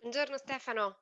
Buongiorno Stefano.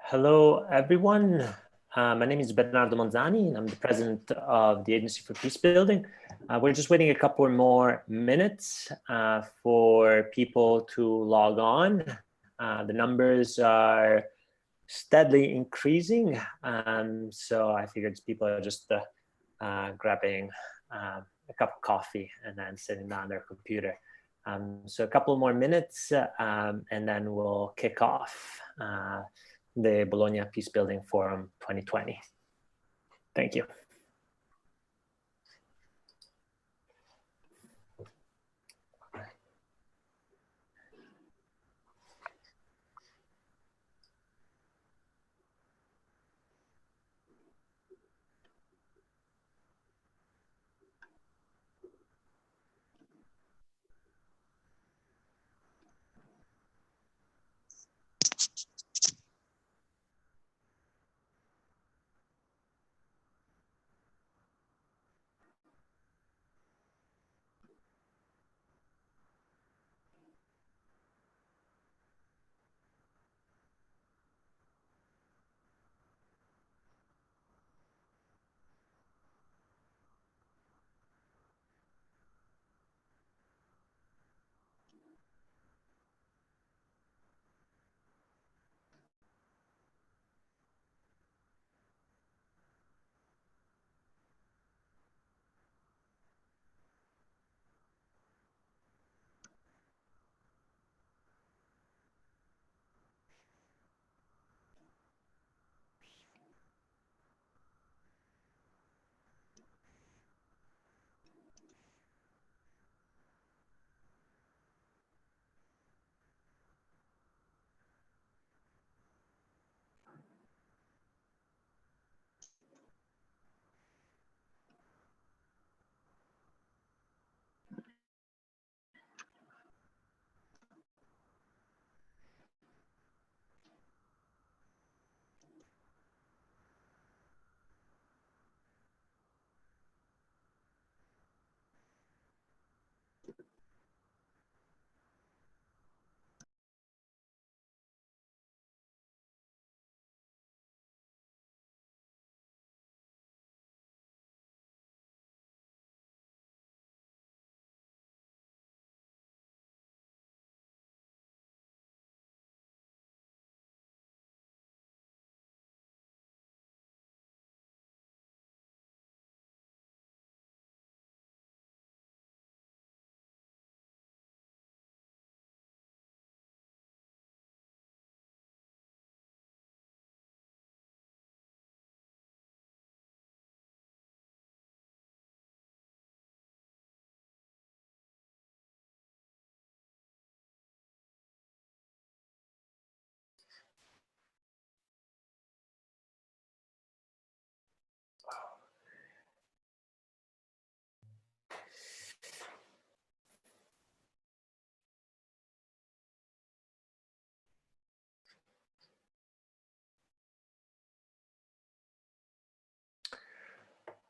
Hello, everyone. My name is Bernardo Monzani, and I'm the president of the Agency for Peacebuilding. We're just waiting a couple more minutes for people to log on. The numbers are steadily increasing, so I figured people are just grabbing a cup of coffee and then sitting down their computer. So a couple more minutes, and then we'll kick off the Bologna Peacebuilding Forum 2020. Thank you.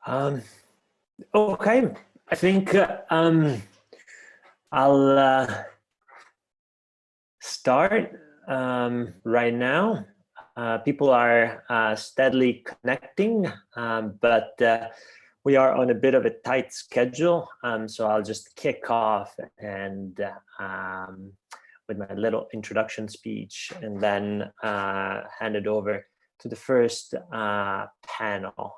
Um, okay, I think I'll start right now. People are steadily connecting, but we are on a bit of a tight schedule. So I'll just kick off and with my little introduction speech, and then hand it over to the first panel.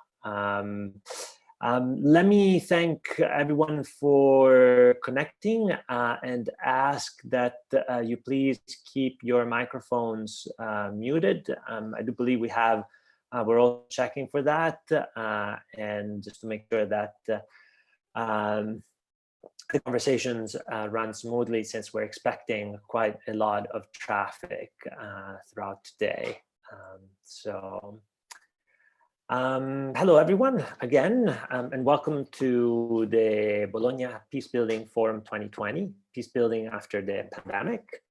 Let me thank everyone for connecting and ask that you please keep your microphones muted. I do believe we're all checking for that, and just to make sure that the conversations run smoothly, since we're expecting quite a lot of traffic throughout today. Hello, everyone, again, and welcome to the Bologna Peacebuilding Forum 2020, Peacebuilding after the pandemic.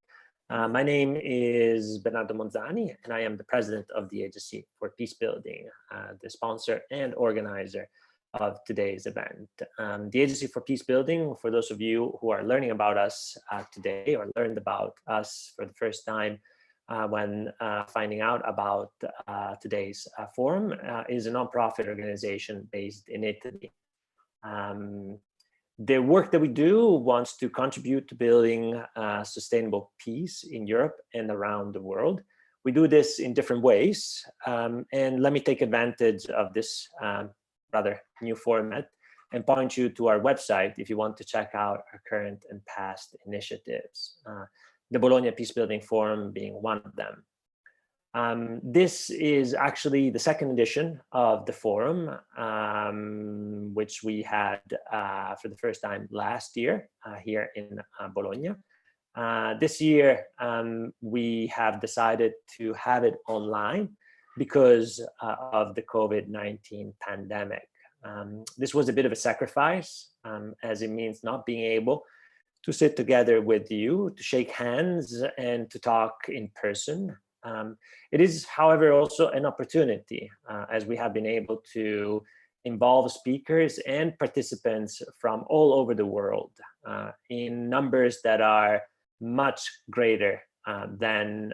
My name is Bernardo Monzani, and I am the president of the Agency for Peacebuilding, the sponsor and organizer of today's event. The Agency for Peacebuilding, for those of you who are learning about us today or learned about us for the first time when finding out about today's forum, is a nonprofit organization based in Italy. The work that we do wants to contribute to building sustainable peace in Europe and around the world. We do this in different ways, and let me take advantage of this rather new format and point you to our website if you want to check out our current and past initiatives. The Bologna Peacebuilding Forum being one of them. This is actually the second edition of the forum, which we had for the first time last year here in Bologna. This year, we have decided to have it online because of the COVID-19 pandemic. This was a bit of a sacrifice, as it means not being able to sit together with you, to shake hands, and to talk in person. It is, however, also an opportunity, as we have been able to involve speakers and participants from all over the world in numbers that are much greater than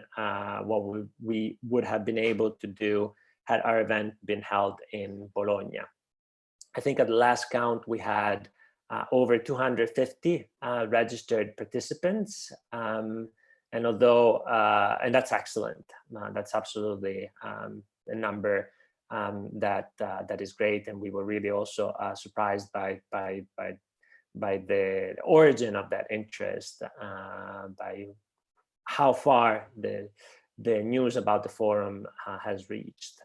what we would have been able to do had our event been held in Bologna. I think at the last count, we had over 250 registered participants. And although, and that's excellent, that's absolutely a number that is great. And we were really also surprised by the origin of that interest, by how far the news about the forum has reached.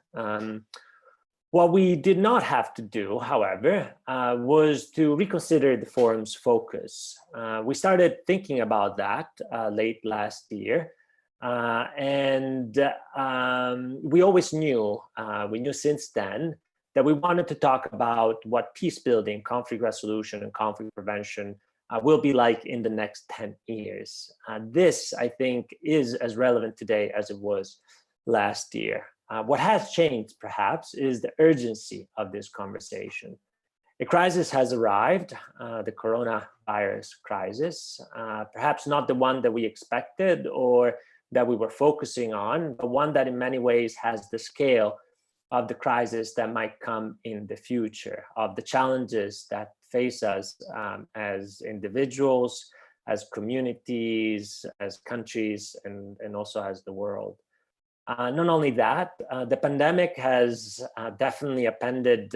What we did not have to do, however, was to reconsider the forum's focus. We started thinking about that late last year, and we always knew, we knew since then, that we wanted to talk about what peace building, conflict resolution, and conflict prevention will be like in the next 10 years. This, I think, is as relevant today as it was last year. What has changed, perhaps, is the urgency of this conversation. A crisis has arrived, the coronavirus crisis, perhaps not the one that we expected or that we were focusing on, but one that in many ways has the scale of the crisis that might come in the future, of the challenges that face us as individuals, as communities, as countries, and also as the world. Not only that, the pandemic has definitely upended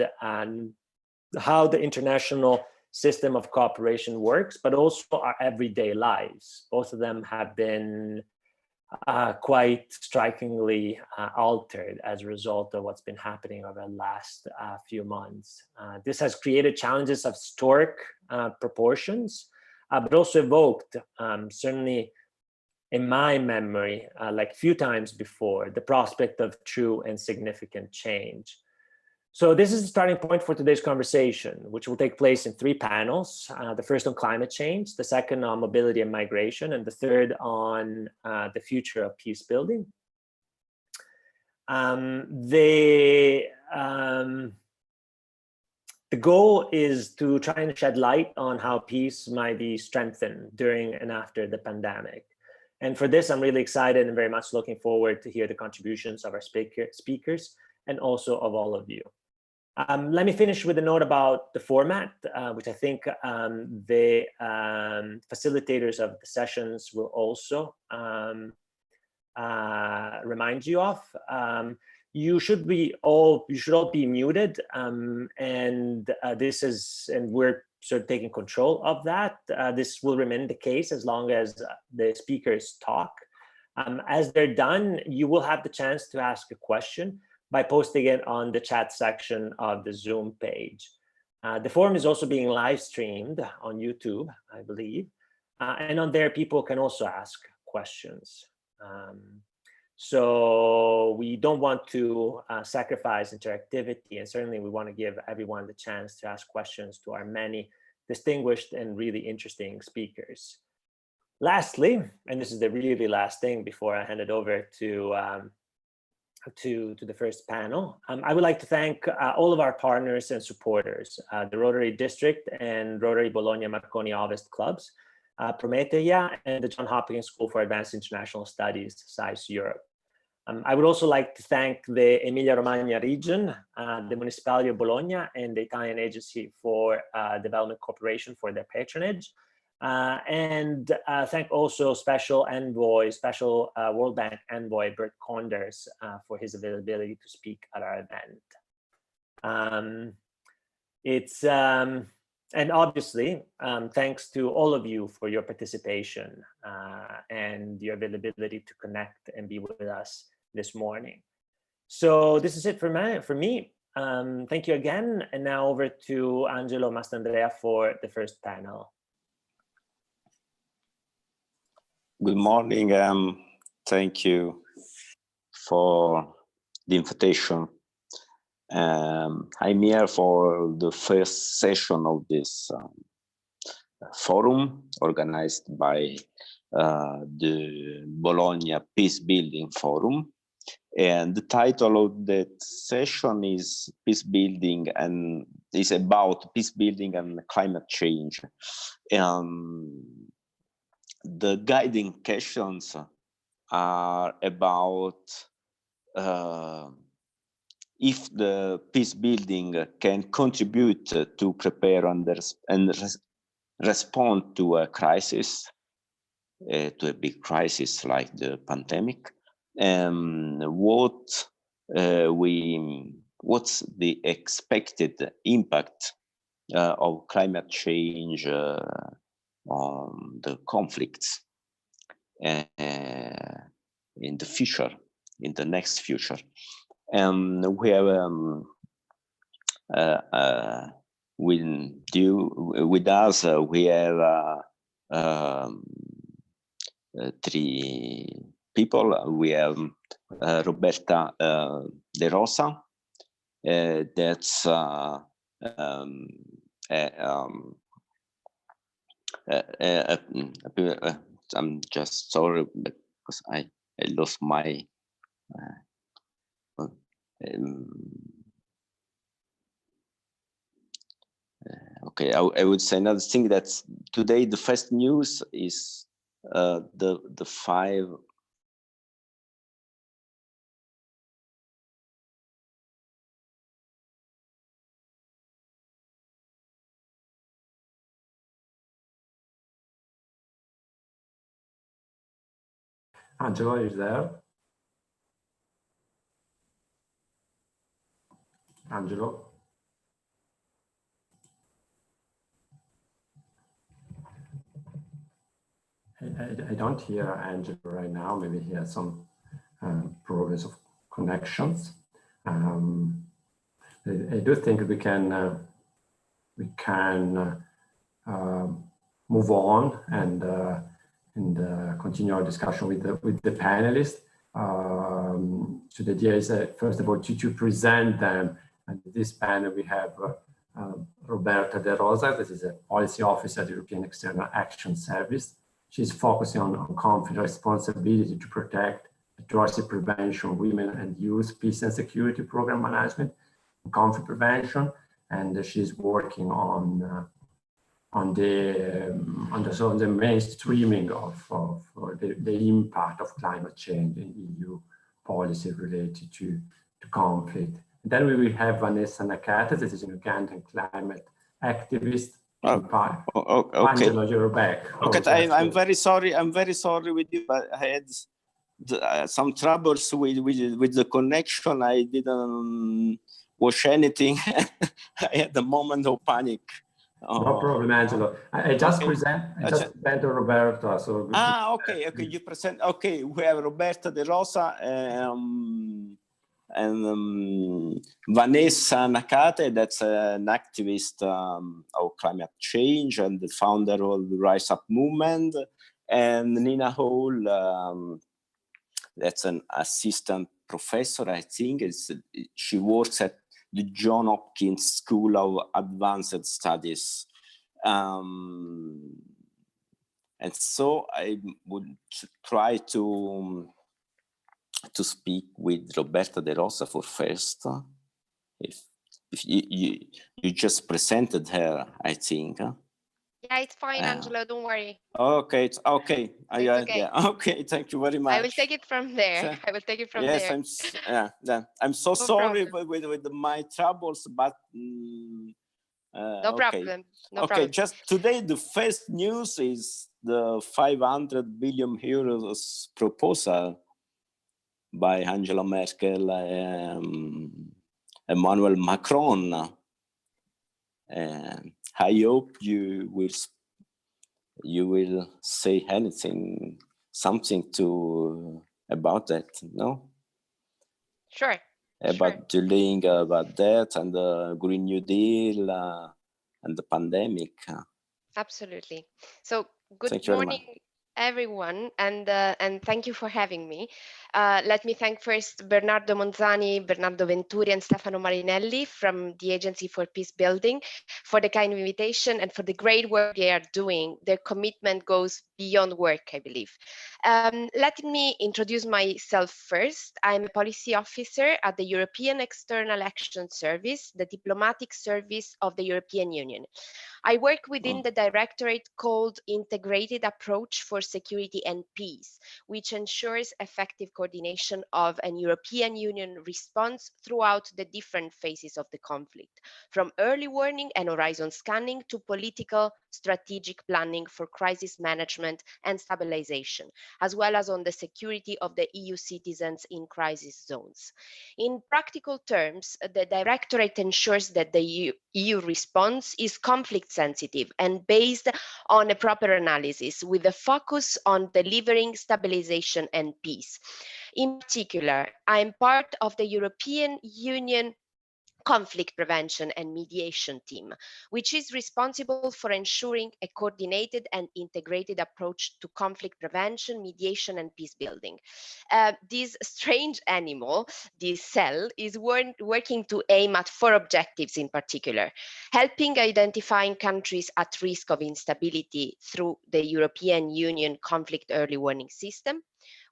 how the international system of cooperation works, but also our everyday lives. Both of them have been quite strikingly altered as a result of what's been happening over the last few months. This has created challenges of historic proportions, but also evoked, certainly in my memory, like few times before, the prospect of true and significant change. So this is the starting point for today's conversation, which will take place in 3 panels. The first on climate change, the second on mobility and migration, and the third on the future of peace building. The goal is to try and shed light on how peace might be strengthened during and after the pandemic. And for this, I'm really excited and very much looking forward to hear the contributions of our speakers and also of all of you. Let me finish with a note about the format, which I think the facilitators of the sessions will also remind you of. You should all be muted, and we're sort of taking control of that. This will remain the case as long as the speakers talk. As they're done, you will have the chance to ask a question by posting it on the chat section of the Zoom page. The forum is also being live streamed on YouTube, I believe, and on there people can also ask questions. So we don't want to sacrifice interactivity, and certainly we want to give everyone the chance to ask questions to our many distinguished and really interesting speakers. Lastly, and this is the really last thing before I hand it over to the first panel, I would like to thank all of our partners and supporters, the Rotary District and Rotary Bologna Marconi Ovest clubs, Prometeia, and the Johns Hopkins School for Advanced International Studies, SAIS Europe. I would also like to thank the Emilia-Romagna region, the Municipality of Bologna, and the Italian Agency for Development Cooperation for their patronage. And thank also Special World Bank Envoy Bert Conders for his availability to speak at our event. And obviously, thanks to all of you for your participation and your availability to connect and be with us this morning. So this is it for me. Thank you again. And now over to Angelo Mastandrea for the first panel. Good morning. Thank you for the invitation. I'm here for the first session of this forum organized by the Bologna PeaceBuilding Forum. And the title of that session is Peacebuilding, and is about peacebuilding and climate change. The guiding questions are about if the peace building can contribute to prepare and respond to a crisis, to a big crisis like the pandemic, and what's the expected impact of climate change on the conflicts in the future, in the next future. And we have with us we have three people. We have Roberta De Rosa, that's I'm just sorry because I lost my okay, I would say another thing, that's today the first news is the 5 Angelo, are you there? Angelo? I don't hear Angelo right now. Maybe he has some problems of connections. I do think we can move on and continue our discussion with the panelists. So the idea is first of all to present them. And this panel we have Roberta De Rosa. This is a policy officer at the European External Action Service. She's focusing on conflict responsibility to protect, atrocity prevention, women and youth, peace and security program management, conflict prevention. and she's working on the mainstreaming of the impact of climate change in EU policy related to conflict. And then we will have Vanessa Nakata, that is an Ugandan climate activist. Okay. Angelo, you're back. Okay, I'm very sorry. I'm very sorry with you, but I had some troubles with the connection. I didn't watch anything. I had a moment of panic. No problem, Angelo. I just present Roberto. So okay. You present. Okay, we have Roberta De Rosa and Vanessa Nakate. That's an activist of climate change and the founder of the Rise Up movement. And Nina Hall. That's an assistant professor. I think she works at the John Hopkins School of Advanced Studies. And so I would try to speak with Roberta De Rosa for first. If you just presented her, I think. Yeah, it's fine, Angelo. Don't worry. Okay, it's okay. It's okay. Yeah. Okay, thank you very much. I will take it from there. Sure. I will take it from yes, there. I'm so No sorry problem. with my troubles, but No problem. No okay, problem. just today the first news is the 500 billion euros proposal by Angela Merkel, Emmanuel Macron. I hope you will say something about that, no? Sure. About dealing about that and the Green New Deal and the pandemic. Absolutely. So good Thank you very much. morning, everyone, and thank you for having me. Let me thank first Bernardo Monzani, Bernardo Venturi, and Stefano Marinelli from the Agency for Peacebuilding for the kind invitation and for the great work they are doing. Their commitment goes beyond work, I believe. Let me introduce myself first. I'm a policy officer at the European External Action Service, the diplomatic service of the European Union. I work within the directorate called Integrated Approach for Security and Peace, which ensures effective coordination of an European Union response throughout the different phases of the conflict, from early warning and horizon scanning to political strategic planning for crisis management and stabilization, as well as on the security of the EU citizens in crisis zones. In practical terms, the directorate ensures that the EU response is conflict sensitive and based on a proper analysis with a focus on delivering stabilization and peace. In particular, I am part of the European Union Conflict Prevention and Mediation Team, which is responsible for ensuring a coordinated and integrated approach to conflict prevention, mediation, and peace building. This strange animal, this cell, is working to aim at 4 objectives in particular: helping identifying countries at risk of instability through the European Union Conflict Early Warning System.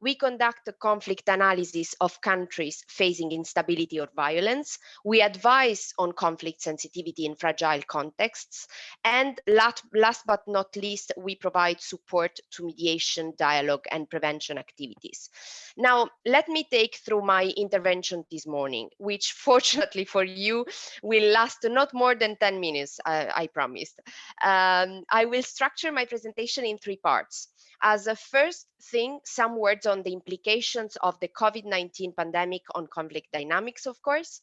We conduct a conflict analysis of countries facing instability or violence. We advise on conflict sensitivity in fragile contexts. And last but not least, we provide support to mediation, dialogue, and prevention activities. Now, let me take through my intervention this morning, which fortunately for you will last not more than 10 minutes, I promised. I will structure my presentation in 3 parts. As a first thing, some words on the implications of the COVID-19 pandemic on conflict dynamics, of course.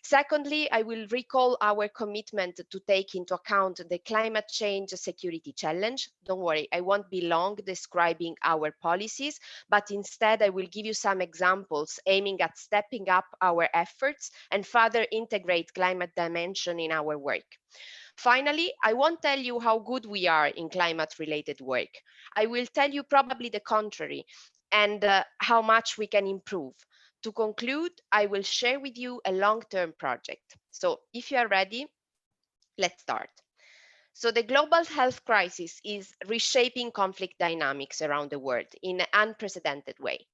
Secondly, I will recall our commitment to take into account the climate change security challenge. Don't worry, I won't be long describing our policies, but instead I will give you some examples aiming at stepping up our efforts and further integrate climate dimension in our work. Finally, I won't tell you how good we are in climate-related work. I will tell you probably the contrary and how much we can improve. To conclude, I will share with you a long-term project. So if you are ready, let's start. So the global health crisis is reshaping conflict dynamics around the world in an unprecedented way.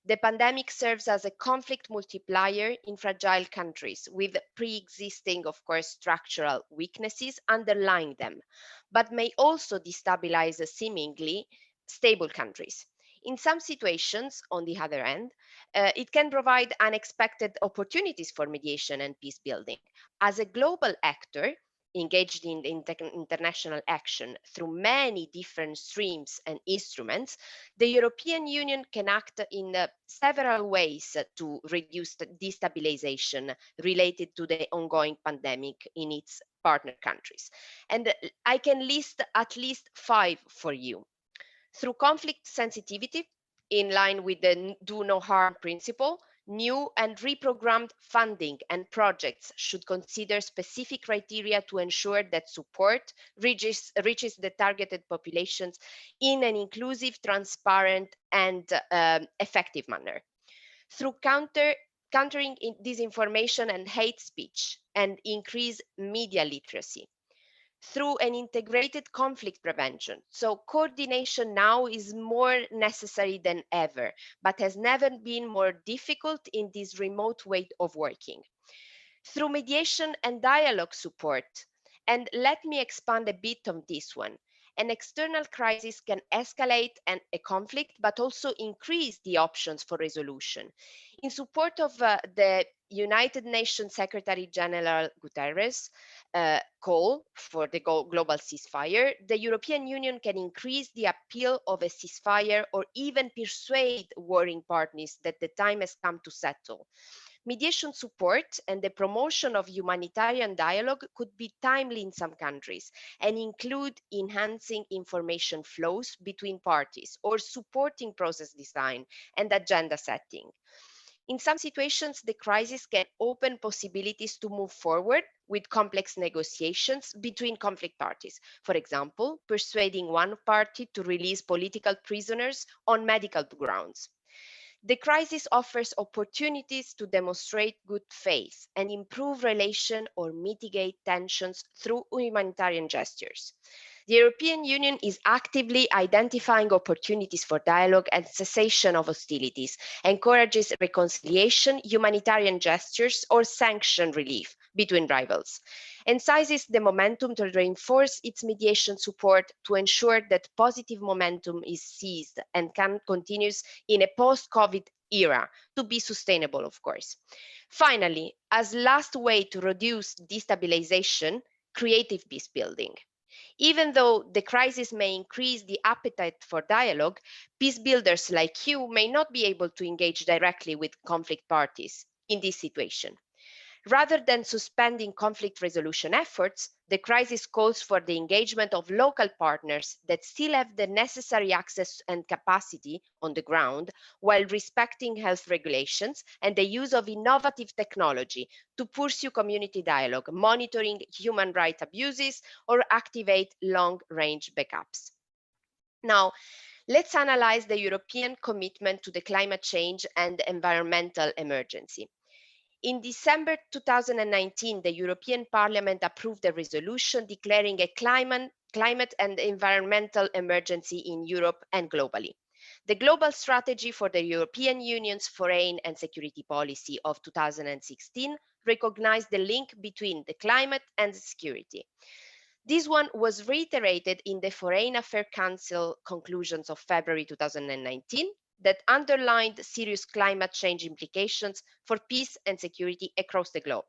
The pandemic serves as a conflict multiplier in fragile countries with pre-existing, of course, structural weaknesses underlying them, but may also destabilize seemingly stable countries. In some situations, on the other hand, it can provide unexpected opportunities for mediation and peace building. As a global actor, engaged in international action through many different streams and instruments, the European Union can act in several ways to reduce the destabilization related to the ongoing pandemic in its partner countries. And I can list at least 5 for you. Through conflict sensitivity, in line with the do no harm principle, new and reprogrammed funding and projects should consider specific criteria to ensure that support reaches the targeted populations in an inclusive, transparent, and effective manner. Through countering disinformation and hate speech and increase media literacy, through an integrated conflict prevention. So coordination now is more necessary than ever, but has never been more difficult in this remote way of working. Through mediation and dialogue support, and let me expand a bit on this one. An external crisis can escalate a conflict, but also increase the options for resolution. In support of the United Nations Secretary General Guterres' call for the global ceasefire, the European Union can increase the appeal of a ceasefire or even persuade warring parties that the time has come to settle. Mediation support and the promotion of humanitarian dialogue could be timely in some countries and include enhancing information flows between parties or supporting process design and agenda setting. In some situations, the crisis can open possibilities to move forward with complex negotiations between conflict parties. For example, persuading one party to release political prisoners on medical grounds. The crisis offers opportunities to demonstrate good faith and improve relations or mitigate tensions through humanitarian gestures. The European Union is actively identifying opportunities for dialogue and cessation of hostilities, encourages reconciliation, humanitarian gestures, or sanction relief between rivals, and seizes the momentum to reinforce its mediation support to ensure that positive momentum is seized and continues in a post-COVID era to be sustainable, of course. Finally, as last way to reduce destabilization, creative peace building. Even though the crisis may increase the appetite for dialogue, peace builders like you may not be able to engage directly with conflict parties in this situation. Rather than suspending conflict resolution efforts, the crisis calls for the engagement of local partners that still have the necessary access and capacity on the ground while respecting health regulations and the use of innovative technology to pursue community dialogue, monitoring human rights abuses, or activate long-range backups. Now, let's analyze the European commitment to the climate change and environmental emergency. In December 2019, the European Parliament approved a resolution declaring a climate and environmental emergency in Europe and globally. The global strategy for the European Union's foreign and security policy of 2016 recognized the link between the climate and security. This one was reiterated in the Foreign Affairs Council conclusions of February 2019 that underlined serious climate change implications for peace and security across the globe.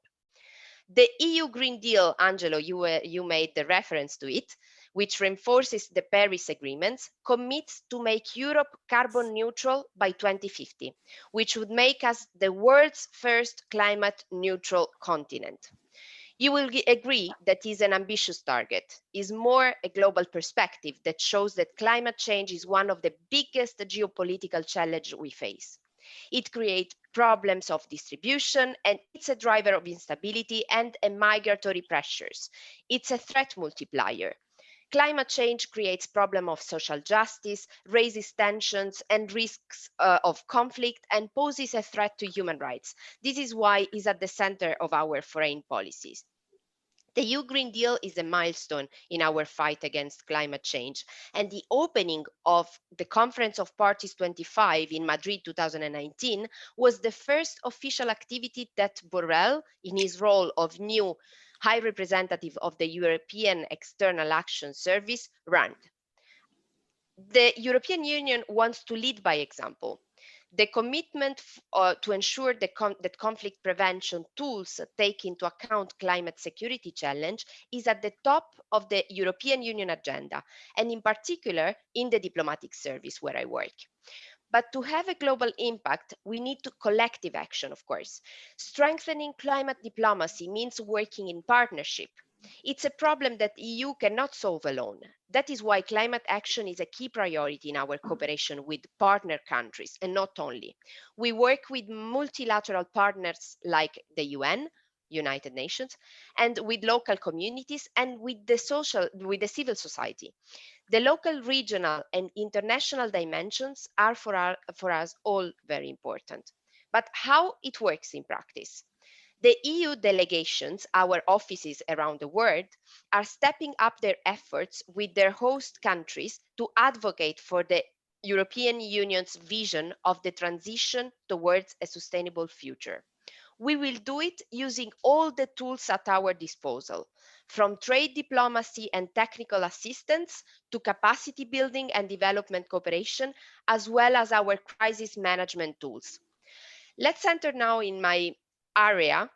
The EU Green Deal, Angelo, you made the reference to it, which reinforces the Paris Agreements, commits to make Europe carbon neutral by 2050, which would make us the world's first climate neutral continent. You will agree that is an ambitious target, is more a global perspective that shows that climate change is one of the biggest geopolitical challenges we face. It creates problems of distribution and it's a driver of instability and migratory pressures. It's a threat multiplier. Climate change creates problems of social justice, raises tensions and risks of conflict, and poses a threat to human rights. This is why it's at the center of our foreign policies. The EU Green Deal is a milestone in our fight against climate change, and the opening of the Conference of Parties 25 in Madrid 2019 was the first official activity that Borrell, in his role of new High Representative of the European External Action Service, ran. The European Union wants to lead by example. The commitment to ensure that conflict prevention tools take into account climate security challenge is at the top of the European Union agenda, and in particular in the diplomatic service where I work. But to have a global impact, we need to collective action, of course. Strengthening climate diplomacy means working in partnership. It's a problem that the EU cannot solve alone. That is why climate action is a key priority in our cooperation with partner countries, and not only. We work with multilateral partners like the UN, United Nations, and with local communities and with the civil society. The local, regional, and international dimensions are for us all very important. But how it works in practice? The EU delegations, our offices around the world, are stepping up their efforts with their host countries to advocate for the European Union's vision of the transition towards a sustainable future. We will do it using all the tools at our disposal, from trade diplomacy and technical assistance to capacity building and development cooperation, as well as our crisis management tools. Let's enter now in my area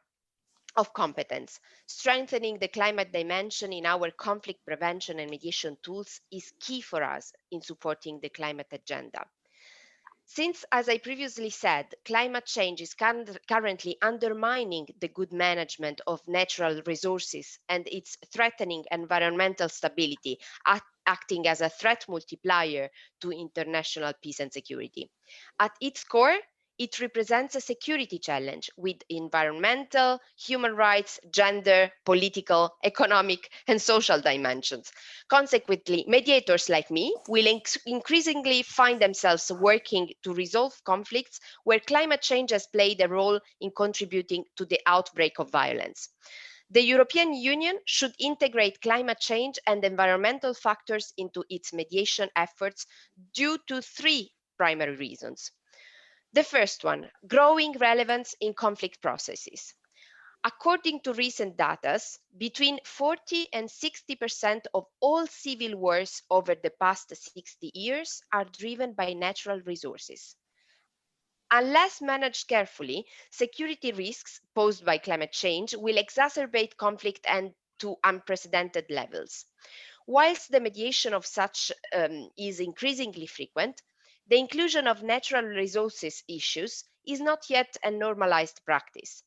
of competence. Strengthening the climate dimension in our conflict prevention and mediation tools is key for us in supporting the climate agenda. Since, as I previously said, climate change is currently undermining the good management of natural resources and it's threatening environmental stability, acting as a threat multiplier to international peace and security. At its core, it represents a security challenge with environmental, human rights, gender, political, economic, and social dimensions. Consequently, mediators like me will increasingly find themselves working to resolve conflicts where climate change has played a role in contributing to the outbreak of violence. The European Union should integrate climate change and environmental factors into its mediation efforts due to three primary reasons. The first one, growing relevance in conflict processes. According to recent data, between 40 and 60% of all civil wars over the past 60 years are driven by natural resources. Unless managed carefully, security risks posed by climate change will exacerbate conflict and to unprecedented levels. Whilst the mediation of such is increasingly frequent, the inclusion of natural resources issues is not yet a normalized practice.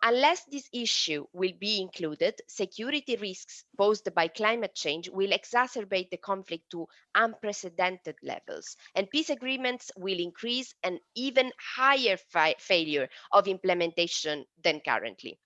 Unless this issue will be included, security risks posed by climate change will exacerbate the conflict to unprecedented levels, and peace agreements will increase an even higher failure of implementation than currently.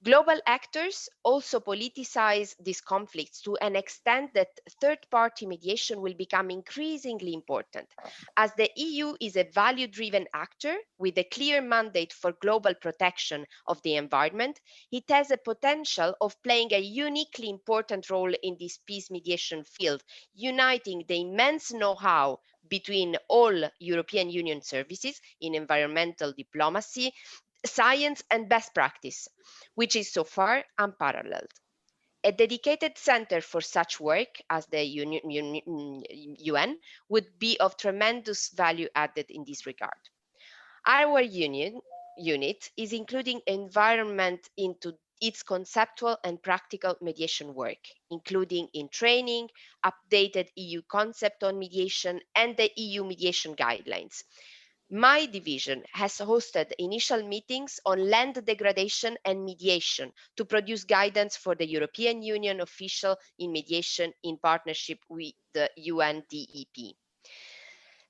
Global actors also politicize these conflicts to an extent that third-party mediation will become increasingly important. As the EU is a value-driven actor with a clear mandate for global protection of the environment, it has a potential of playing a uniquely important role in this peace mediation field, uniting the immense know-how between all European Union services in environmental diplomacy, science and best practice, which is so far unparalleled. A dedicated center for such work as the UN would be of tremendous value added in this regard. Our unit is including environment into its conceptual and practical mediation work, including in training, updated EU concept on mediation, and the EU mediation guidelines. My division has hosted initial meetings on land degradation and mediation to produce guidance for the European Union official in mediation in partnership with the UNDEP.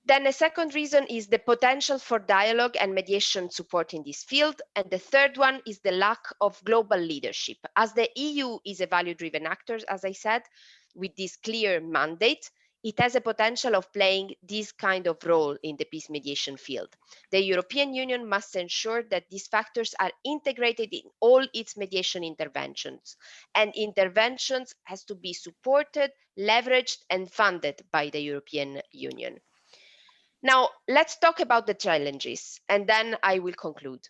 Then a second reason is the potential for dialogue and mediation support in this field. And the third one is the lack of global leadership. As the EU is a value-driven actor, as I said, with this clear mandate, it has a potential of playing this kind of role in the peace mediation field. The European Union must ensure that these factors are integrated in all its mediation interventions, and interventions has to be supported, leveraged, and funded by the European Union. Now, let's talk about the challenges, and then I will conclude.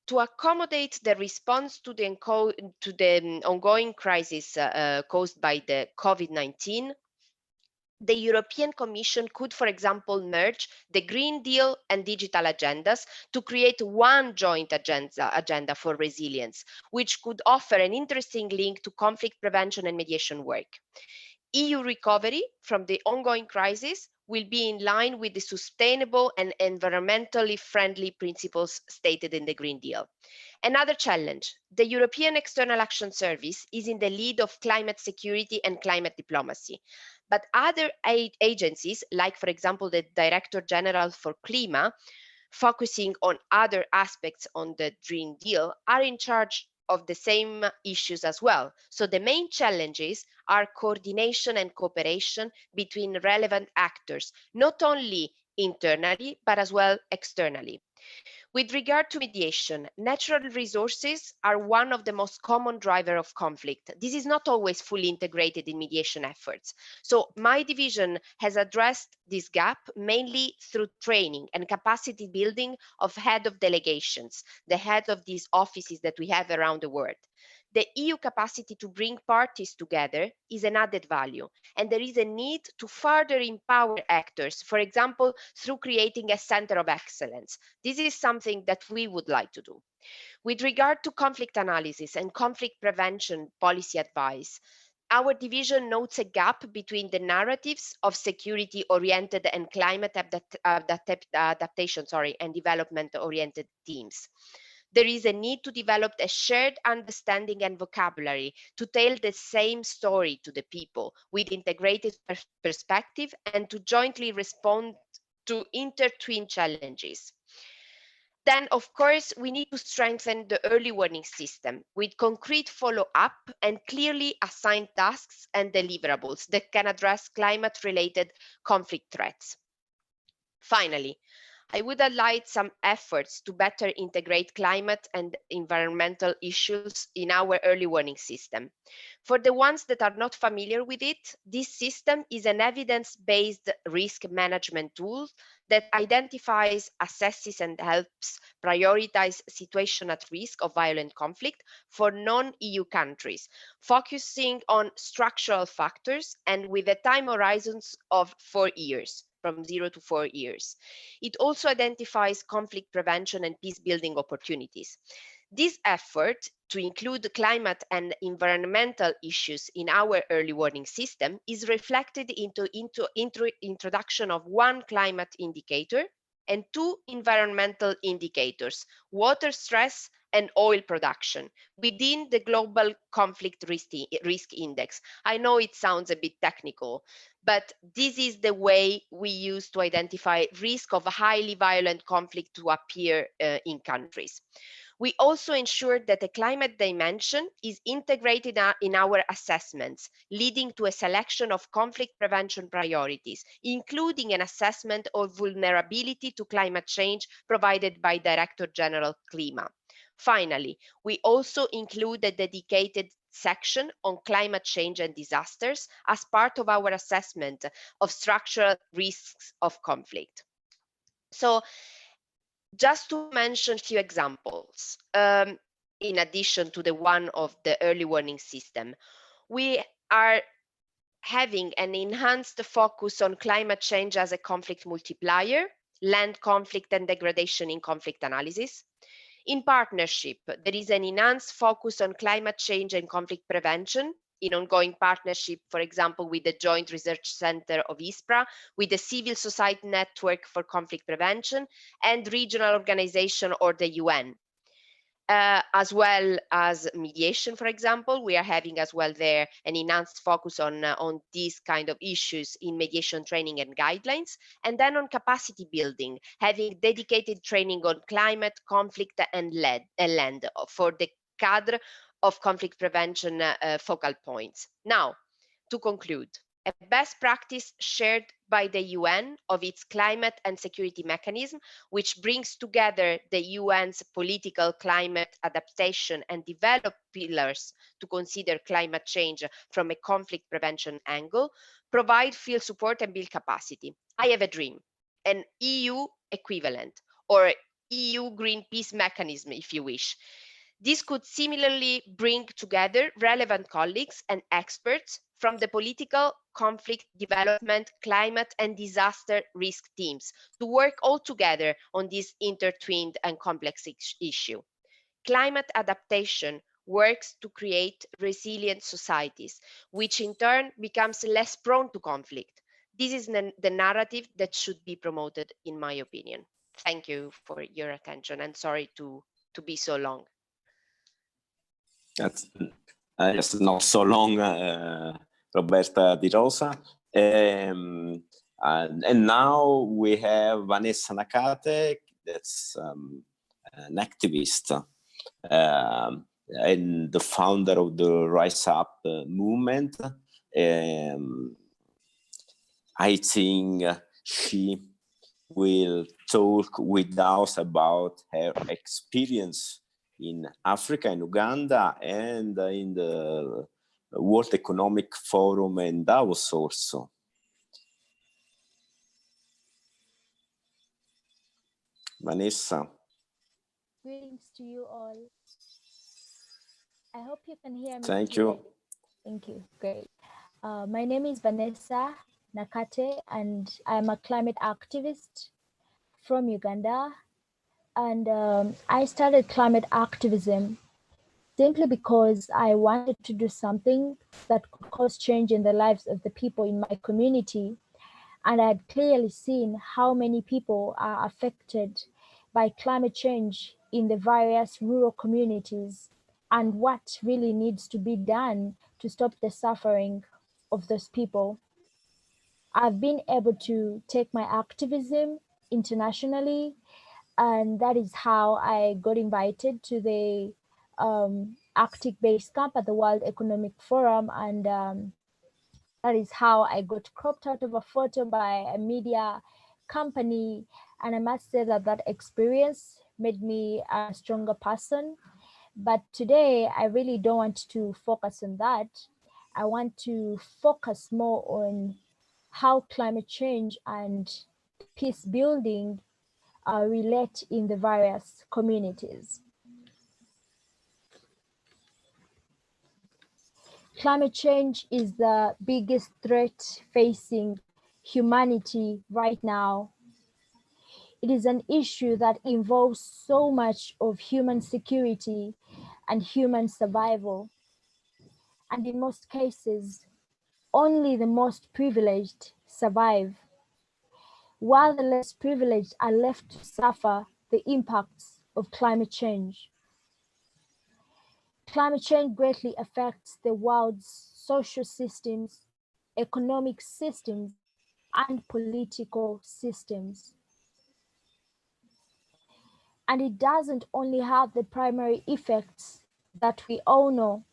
To accommodate the response to the ongoing crisis caused by the COVID-19, the European Commission could, for example, merge the Green Deal and digital agendas to create one joint agenda for resilience, which could offer an interesting link to conflict prevention and mediation work. EU recovery from the ongoing crisis will be in line with the sustainable and environmentally friendly principles stated in the Green Deal. Another challenge, the European External Action Service is in the lead of climate security and climate diplomacy. But other agencies, like for example, the Director General for Clima, focusing on other aspects on the Green Deal, are in charge of the same issues as well. So the main challenges are coordination and cooperation between relevant actors, not only internally, but as well externally. With regard to mediation, natural resources are one of the most common drivers of conflict. This is not always fully integrated in mediation efforts. So my division has addressed this gap mainly through training and capacity building of head of delegations, the head of these offices that we have around the world. The EU capacity to bring parties together is an added value, and there is a need to further empower actors, for example, through creating a center of excellence. This is something that we would like to do. With regard to conflict analysis and conflict prevention policy advice, our division notes a gap between the narratives of security-oriented and climate adaptation and development-oriented teams. There is a need to develop a shared understanding and vocabulary to tell the same story to the people with integrated perspective and to jointly respond to intertwined challenges. Then, of course, we need to strengthen the early warning system with concrete follow-up and clearly assigned tasks and deliverables that can address climate-related conflict threats. Finally, I would highlight some efforts to better integrate climate and environmental issues in our early warning system. For the ones that are not familiar with it, this system is an evidence-based risk management tool that identifies, assesses, and helps prioritize situations at risk of violent conflict for non-EU countries, focusing on structural factors and with a time horizons of 4 years. From 0 to 4 years. It also identifies conflict prevention and peace building opportunities. This effort to include climate and environmental issues in our early warning system is reflected into introduction of one climate indicator and 2 environmental indicators, water stress and oil production, within the Global Conflict Risk Index. I know it sounds a bit technical, but this is the way we use to identify risk of highly violent conflict to appear in countries. We also ensure that the climate dimension is integrated in our assessments, leading to a selection of conflict prevention priorities, including an assessment of vulnerability to climate change provided by Director General Clima. Finally, we also include a dedicated section on climate change and disasters as part of our assessment of structural risks of conflict. So, just to mention a few examples, in addition to the one of the early warning system, we are having an enhanced focus on climate change as a conflict multiplier, land conflict and degradation in conflict analysis. In partnership, there is an enhanced focus on climate change and conflict prevention in ongoing partnership, for example, with the Joint Research Center of ISPRA, with the Civil Society Network for Conflict Prevention, and regional organization or the UN. As well as mediation, for example, we are having as well there an enhanced focus on these kind of issues in mediation training and guidelines, and then on capacity building, having dedicated training on climate, conflict, and land for the cadre of conflict prevention focal points. Now, to conclude, a best practice shared by the UN of its climate and security mechanism, which brings together the UN's political climate adaptation and develop pillars to consider climate change from a conflict prevention angle, provide field support and build capacity. I have a dream, an EU equivalent, or EU Green Peace mechanism, if you wish. This could similarly bring together relevant colleagues and experts from the political, conflict, development, climate, and disaster risk teams to work all together on this intertwined and complex issue. Climate adaptation works to create resilient societies, which in turn becomes less prone to conflict. This is the narrative that should be promoted, in my opinion. Thank you for your attention, and sorry to be so long. That's yes, not so long, Roberta Di Rosa. And now we have Vanessa Nakate, that's an activist and the founder of the Rise Up movement. I think she will talk with us about her experience in Africa, in Uganda, and in the World Economic Forum and Davos also. Vanessa. Greetings to you all. I hope you can hear me. Thank you. Thank you. Great. My name is Vanessa Nakate, and I'm a climate activist from Uganda. And I started climate activism simply because I wanted to do something that could cause change in the lives of the people in my community. And I had clearly seen how many people are affected by climate change in the various rural communities, and what really needs to be done to stop the suffering of those people. I've been able to take my activism internationally, and that is how I got invited to the Arctic Base Camp at the World Economic Forum, and that is how I got cropped out of a photo by a media company. And I must say that that experience made me a stronger person. But today, I really don't want to focus on that. I want to focus more on how climate change and peace building relate in the various communities. Climate change is the biggest threat facing humanity right now. It is an issue that involves so much of human security and human survival. And in most cases, only the most privileged survive, while the less privileged are left to suffer the impacts of climate change. Climate change greatly affects the world's social systems, economic systems, and political systems. And it doesn't only have the primary effects that we all know.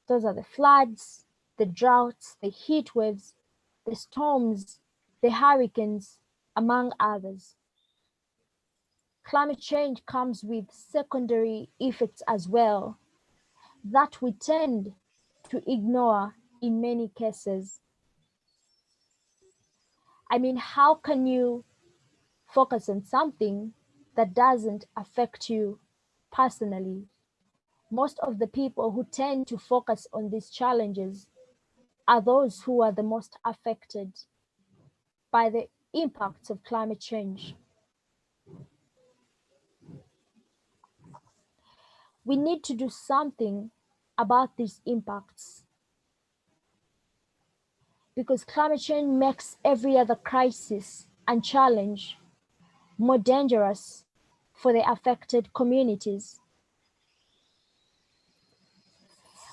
Those are the floods, the droughts, the heat waves, the storms, the hurricanes, among others. Climate change comes with secondary effects as well that we tend to ignore in many cases. I mean, how can you focus on something that doesn't affect you personally? Most of the people who tend to focus on these challenges are those who are the most affected by the impacts of climate change. We need to do something about these impacts, because climate change makes every other crisis and challenge more dangerous for the affected communities.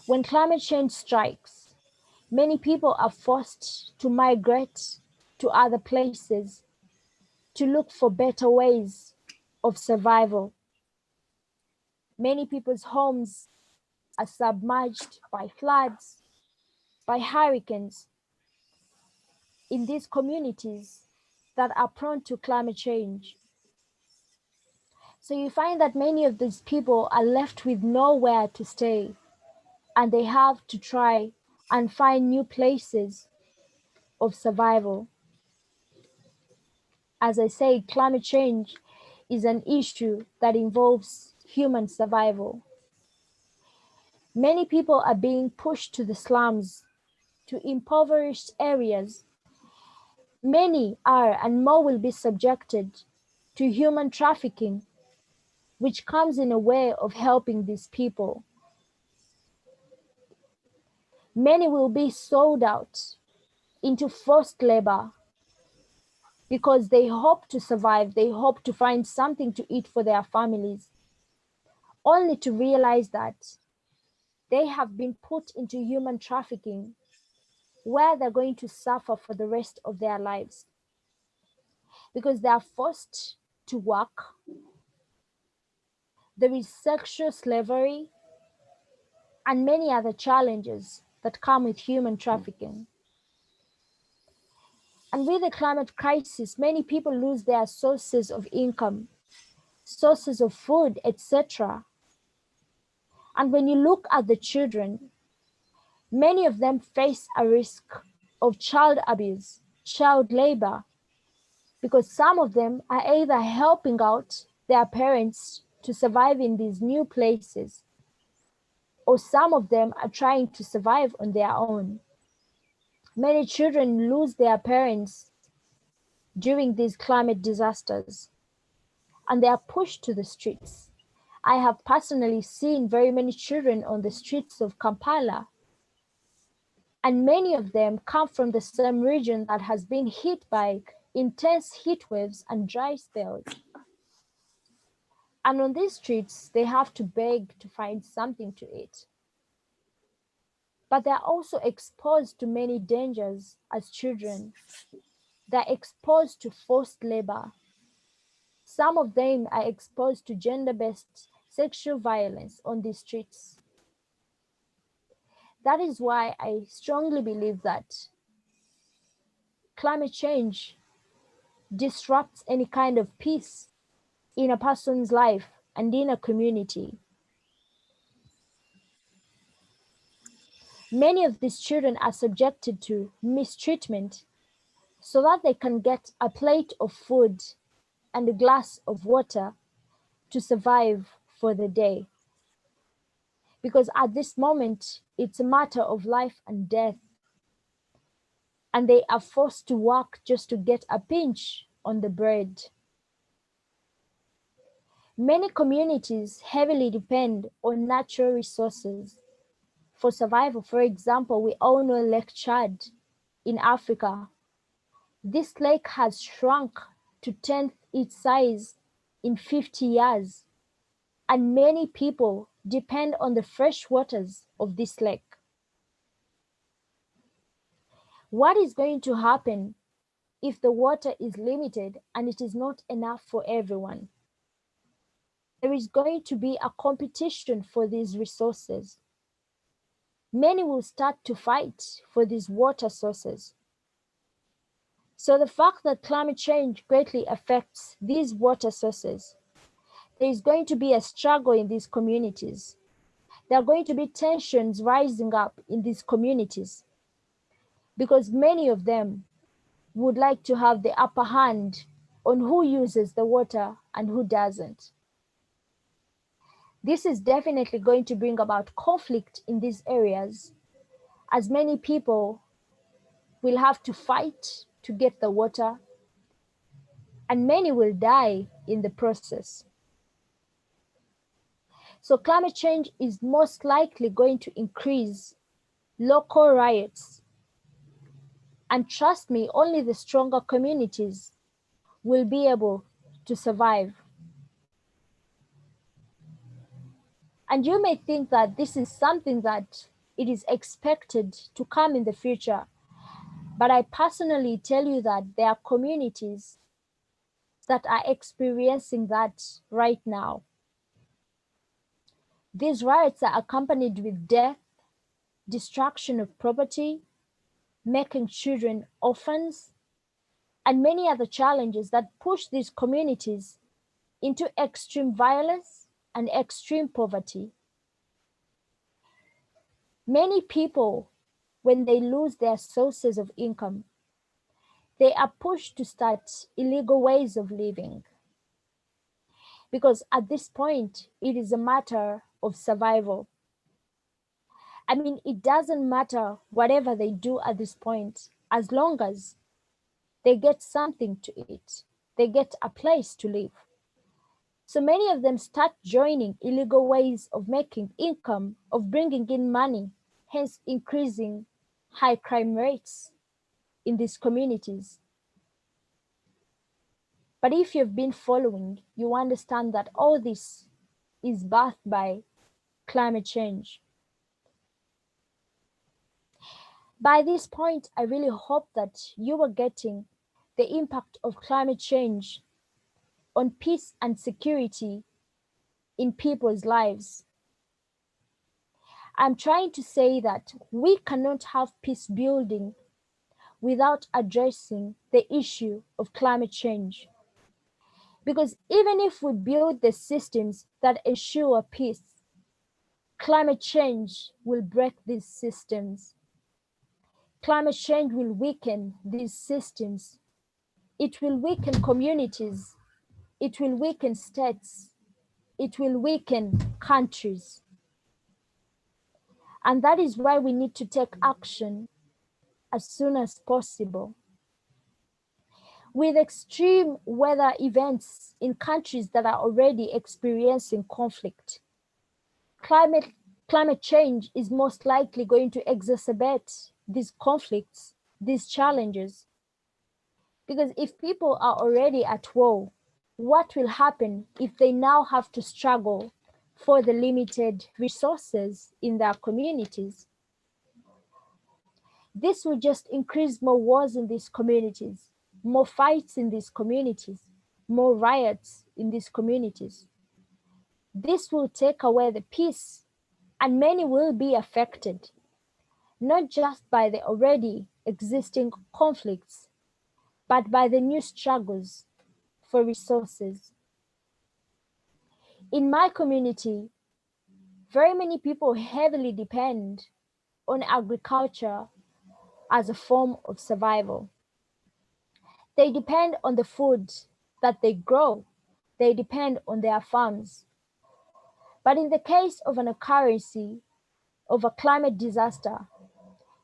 When climate change strikes, many people are forced to migrate to other places to look for better ways of survival. Many people's homes are submerged by floods, by hurricanes, in these communities that are prone to climate change. So you find that many of these people are left with nowhere to stay, and they have to try and find new places of survival. As I say, climate change is an issue that involves human survival. Many people are being pushed to the slums, to impoverished areas. Many are and more will be subjected to human trafficking, which comes in a way of helping these people. Many will be sold out into forced labor because they hope to survive, they hope to find something to eat for their families, only to realize that they have been put into human trafficking where they're going to suffer for the rest of their lives because they are forced to work. There is sexual slavery and many other challenges that come with human trafficking. And with the climate crisis, many people lose their sources of income, sources of food, etc. And when you look at the children, many of them face a risk of child abuse, child labor, because some of them are either helping out their parents to survive in these new places, or some of them are trying to survive on their own. Many children lose their parents during these climate disasters, and they are pushed to the streets. I have personally seen very many children on the streets of Kampala, and many of them come from the same region that has been hit by intense heat waves and dry spells. And on these streets, they have to beg to find something to eat. But they're also exposed to many dangers as children. They're exposed to forced labor. Some of them are exposed to gender-based sexual violence on the streets. That is why I strongly believe that climate change disrupts any kind of peace in a person's life and in a community. Many of these children are subjected to mistreatment so that they can get a plate of food and a glass of water to survive for the day. Because at this moment, it's a matter of life and death. And they are forced to work just to get a pinch on the bread. Many communities heavily depend on natural resources for survival. For example, we all know Lake Chad in Africa. This lake has shrunk to 10th its size in 50 years, and many people depend on the fresh waters of this lake. What is going to happen if the water is limited and it is not enough for everyone? There is going to be a competition for these resources. Many will start to fight for these water sources. So the fact that climate change greatly affects these water sources, there is going to be a struggle in these communities. There are going to be tensions rising up in these communities because many of them would like to have the upper hand on who uses the water and who doesn't. This is definitely going to bring about conflict in these areas, as many people will have to fight to get the water, and many will die in the process. So climate change is most likely going to increase local riots. And trust me, only the stronger communities will be able to survive. And you may think that this is something that it is expected to come in the future. But I personally tell you that there are communities that are experiencing that right now. These riots are accompanied with death, destruction of property, making children orphans, and many other challenges that push these communities into extreme violence and extreme poverty. Many people, when they lose their sources of income, they are pushed to start illegal ways of living. Because at this point, it is a matter of survival. I mean, it doesn't matter whatever they do at this point, as long as they get something to eat, they get a place to live. So many of them start joining illegal ways of making income, of bringing in money, hence increasing high crime rates in these communities. But if you've been following, you understand that all this is birthed by climate change. By this point, I really hope that you are getting the impact of climate change on peace and security in people's lives. I'm trying to say that we cannot have peace building without addressing the issue of climate change. Because even if we build the systems that ensure peace, climate change will break these systems. Climate change will weaken these systems. It will weaken communities. It will weaken states. It will weaken countries. And that is why we need to take action as soon as possible. With extreme weather events in countries that are already experiencing conflict, climate change is most likely going to exacerbate these conflicts, these challenges. Because if people are already at war, what will happen if they now have to struggle for the limited resources in their communities? This will just increase more wars in these communities, more fights in these communities, more riots in these communities. This will take away the peace, and many will be affected, not just by the already existing conflicts, but by the new struggles for resources. In my community, very many people heavily depend on agriculture as a form of survival. They depend on the food that they grow. They depend on their farms. But in the case of an occurrence of a climate disaster,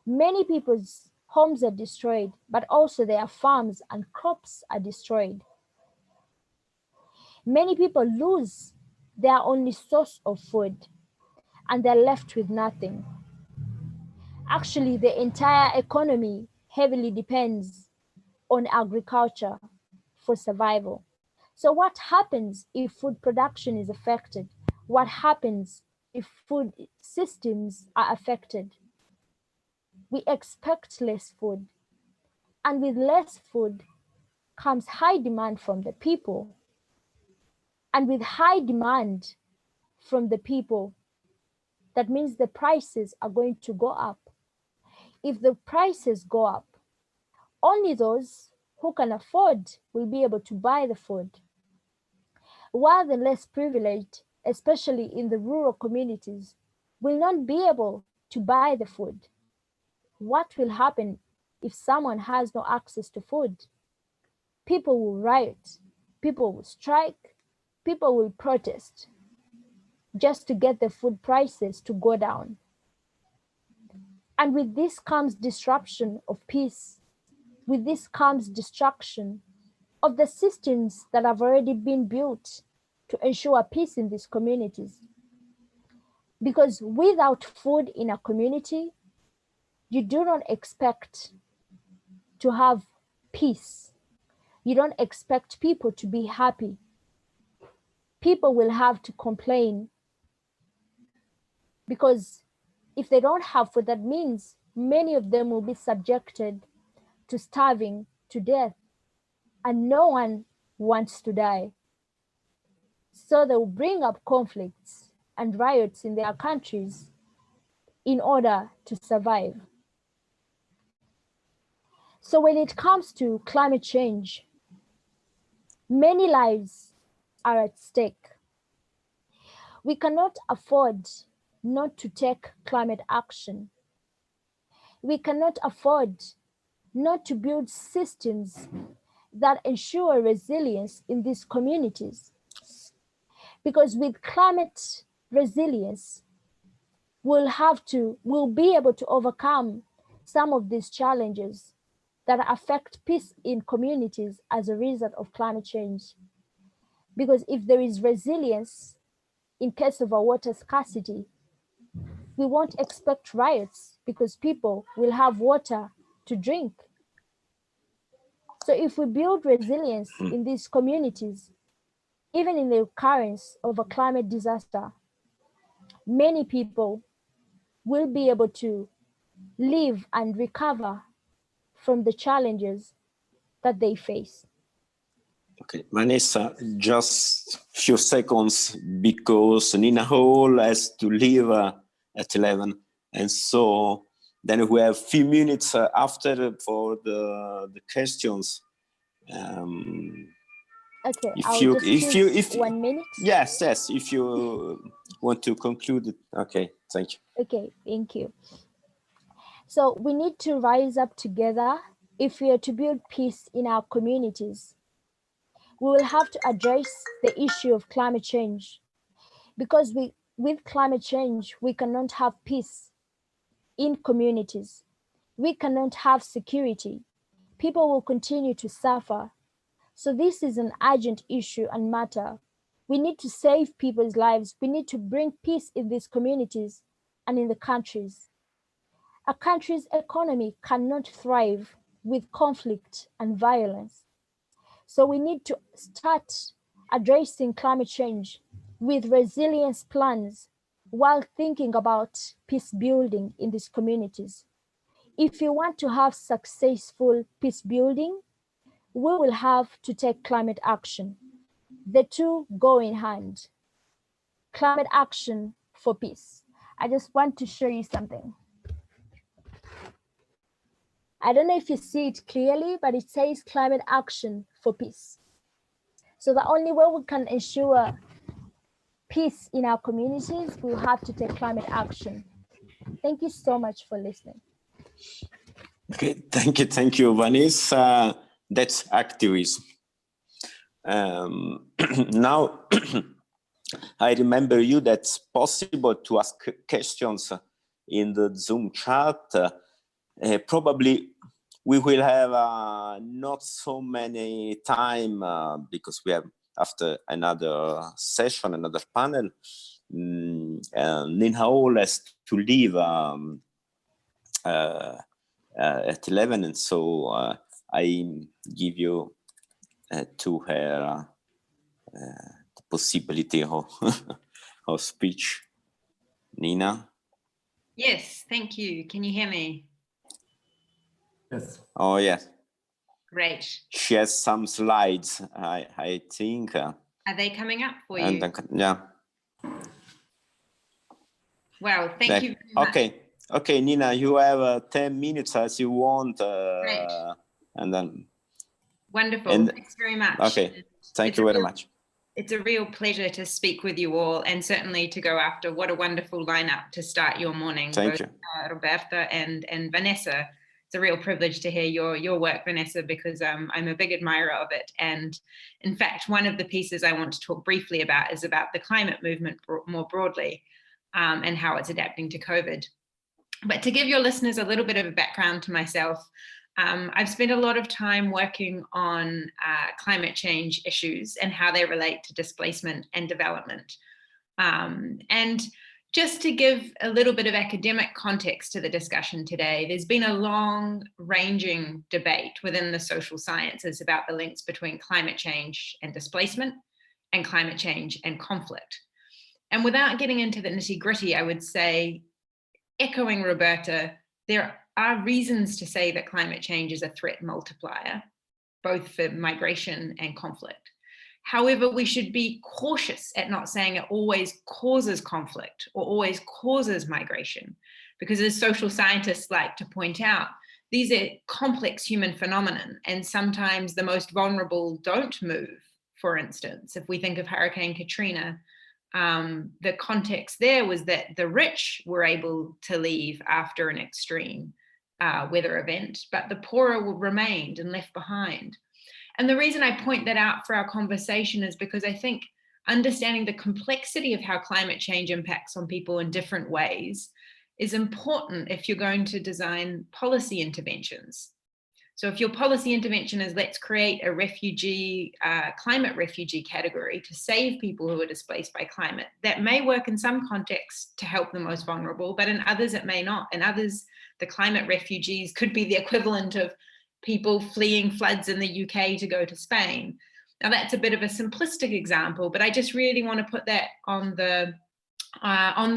many people's homes are destroyed, but also their farms and crops are destroyed. Many people lose their only source of food and they're left with nothing. Actually, the entire economy heavily depends on agriculture for survival. So what happens if food production is affected? What happens if food systems are affected? We expect less food. And with less food comes high demand from the people. And with high demand from the people, that means the prices are going to go up. If the prices go up, only those who can afford will be able to buy the food, while the less privileged, especially in the rural communities, will not be able to buy the food. What will happen if someone has no access to food? People will riot, people will strike, people will protest just to get the food prices to go down. And with this comes disruption of peace. With this comes destruction of the systems that have already been built to ensure peace in these communities. Because without food in a community, you do not expect to have peace. You don't expect people to be happy. People will have to complain, because if they don't have food, that means many of them will be subjected to starving to death, and no one wants to die. So they will bring up conflicts and riots in their countries in order to survive. So when it comes to climate change, many lives are at stake. We cannot afford not to take climate action. We cannot afford not to build systems that ensure resilience in these communities. Because with climate resilience, we'll be able to overcome some of these challenges that affect peace in communities as a result of climate change. Because if there is resilience in case of a water scarcity, we won't expect riots because people will have water to drink. So if we build resilience in these communities, even in the occurrence of a climate disaster, many people will be able to live and recover from the challenges that they face. Okay, Vanessa, just few seconds because Nina Hall has to leave at 11, and so then we have few minutes after for the questions. Okay, If I'll you, just if choose you, if 1 minute. Yes, if you want to conclude it. Okay, thank you. Okay, thank you. So we need to rise up together if we are to build peace in our communities. We will have to address the issue of climate change, because with climate change, we cannot have peace in communities. We cannot have security. People will continue to suffer. So this is an urgent issue and matter. We need to save people's lives. We need to bring peace in these communities and in the countries. A country's economy cannot thrive with conflict and violence. So we need to start addressing climate change with resilience plans while thinking about peace building in these communities. If you want to have successful peace building, we will have to take climate action. The two go in hand. Climate action for peace. I just want to show you something. I don't know if you see it clearly, but it says climate action for peace. So the only way we can ensure peace in our communities, we'll have to take climate action. Thank you so much for listening. Okay, thank you, Vanessa. That's activism. Now, I remember you that's possible to ask questions in the Zoom chat. Probably we will have not so many time because we have after another session, another panel. Nina Hall has to leave at 11, and so I give you to her the possibility of, of speech. Nina? Yes, thank you. Can you hear me? Yes. Oh, yes. Great. She has some slides, I think. Are they coming up for and you? Yeah. Well, thank you very much. Okay, Nina, you have 10 minutes as you want. Great. And then. Wonderful. Thanks very much. Okay, thank you very much. It's a real pleasure to speak with you all, and certainly to go after what a wonderful lineup to start your morning. Thank you. Roberta and Vanessa. It's a real privilege to hear your work, Vanessa, because I'm a big admirer of it. And in fact, one of the pieces I want to talk briefly about is about the climate movement more broadly, and how it's adapting to COVID. But to give your listeners a little bit of a background to myself, I've spent a lot of time working on climate change issues and how they relate to displacement and development. And just to give a little bit of academic context to the discussion today, there's been a long-ranging debate within the social sciences about the links between climate change and displacement, and climate change and conflict. And without getting into the nitty-gritty, I would say, echoing Roberta, there are reasons to say that climate change is a threat multiplier, both for migration and conflict. However, we should be cautious at not saying it always causes conflict or always causes migration, because as social scientists like to point out, these are complex human phenomenon, and sometimes the most vulnerable don't move. For instance, if we think of Hurricane Katrina, the context there was that the rich were able to leave after an extreme weather event, but the poorer remained and left behind. And the reason I point that out for our conversation is because I think understanding the complexity of how climate change impacts on people in different ways is important if you're going to design policy interventions. So if your policy intervention is let's create a refugee, climate refugee category to save people who are displaced by climate, that may work in some contexts to help the most vulnerable, but in others it may not. In others, the climate refugees could be the equivalent of people fleeing floods in the UK to go to Spain. Now that's a bit of a simplistic example, but I just really want to put that on the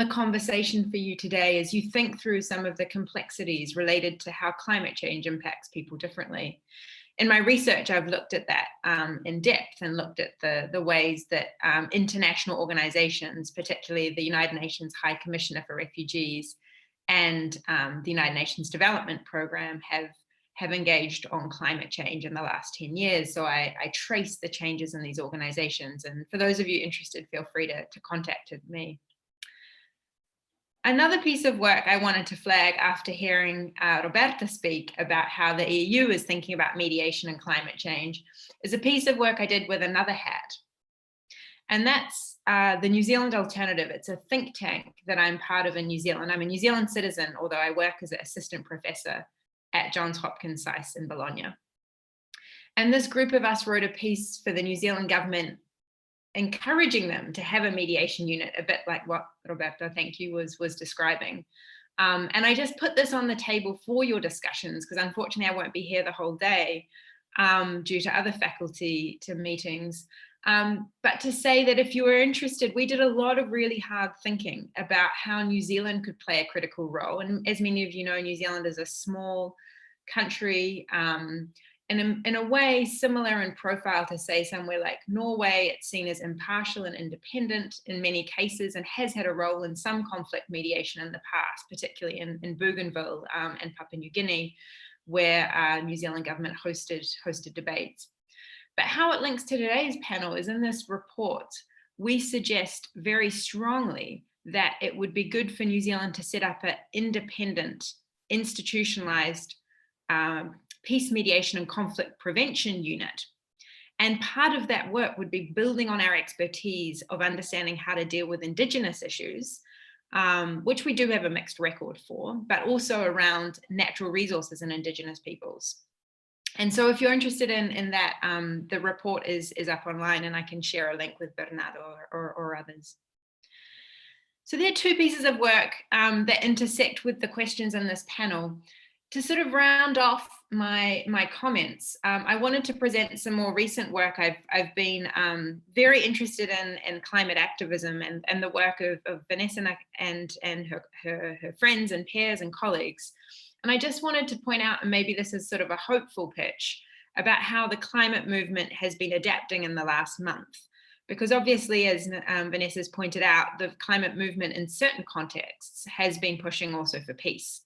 conversation for you today as you think through some of the complexities related to how climate change impacts people differently. In my research, I've looked at that in depth and looked at the ways that international organizations, particularly the United Nations High Commissioner for Refugees and the United Nations Development Programme have engaged on climate change in the last 10 years. So I traced the changes in these organizations. And for those of you interested, feel free to contact me. Another piece of work I wanted to flag after hearing Roberta speak about how the EU is thinking about mediation and climate change is a piece of work I did with another hat. And that's the New Zealand Alternative. It's a think tank that I'm part of in New Zealand. I'm a New Zealand citizen, although I work as an assistant professor at Johns Hopkins SAIS in Bologna. And this group of us wrote a piece for the New Zealand government encouraging them to have a mediation unit, a bit like what Roberta, thank you, was describing. And I just put this on the table for your discussions, because unfortunately I won't be here the whole day due to other faculty meetings. But to say that if you were interested, we did a lot of really hard thinking about how New Zealand could play a critical role. And as many of you know, New Zealand is a small country, and in a way similar in profile to say somewhere like Norway. It's seen as impartial and independent in many cases and has had a role in some conflict mediation in the past, particularly in Bougainville and Papua New Guinea, where New Zealand government hosted debates. But how it links to today's panel is in this report, we suggest very strongly that it would be good for New Zealand to set up an independent, institutionalized peace mediation and conflict prevention unit. And part of that work would be building on our expertise of understanding how to deal with Indigenous issues, which we do have a mixed record for, but also around natural resources and Indigenous peoples. And so if you're interested in that, the report is up online, and I can share a link with Bernardo or others. So there are two pieces of work that intersect with the questions in this panel. To sort of round off my comments, I wanted to present some more recent work. I've been very interested in climate activism and the work of Vanessa and her friends and peers and colleagues. And I just wanted to point out, and maybe this is sort of a hopeful pitch, about how the climate movement has been adapting in the last month. Because obviously, as Vanessa's pointed out, the climate movement in certain contexts has been pushing also for peace.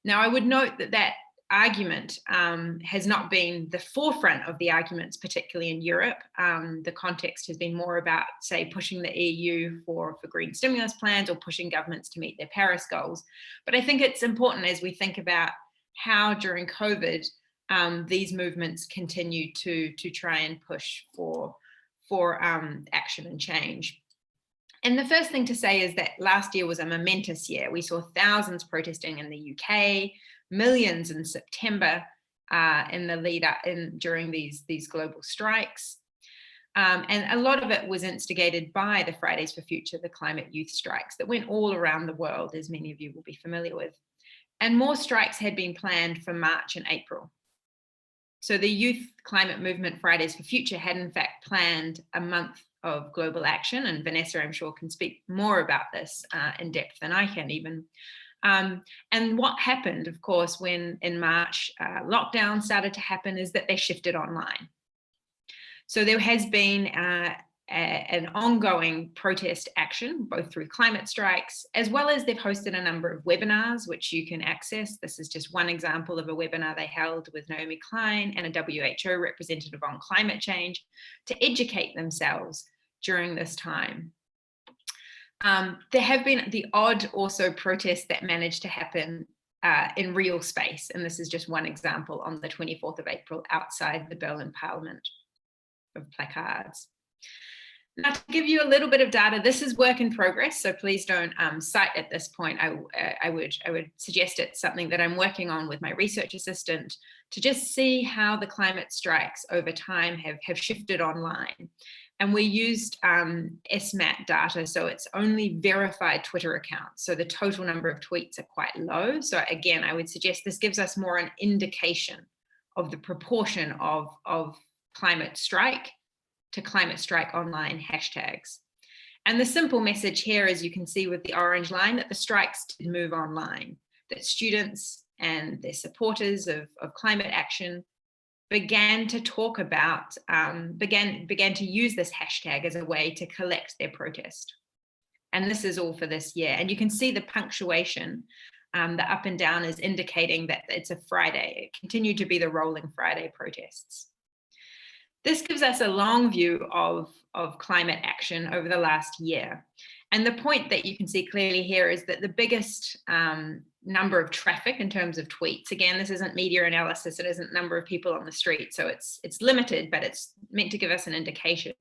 Now, I would note that argument has not been the forefront of the arguments, particularly in Europe. The context has been more about, say, pushing the EU for green stimulus plans or pushing governments to meet their Paris goals. But I think it's important as we think about how during COVID, these movements continue to try and push for action and change. And the first thing to say is that last year was a momentous year. We saw thousands protesting in the UK, millions in September in the lead up during these global strikes. And a lot of it was instigated by the Fridays for Future, the climate youth strikes that went all around the world, as many of you will be familiar with. And more strikes had been planned for March and April. So the youth climate movement Fridays for Future had in fact planned a month of global action, and Vanessa, I'm sure, can speak more about this in depth than I can even. And what happened, of course, when in March lockdown started to happen is that they shifted online. So there has been an ongoing protest action, both through climate strikes, as well as they've hosted a number of webinars, which you can access. This is just one example of a webinar they held with Naomi Klein and a WHO representative on climate change to educate themselves during this time. There have been the odd also protests that managed to happen in real space. And this is just one example on the 24th of April outside the Berlin Parliament of placards. Now, to give you a little bit of data, this is work in progress, so please don't cite at this point. I would suggest it's something that I'm working on with my research assistant to just see how the climate strikes over time have shifted online. And we used SMAT data, so it's only verified Twitter accounts. So the total number of tweets are quite low. So again, I would suggest this gives us more an indication of the proportion of climate strike to climate strike online hashtags. And the simple message here, as you can see with the orange line, that the strikes did move online, that students and their supporters of climate action began to talk about, began to use this hashtag as a way to collect their protest. And this is all for this year. And you can see the punctuation, the up and down is indicating that it's a Friday. It continued to be the rolling Friday protests. This gives us a long view of climate action over the last year. And the point that you can see clearly here is that the biggest number of traffic in terms of tweets, again, this isn't media analysis, it isn't number of people on the street, so it's limited, but it's meant to give us an indication.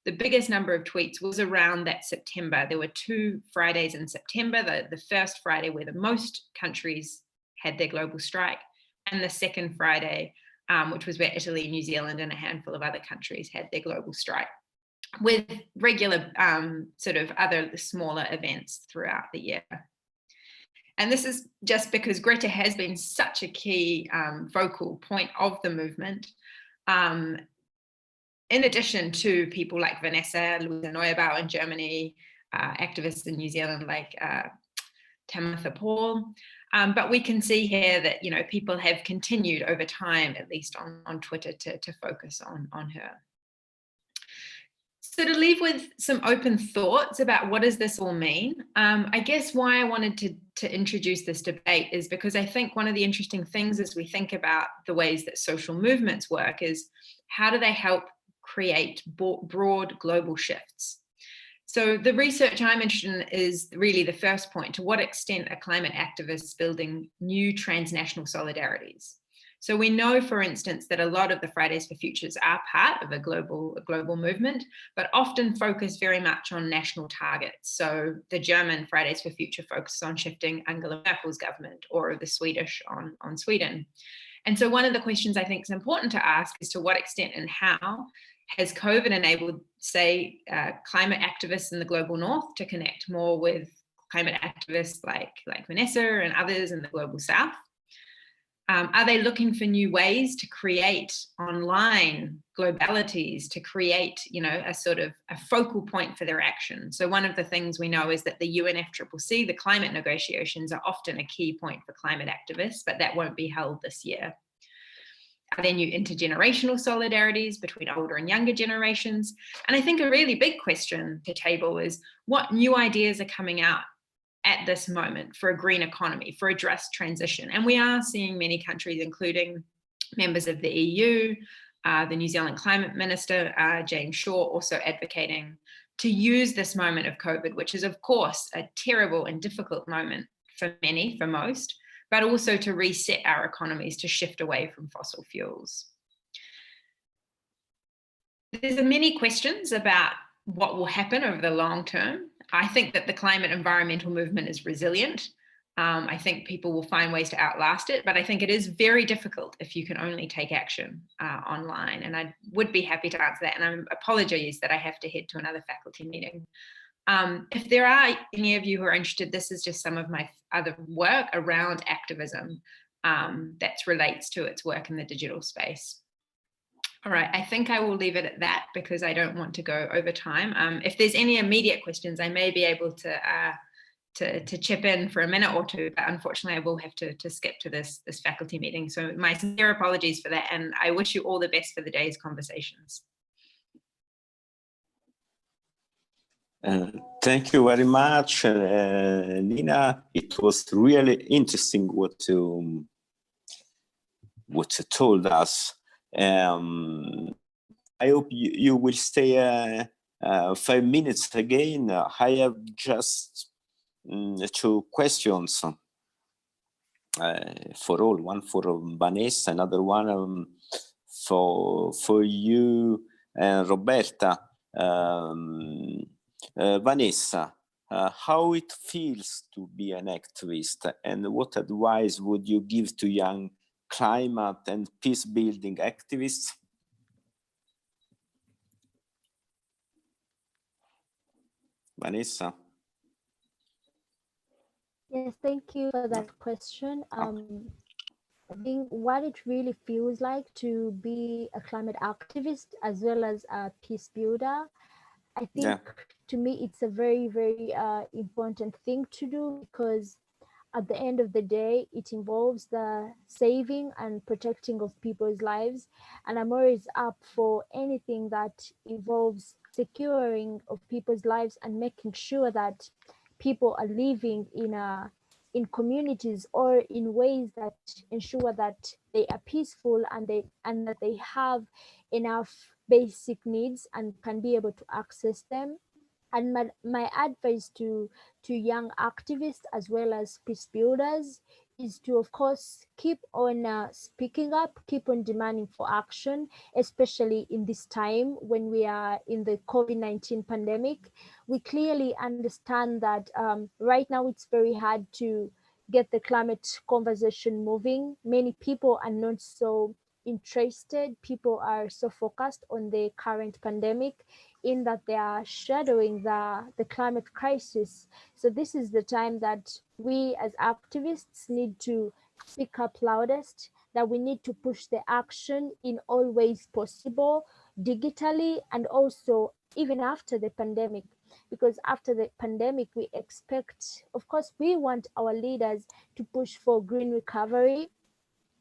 The biggest number of tweets was around that September. There were 2 Fridays in September, the first Friday where the most countries had their global strike, and the second Friday, which was where Italy, New Zealand, and a handful of other countries had their global strike, with regular sort of other smaller events throughout the year. And this is just because Greta has been such a key focal point of the movement. In addition to people like Vanessa, Luisa Neubauer in Germany, activists in New Zealand like Tamitha Paul. But we can see here that, you know, people have continued over time, at least on Twitter, to focus on her. So to leave with some open thoughts about what does this all mean, I guess why I wanted to introduce this debate is because I think one of the interesting things as we think about the ways that social movements work is how do they help create broad global shifts? So the research I'm interested in is really the first point: to what extent are climate activists building new transnational solidarities? So we know, for instance, that a lot of the Fridays for Futures are part of a global movement, but often focus very much on national targets. So the German Fridays for Future focuses on shifting Angela Merkel's government, or the Swedish on Sweden. And so one of the questions I think is important to ask is to what extent and how has COVID enabled, say, climate activists in the global north to connect more with climate activists like Vanessa and others in the global south? Are they looking for new ways to create online globalities, to create, you know, a sort of a focal point for their action? So one of the things we know is that the UNFCCC, the climate negotiations, are often a key point for climate activists, but that won't be held this year. Are there new intergenerational solidarities between older and younger generations? And I think a really big question to table is what new ideas are coming out at this moment for a green economy, for a just transition. And we are seeing many countries, including members of the EU, the New Zealand Climate Minister, James Shaw, also advocating to use this moment of COVID, which is of course a terrible and difficult moment for many, for most, but also to reset our economies to shift away from fossil fuels. There's many questions about what will happen over the long term. I think that the climate environmental movement is resilient. I think people will find ways to outlast it, but I think it is very difficult if you can only take action online. And I would be happy to answer that. And I apologize that I have to head to another faculty meeting. If there are any of you who are interested, this is just some of my other work around activism that relates to its work in the digital space. All right, I think I will leave it at that because I don't want to go over time. If there's any immediate questions, I may be able to chip in for a minute or two, but unfortunately I will have to skip to this faculty meeting. So my sincere apologies for that, and I wish you all the best for the day's conversations. Thank you very much, Nina. It was really interesting what you told us. I hope you will stay 5 minutes again. I have just 2 questions for all. One for Vanessa, another one for you and Roberta. Vanessa, how it feels to be an activist, and what advice would you give to young climate and peace building activists? Vanessa. Yes, thank you for that question. I think what it really feels like to be a climate activist as well as a peace builder, I think to me it's a very, very important thing to do, because at the end of the day, it involves the saving and protecting of people's lives. And I'm always up for anything that involves securing of people's lives and making sure that people are living in communities or in ways that ensure that they are peaceful and that they have enough basic needs and can be able to access them. And my advice to young activists as well as peace builders is to, of course, keep on speaking up, keep on demanding for action, especially in this time when we are in the COVID-19 pandemic. We clearly understand that right now it's very hard to get the climate conversation moving. Many people are not so interested. People are so focused on the current pandemic, in that they are shadowing the climate crisis. So this is the time that we as activists need to speak up loudest, that we need to push the action in all ways possible, digitally and also even after the pandemic. Because after the pandemic, we expect, of course, we want our leaders to push for green recovery,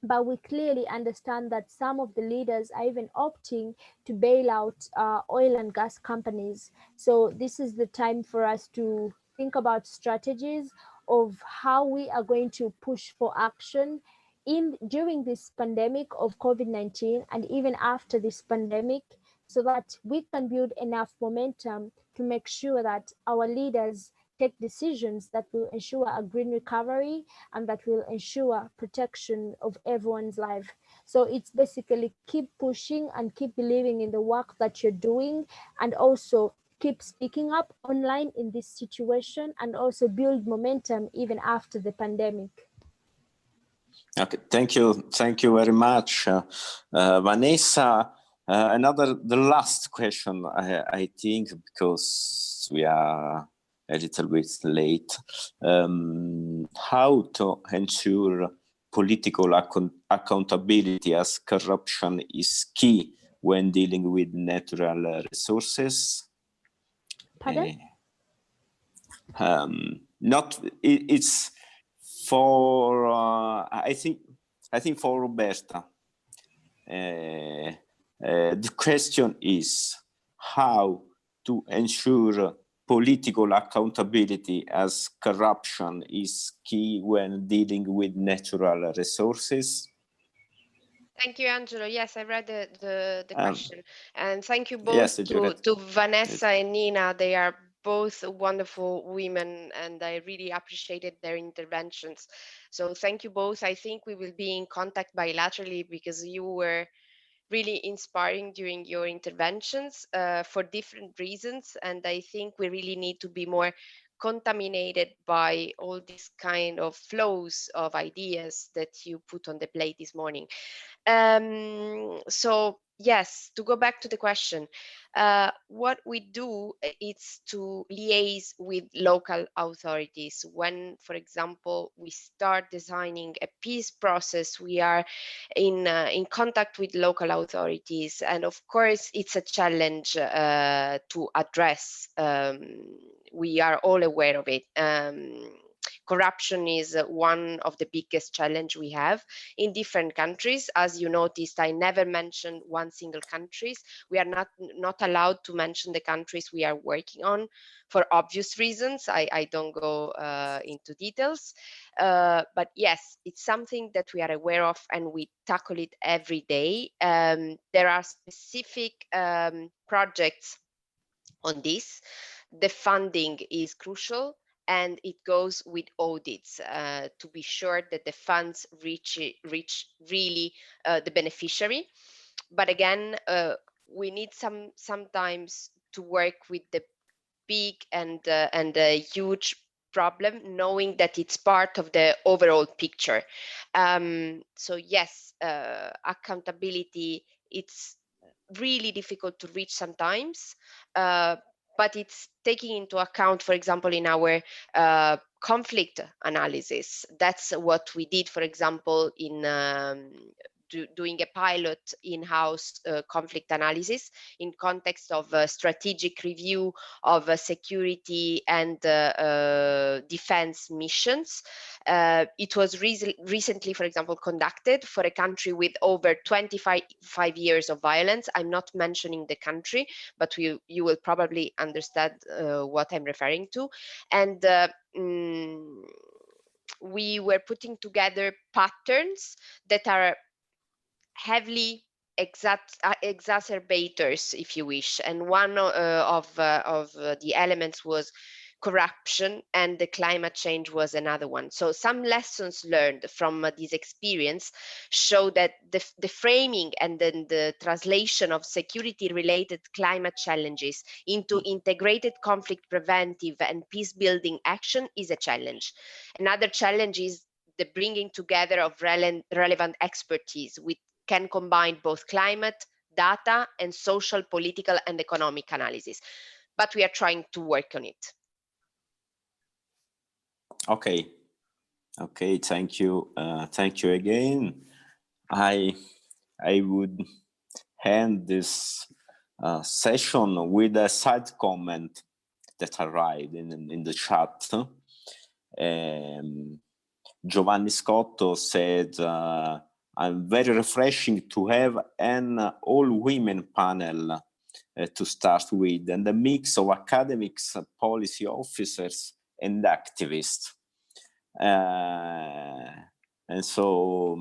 but we clearly understand that some of the leaders are even opting to bail out oil and gas companies. So this is the time for us to think about strategies of how we are going to push for action during this pandemic of COVID-19 and even after this pandemic, so that we can build enough momentum to make sure that our leaders take decisions that will ensure a green recovery and that will ensure protection of everyone's life. So it's basically keep pushing and keep believing in the work that you're doing, and also keep speaking up online in this situation, and also build momentum even after the pandemic. Okay, thank you very much, Vanessa. The last question, I think, because we are a little bit late. How to ensure political accountability, as corruption is key when dealing with natural resources? Pardon? It's for I think for Roberta. The question is how to ensure political accountability, as corruption is key when dealing with natural resources. Thank you, Angelo. Yes, I read the question. And thank you both yes, to Vanessa and Nina. They are both wonderful women, and I really appreciated their interventions. So thank you both. I think we will be in contact bilaterally, because you were really inspiring during your interventions for different reasons. And I think we really need to be more contaminated by all these kind of flows of ideas that you put on the plate this morning. So yes, to go back to the question, what we do is to liaise with local authorities. When, for example, we start designing a peace process, we are in contact with local authorities, and of course it's a challenge to address. We are all aware of it. Corruption is one of the biggest challenge we have in different countries. As you noticed, I never mentioned one single country. We are not allowed to mention the countries we are working on for obvious reasons. I don't go into details, but yes, it's something that we are aware of and we tackle it every day. There are specific projects on this. The funding is crucial, and it goes with audits to be sure that the funds reach really the beneficiary. But again, we need sometimes to work with the big and a huge problem, knowing that it's part of the overall picture. So yes, accountability, it's really difficult to reach sometimes, but it's taking into account, for example, in our conflict analysis. That's what we did, for example, in doing a pilot in-house conflict analysis in context of a strategic review of security and defense missions. It was recently, for example, conducted for a country with over 25 years of violence. I'm not mentioning the country, but you will probably understand what I'm referring to. And we were putting together patterns that are heavily exacerbators, if you wish, and one of the elements was corruption, and the climate change was another one. So some lessons learned from this experience show that the framing and then the translation of security related climate challenges into integrated conflict preventive and peace building action is a challenge. Another challenge is the bringing together of relevant expertise with can combine both climate, data, and social, political, and economic analysis. But we are trying to work on it. Okay. Okay, thank you. Thank you again. I would end this session with a side comment that arrived in the chat. Giovanni Scotto said, I'm very refreshing to have an all-women panel to start with, and a mix of academics, policy officers, and activists. And so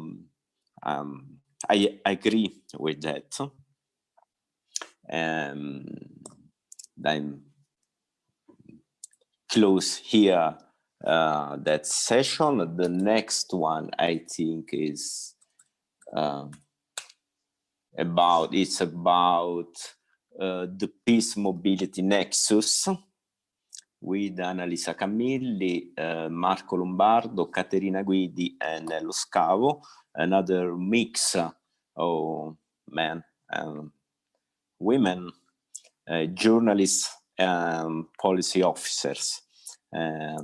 I agree with that. I'm close here that session. The next one, I think, is about the peace mobility nexus with Annalisa Camilli, Marco Lombardo, Caterina Guidi, and Nello Scavo. Another mix of men and women, journalists and policy officers.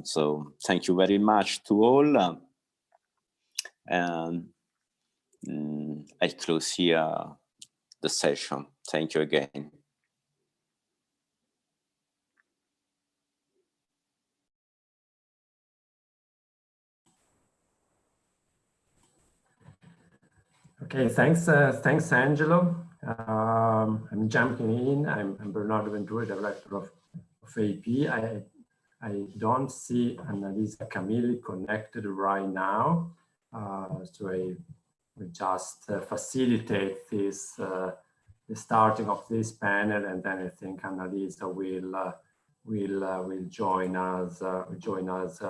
So thank you very much to all. And I close here the session. Thank you again. Okay, thanks, Angelo. I'm jumping in. I'm Bernardo Venturi, director of AP. I don't see Annalisa Camilli connected right now, so I will just facilitate this, the starting of this panel, and then I think Annalisa will join us.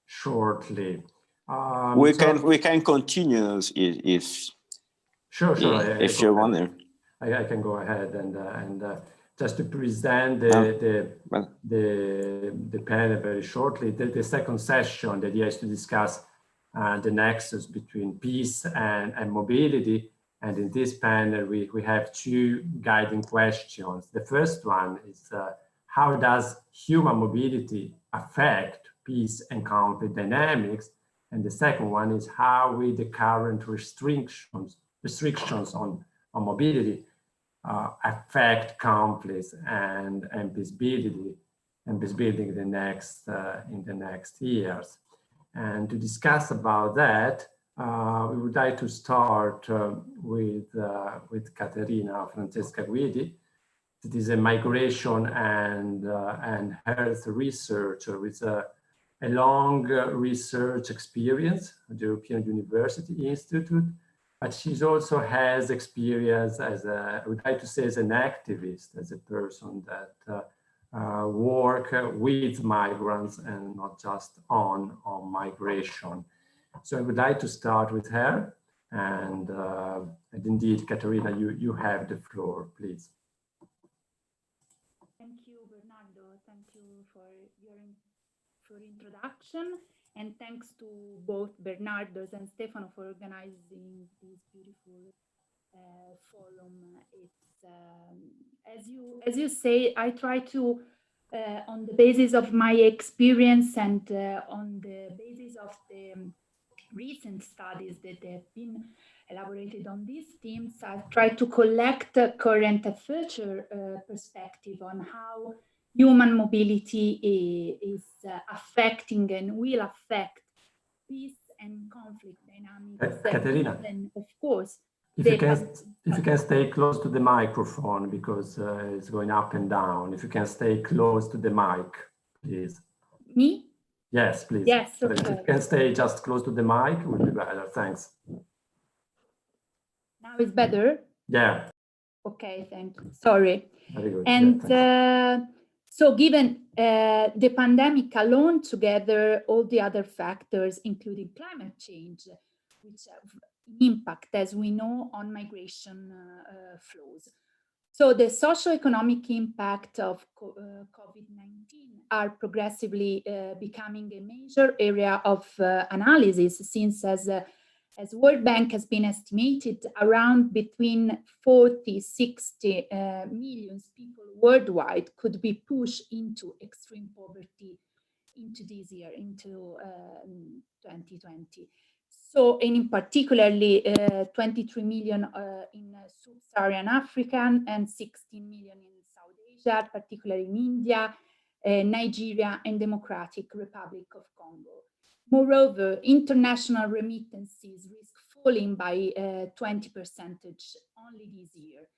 Shortly. We can continue if. Sure. If you want to. I can go ahead and just to present the panel very shortly. The second session, the idea is to discuss the nexus between peace and mobility. And in this panel, we have two guiding questions. The first one is how does human mobility affect peace and conflict dynamics? And the second one is how will the current restrictions on mobility affect conflicts and peace building in the next years. And to discuss about that, we would like to start with Caterina Francesca Guidi. It is a migration and health researcher with a long research experience at the European University Institute, but she also has experience as I would like to say, as an activist, as a person that work with migrants and not just on migration. So I would like to start with her, and indeed, Caterina, you have the floor, please. Thank you, Bernardo. Thank you for your introduction, and thanks to both Bernardo and Stefano for organizing this beautiful forum. It's as you say, I try to on the basis of my experience and on the basis of the recent studies that have been elaborated on these themes, I've tried to collect current and future perspective on how human mobility is affecting and will affect peace and conflict dynamics. Caterina, and of course, if you can stay close to the microphone, because it's going up and down. If you can stay close to the mic, please. Me? Yes, please. Yes, okay. If you can stay just close to the mic, it would be better. Thanks. Now it's better? Yeah. Okay, thank you. Sorry. Very good. And yeah, so given the pandemic alone, together all the other factors, including climate change, which have impact, as we know, on migration flows. So the socioeconomic impact of COVID-19 are progressively becoming a major area of analysis, since as World Bank has been estimated, around between 40-60 million people worldwide could be pushed into extreme poverty into this year, into 2020. So, and in particularly 23 million in sub-Saharan Africa and 16 million in South Asia, particularly in India, Nigeria, and Democratic Republic of Congo. Moreover, international remittances risk falling by 20% only this year.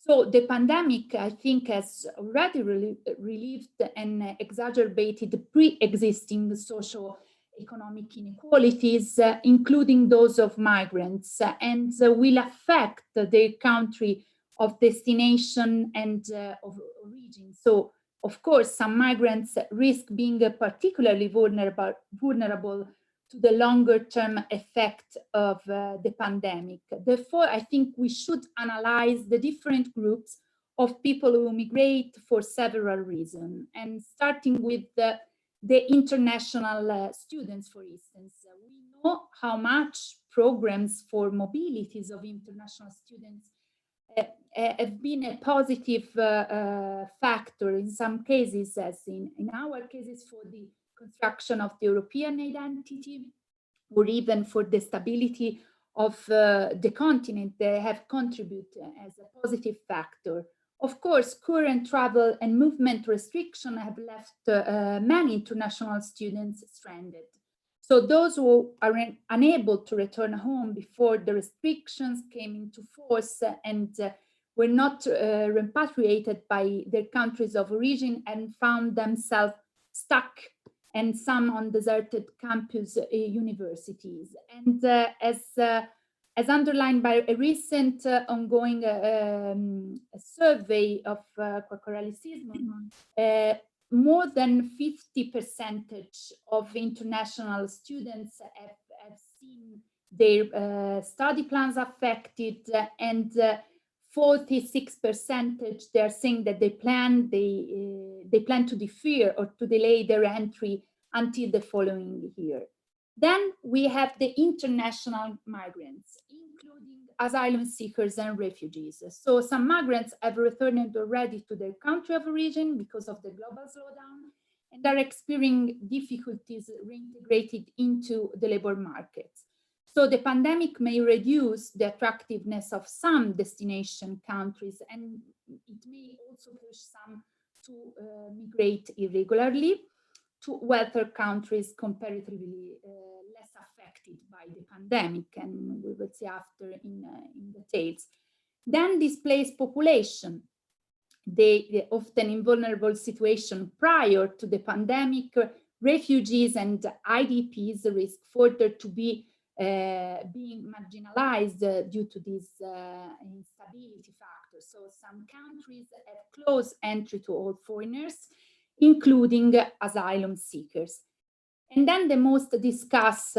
So the pandemic, I think, has already relieved and exacerbated pre-existing socio-economic inequalities, including those of migrants, and will affect their country of destination and of origin. So, of course, some migrants risk being particularly vulnerable to the longer-term effect of the pandemic. Therefore, I think we should analyze the different groups of people who migrate for several reasons, and starting with the international students, for instance. We know how much programs for mobilities of international students have been a positive factor in some cases, as in our cases, for the construction of the European identity, or even for the stability of the continent. They have contributed as a positive factor. Of course, current travel and movement restrictions have left many international students stranded. So those who are unable to return home before the restrictions came into force and were not repatriated by their countries of origin and found themselves stuck, and some on deserted campus universities. And as underlined by a recent ongoing survey of Quacquarellismo, more than 50% of international students have seen their study plans affected, and 46% they're saying that they plan to defer or to delay their entry until the following year. Then we have the international migrants, including asylum seekers and refugees. So some migrants have returned already to their country of origin because of the global slowdown, and are experiencing difficulties reintegrated into the labor markets. So the pandemic may reduce the attractiveness of some destination countries, and it may also push some to migrate irregularly. to wealthier countries comparatively less affected by the pandemic, and we will see after in details. Then displaced population, they often in vulnerable situation prior to the pandemic. Refugees and IDPs risk further to be being marginalized due to these instability factors. So some countries have closed entry to all foreigners, including asylum seekers. And then the most discussed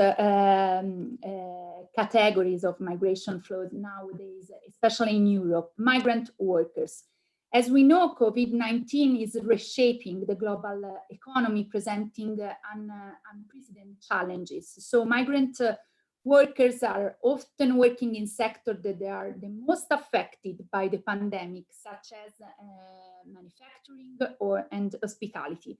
categories of migration flows nowadays, especially in Europe, migrant workers. As we know, COVID-19 is reshaping the global economy, presenting unprecedented challenges. So migrant workers are often working in sectors that they are the most affected by the pandemic, such as manufacturing and hospitality.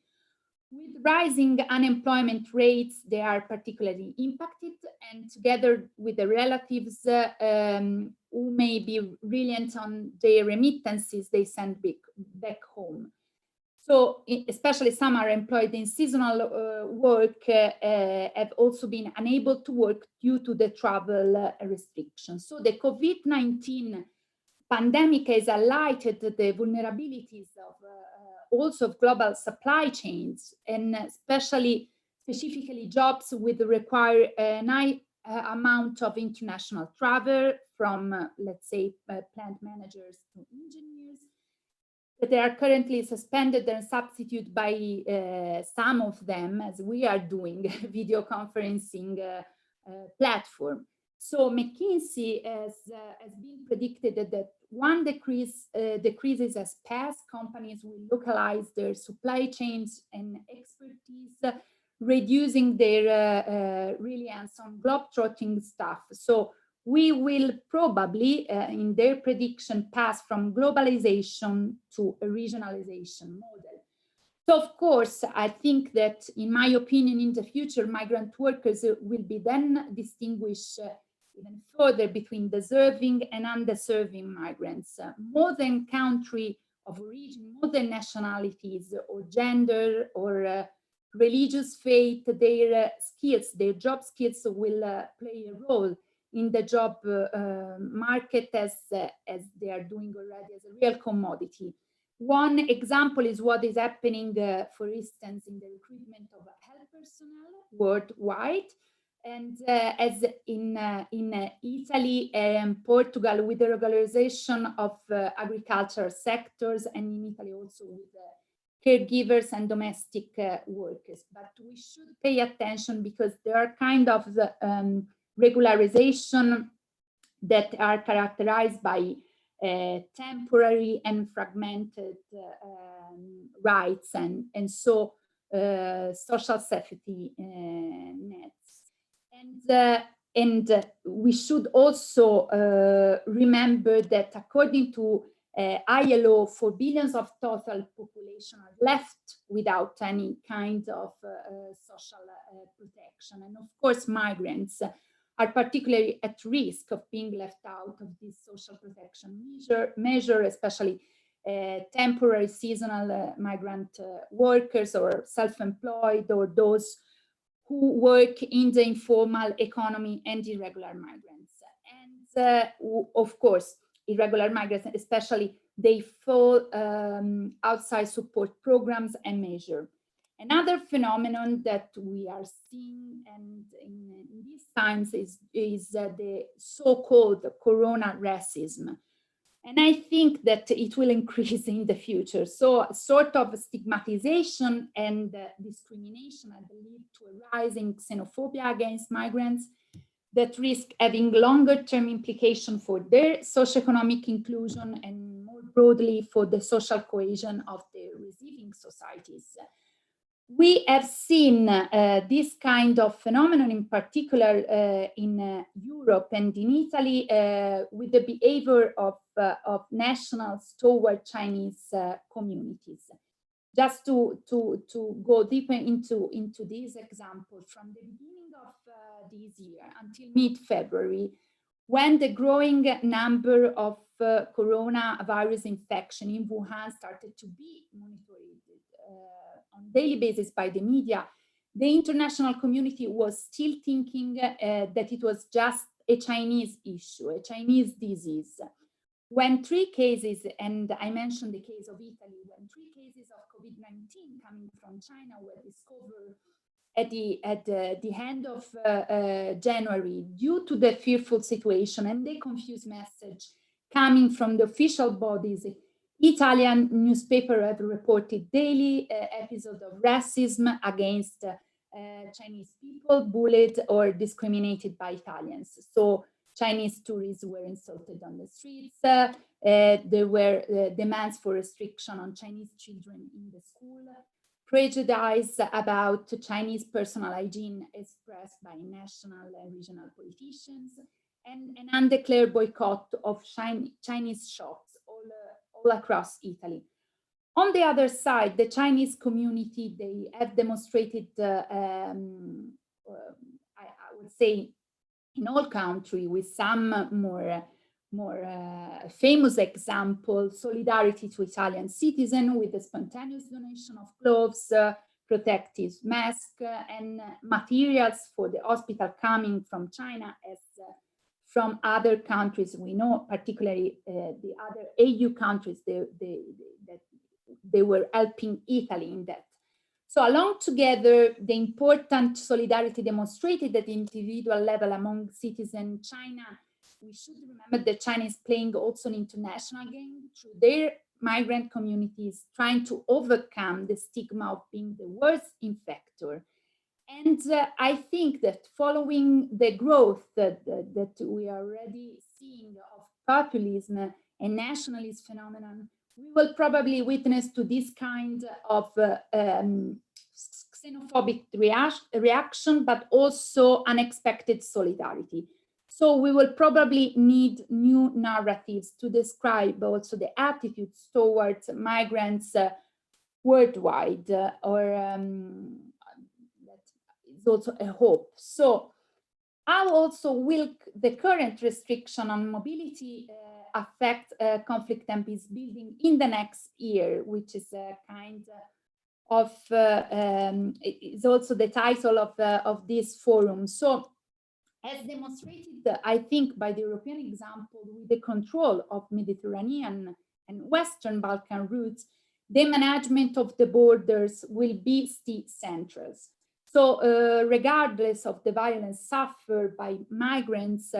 With rising unemployment rates, they are particularly impacted, and together with the relatives who may be reliant on their remittances, they send back home. So especially some are employed in seasonal work, have also been unable to work due to the travel restrictions. So the COVID-19 pandemic has highlighted the vulnerabilities of also of global supply chains, and specifically jobs with require an high amount of international travel from, let's say, plant managers to engineers, that they are currently suspended and substituted by some of them, as we are doing, video conferencing platform. So McKinsey has been predicted that one decreases as past, companies will localize their supply chains and expertise, reducing their reliance on globetrotting staff. So we will probably, in their prediction, pass from globalization to a regionalization model. So of course, I think that, in my opinion, in the future, migrant workers will be then distinguished even further between deserving and undeserving migrants, more than country of origin, more than nationalities or gender or religious faith. Their skills, their job skills will play a role in the job market as they are doing already, as a real commodity. One example is what is happening, for instance, in the recruitment of health personnel worldwide. And as in Italy and Portugal, with the regularization of agricultural sectors, and in Italy also with caregivers and domestic workers. But we should pay attention, because there are kind of regularization that are characterized by temporary and fragmented rights and so social safety nets. And we should also remember that, according to ILO, 4 billion of total population are left without any kind of social protection. And of course, migrants are particularly at risk of being left out of this social protection measure, especially temporary seasonal migrant workers, or self-employed, or those who work in the informal economy, and irregular migrants. And of course, irregular migrants, especially, they fall outside support programs and measures. Another phenomenon that we are seeing, and in these times, is the so-called corona racism. And I think that it will increase in the future. So sort of stigmatization and discrimination, I believe, to a rising xenophobia against migrants that risk having longer-term implications for their socioeconomic inclusion, and more broadly for the social cohesion of the receiving societies. We have seen this kind of phenomenon in particular in Europe and in Italy with the behavior of nationals toward Chinese communities. Just to go deeper into this example, from the beginning of this year until mid-February, when the growing number of coronavirus infection in Wuhan started to be monitored on daily basis by the media, the international community was still thinking that it was just a Chinese issue, a Chinese disease. When 3 cases, and I mentioned the case of Italy, when 3 cases of COVID-19 coming from China were discovered at the end of January, due to the fearful situation and the confused message coming from the official bodies, Italian newspapers have reported daily episodes of racism against Chinese people, bullied or discriminated by Italians. So Chinese tourists were insulted on the streets. There were demands for restriction on Chinese children in the school. Prejudice about Chinese personal hygiene expressed by national and regional politicians, and an undeclared boycott of Chinese shops all across Italy. On the other side, the Chinese community, they have demonstrated, I would say, in all countries, with some more famous example, solidarity to Italian citizens with the spontaneous donation of gloves, protective masks, and materials for the hospital coming from China as from other countries. We know, particularly the other EU countries, that they were helping Italy in that. So along together, the important solidarity demonstrated at the individual level among citizens in China. We should remember that China is playing also an international game through their migrant communities, trying to overcome the stigma of being the worst infector. And I think that following the growth that we are already seeing of populism and nationalist phenomenon, we will probably witness to this kind of xenophobic reaction, but also unexpected solidarity. So we will probably need new narratives to describe also the attitudes towards migrants worldwide, or that is also a hope. So how also will the current restriction on mobility affect conflict and peace building in the next year, which is a kind of, is also the title of this forum. So as demonstrated, I think, by the European example, with the control of Mediterranean and Western Balkan routes, the management of the borders will be still central. So regardless of the violence suffered by migrants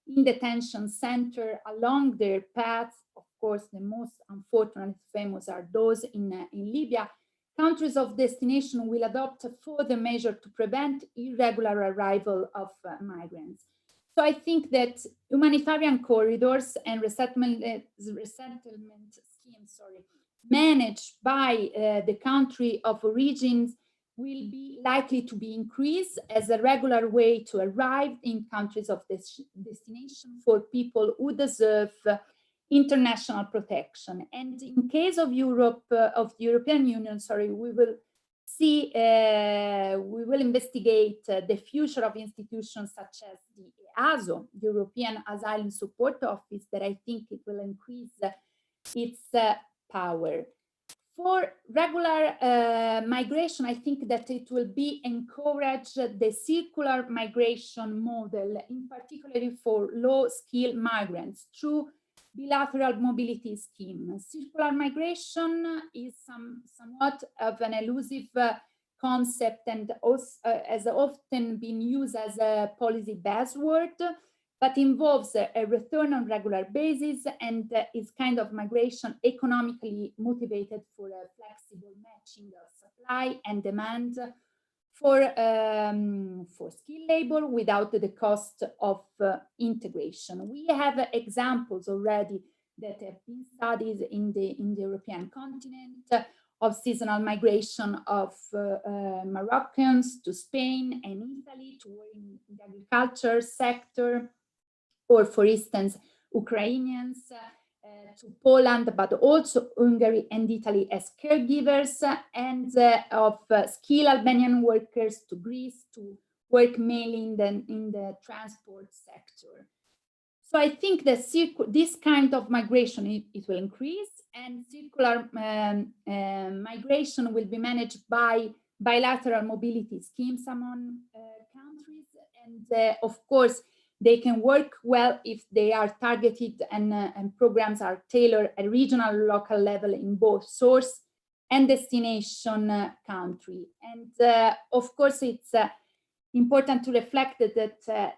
in detention center along their paths, of course, the most unfortunately famous are those in Libya, countries of destination will adopt a further measure to prevent irregular arrival of migrants. So I think that humanitarian corridors and resettlement schemes, managed by the country of origins will be likely to be increased as a regular way to arrive in countries of destination for people who deserve international protection. And in case of Europe, of the European Union, we will see, we will investigate the future of institutions such as the EASO, the European Asylum Support Office, that I think it will increase its power. For regular migration, I think that it will be encourage the circular migration model, in particular for low-skilled migrants, through bilateral mobility scheme. Circular migration is somewhat of an elusive concept, and also, has often been used as a policy buzzword, but involves a return on regular basis and is kind of migration economically motivated for a flexible matching of supply and demand for skilled labor without the cost of integration. We have examples already that have been studied in the European continent of seasonal migration of Moroccans to Spain and Italy to work in the agriculture sector, or for instance, Ukrainians to Poland, but also Hungary and Italy as caregivers, and of skilled Albanian workers to Greece to work mainly in the transport sector. So I think that this kind of migration, it will increase, and circular migration will be managed by bilateral mobility schemes among countries. And of course, they can work well if they are targeted and programs are tailored at regional or local level in both source and destination country. And of course, it's important to reflect that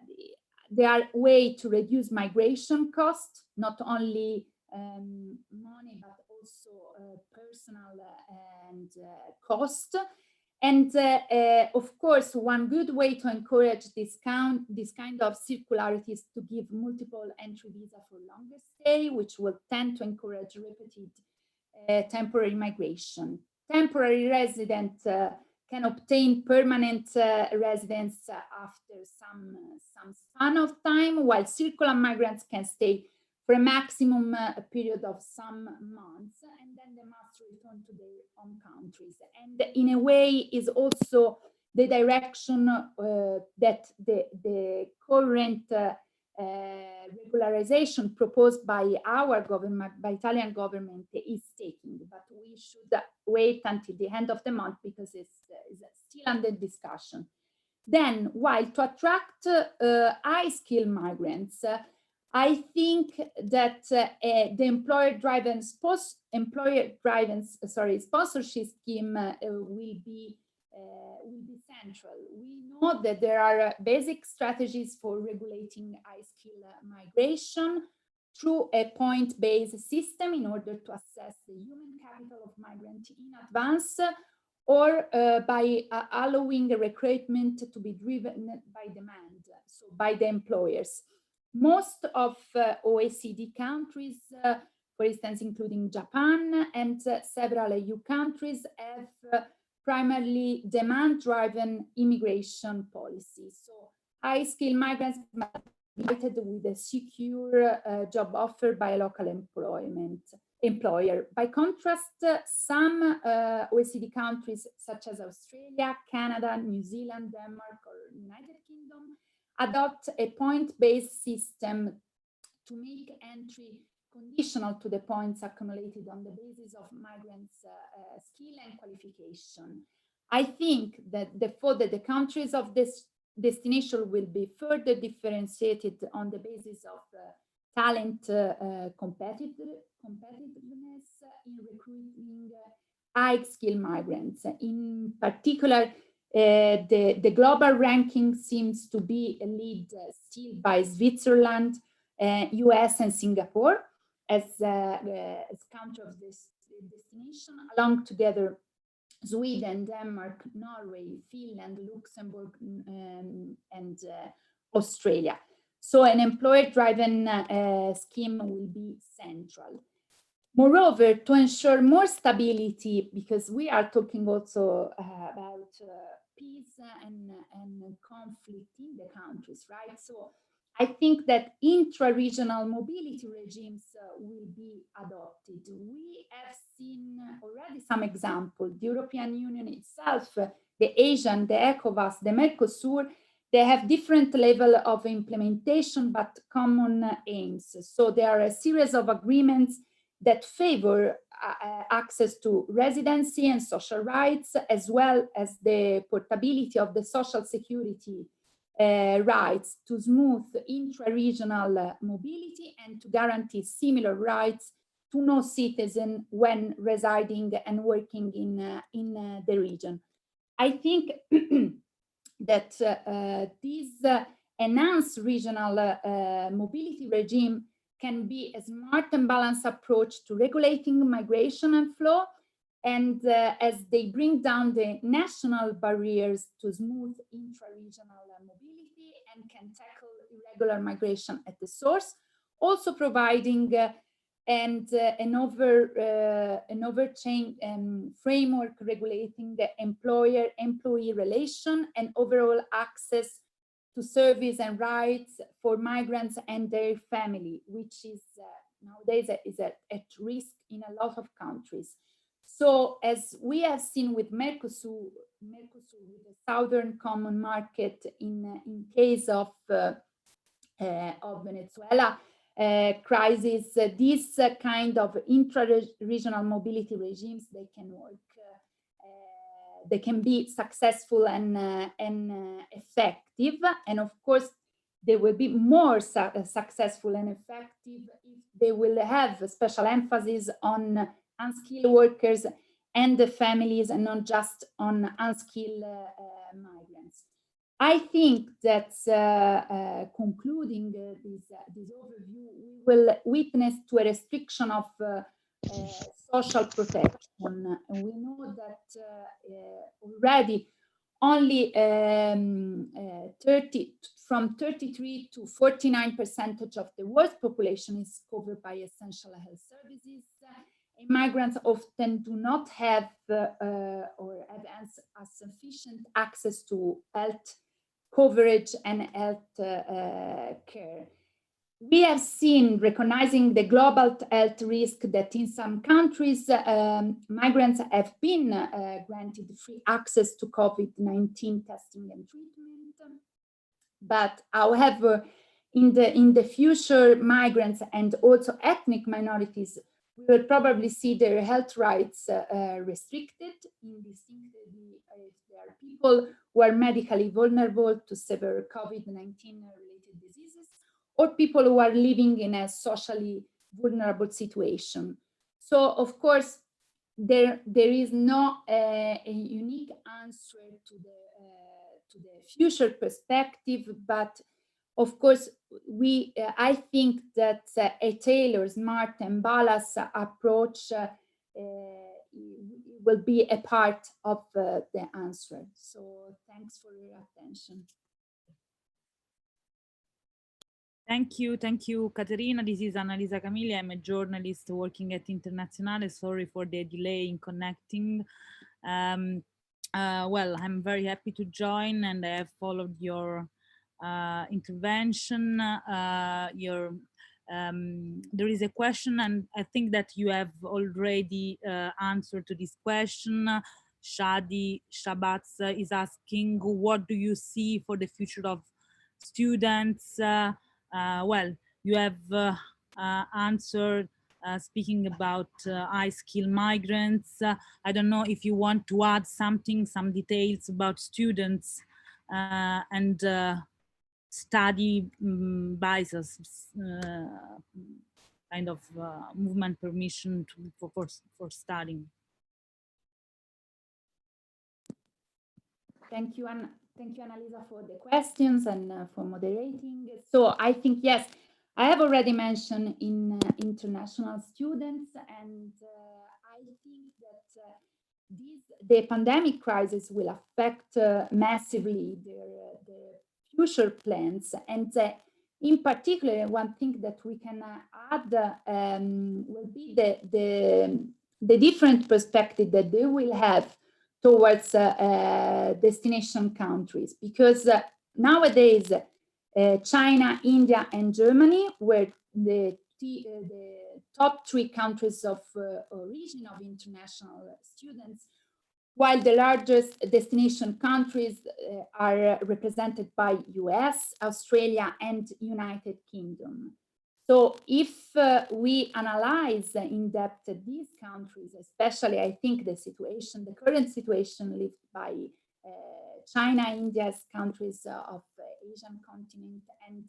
there are ways to reduce migration costs, not only money, but also personal and cost. And of course, one good way to encourage this kind of circularity is to give multiple entry visa for longer stay, which will tend to encourage repeated temporary migration. Temporary residents can obtain permanent residence after some span of time, while circular migrants can stay for a maximum period of some months, and then they must return to their own countries. And in a way is also the direction that the current regularization proposed by our government, by Italian government, is taking. But we should wait until the end of the month because it's still under discussion. Then, while to attract high-skilled migrants, I think that the employer-driven sponsorship scheme will be central. We know that there are basic strategies for regulating high-skill migration through a point-based system in order to assess the human capital of migrants in advance, or by allowing recruitment to be driven by demand, so by the employers. Most of OECD countries, for instance, including Japan and several EU countries, have primarily demand-driven immigration policies. So high-skilled migrants must be treated with a secure job offer by a local employer. By contrast, some OECD countries, such as Australia, Canada, New Zealand, Denmark, or United Kingdom, adopt a point-based system to make entry conditional to the points accumulated on the basis of migrants' skill and qualification. I think that the countries of this destination will be further differentiated on the basis of talent competitiveness in recruiting high-skilled migrants. In particular, the global ranking seems to be led still by Switzerland, US, and Singapore as countries of this destination, along together Sweden, Denmark, Norway, Finland, Luxembourg, and Australia. So an employer-driven scheme will be central. Moreover, to ensure more stability, because we are talking also about peace and conflict in the countries, right? So I think that intra-regional mobility regimes will be adopted. We have seen already some examples. The European Union itself, the ASEAN, the ECOWAS, the Mercosur, they have different level of implementation, but common aims. So there are a series of agreements that favor access to residency and social rights, as well as the portability of the social security rights to smooth intra-regional mobility and to guarantee similar rights to no citizen when residing and working in the region. I think that this enhanced regional mobility regime can be a smart and balanced approach to regulating migration and flow, and as they bring down the national barriers to smooth intra-regional mobility and can tackle irregular migration at the source, also providing an overchain framework regulating the employer-employee relation and overall access to service and rights for migrants and their family, which is nowadays is at risk in a lot of countries. So as we have seen with Mercosur with the Southern Common Market in case of of Venezuela crisis, these kind of intra-regional mobility regimes, they can work, they can be successful and effective. And of course, they will be more successful and effective if they will have a special emphasis on unskilled workers and the families, and not just on unskilled migrants. I think that concluding this overview, we will witness to a restriction of social protection. And we know that already only from 33 to 49% of the world's population is covered by essential health services. Migrants often do not have or have sufficient access to health coverage and health care. We have seen, recognizing the global health risk, that in some countries, migrants have been granted free access to COVID-19 testing and treatment. But however, in the future, migrants and also ethnic minorities, we will probably see their health rights restricted, indistinctly if there are people who are medically vulnerable to severe COVID-19 related diseases, or people who are living in a socially vulnerable situation. So, of course, there is no a unique answer to the future perspective, but of course, I think that a tailored, smart, and balanced approach will be a part of the answer. So, thanks for your attention. Thank you, Caterina. This is Annalisa Camilli. I'm a journalist working at Internazionale. Sorry for the delay in connecting. Well, I'm very happy to join, and I have followed your intervention. There is a question, and I think that you have already answered to this question. Shadi Shabatz is asking, what do you see for the future of students? Well, you have answered speaking about high-skilled migrants. I don't know if you want to add some details about students and study visas, kind of movement permission for studying. Thank you, Annalisa, for the questions and for moderating. So I think, yes, I have already mentioned in international students, and I think that the pandemic crisis will affect massively their future plans. And in particular, one thing that we can add will be the different perspective that they will have towards destination countries, because nowadays China, India, and Germany were the top 3 countries of origin of international students, while the largest destination countries are represented by US, Australia, and United Kingdom. So if we analyze in depth these countries, especially I think the current situation lived by China, India's countries of Asian continent, and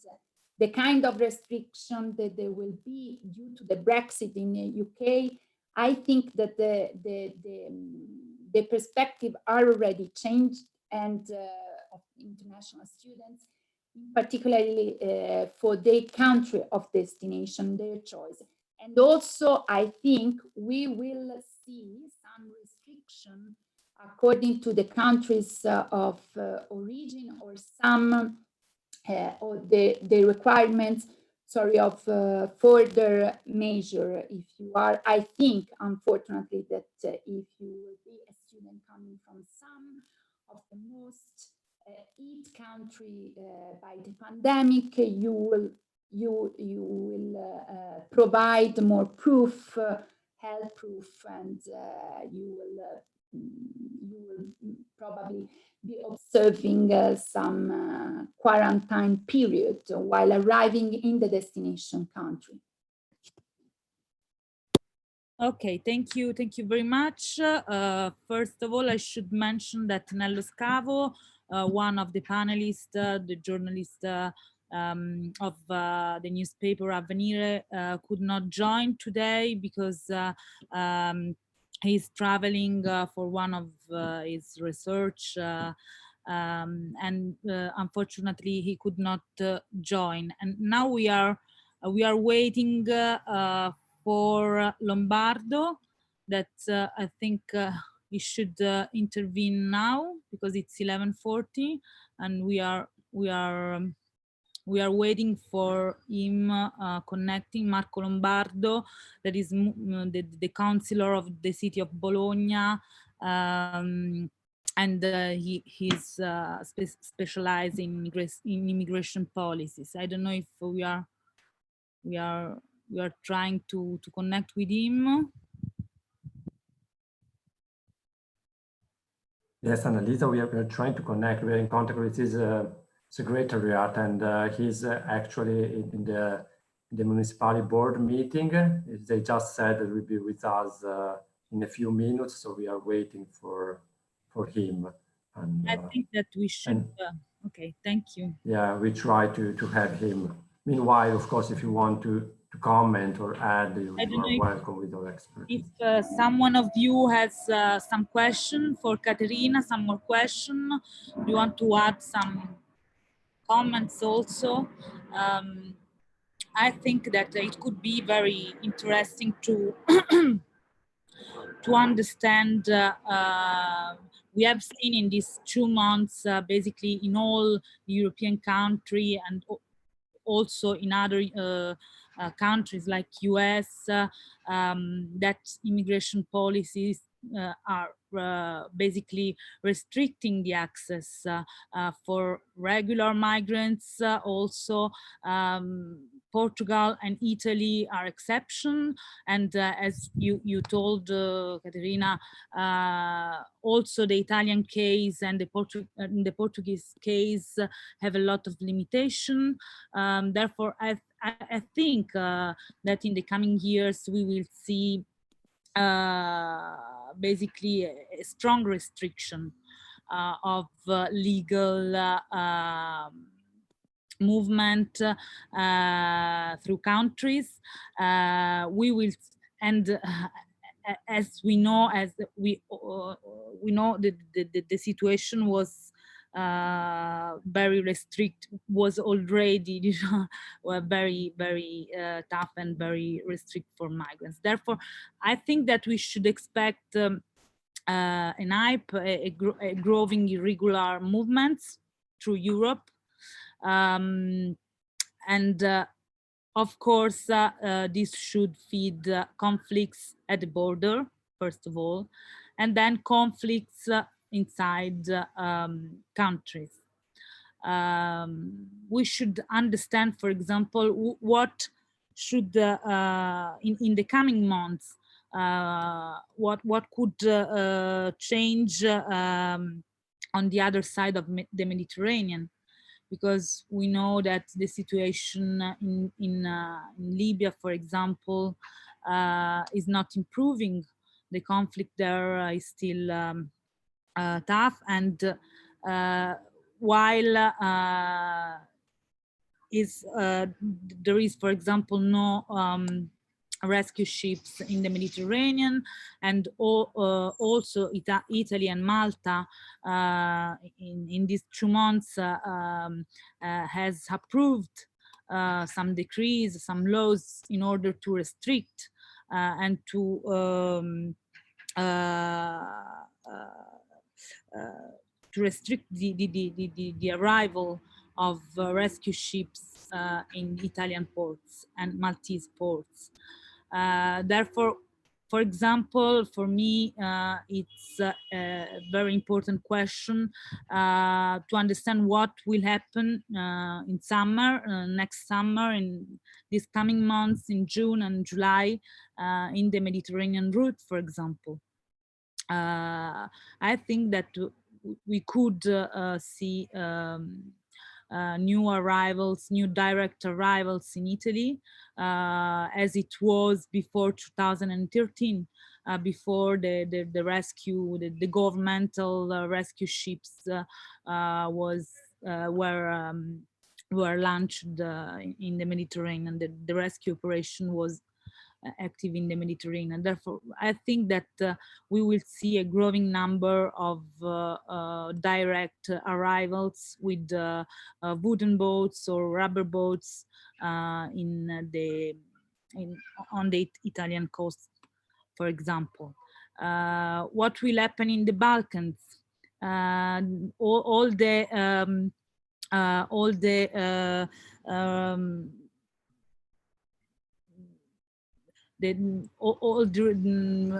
the kind of restriction that there will be due to the Brexit in the UK, I think that the perspective are already changed, and of international students, particularly for their country of destination, their choice. And also, I think we will see some restriction according to the countries of origin, or some or the requirements, of further measure. If you are, I think, unfortunately, that if you will be a student coming from some of the most hit country by the pandemic, you will provide more proof, health proof, and you will probably be observing some quarantine period while arriving in the destination country. Okay, thank you very much. First of all, I should mention that Nello Scavo, one of the panelists, the journalist of the newspaper Avvenire, could not join today because he's traveling for one of his research, and unfortunately he could not join. And now we are waiting for Lombardo, that I think he should intervene now because it's 11:40, and we are waiting for him connecting. Marco Lombardo, that is the councillor of the city of Bologna, and he's specialized in immigration policies. I don't know if we are trying to connect with him. Yes, Annalisa, we are trying to connect. We're in contact with his secretariat, and he's actually in the municipality board meeting. They just said that will be with us in a few minutes, so we are waiting for him. And I think that we should. Okay, thank you. Yeah, we try to have him. Meanwhile, of course, if you want to comment or add, you are welcome with our expertise. If someone of you has some question for Caterina, some more question, you want to add some comments also. I think that it could be very interesting to to understand. We have seen in these 2 months, basically in all European country and also in other countries like US, that immigration policies are basically restricting the access for regular migrants. Also, Portugal and Italy are exception. And as you told, Caterina, also the Italian case and the Portuguese case have a lot of limitation. Therefore, I think that in the coming years we will see basically a strong restriction of legal movement through countries. We will, and as we know, we know the situation was very was already very tough and very restrict for migrants. Therefore, I think that we should expect an hype, a growing irregular movements through Europe, and of course this should feed conflicts at the border first of all, and then conflicts inside countries. We should understand, for example, what should in the coming months, what could change on the other side of the Mediterranean, because we know that the situation in Libya, for example, is not improving. The conflict there is still tough, and while there is, for example, no rescue ships in the Mediterranean, and also Italy and Malta in these 2 months has approved some decrees, some laws in order to restrict and to restrict the arrival of rescue ships in Italian ports and Maltese ports. Therefore, for example, for me, it's a very important question to understand what will happen in summer, next summer, in these coming months, in June and July, in the Mediterranean route, for example. I think that we could see new arrivals, new direct arrivals in Italy, as it was before 2013, before the rescue, the governmental rescue ships were launched in the Mediterranean. The rescue operation was active in the Mediterranean. Therefore, I think that we will see a growing number of direct arrivals with wooden boats or rubber boats on the Italian coast, for example. What will happen in the Balkans? All the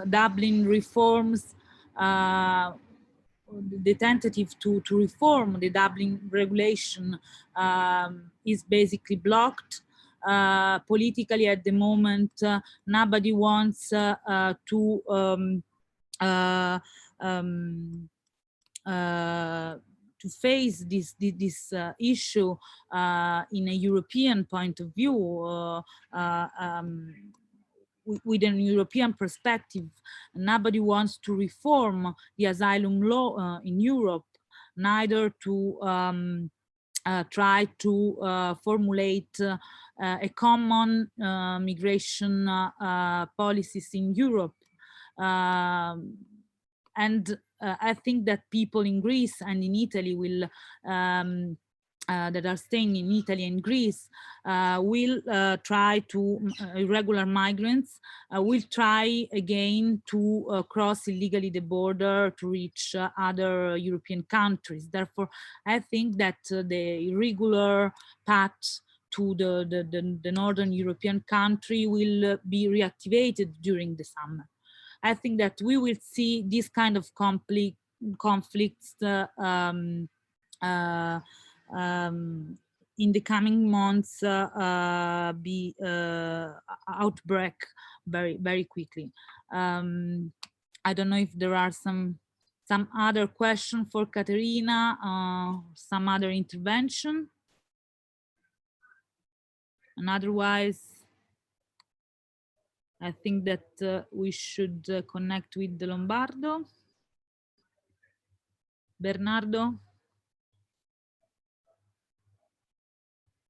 Dublin reforms, the tentative to reform the Dublin regulation is basically blocked. Politically at the moment, nobody wants to face this issue in a European point of view, with an European perspective. Nobody wants to reform the asylum law in Europe, neither to try to formulate a common migration policies in Europe. And I think that people in Greece and in Italy will that are staying in Italy and Greece will try to, irregular migrants will try again to cross illegally the border to reach other European countries. Therefore, I think that the irregular path to the Northern European country will be reactivated during the summer. I think that we will see this kind of conflicts in the coming months be outbreak very quickly. I don't know if there are some other question for Caterina, some other intervention, and otherwise I think that we should connect with the Lombardo. Bernardo.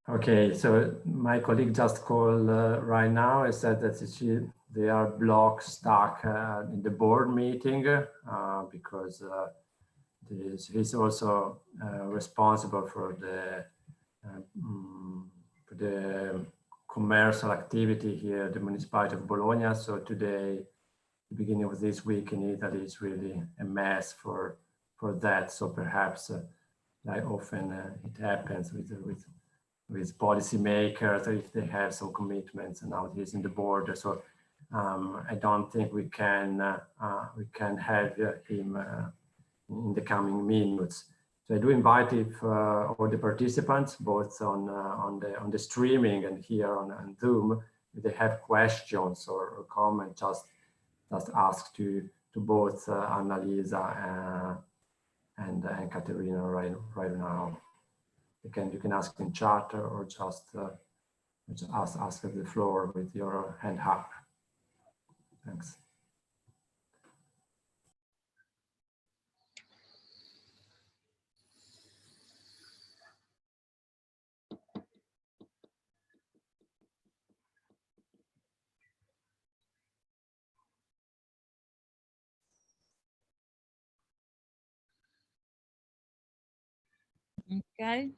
Okay, so my colleague just called right now and said that they are stuck in the board meeting because he's also responsible for the commercial activity here at the municipality of Bologna. So today, the beginning of this week in Italy is really a mess for that. So perhaps, like often it happens with policymakers, if they have some commitments and now he's in the board. So I don't think we can have him in the coming minutes. So I do invite all the participants, both on the streaming and here on Zoom, if they have questions or comments, just ask to both Annalisa and Caterina right now. You can ask in chat or just ask at the floor with your hand up. Thanks. Okay.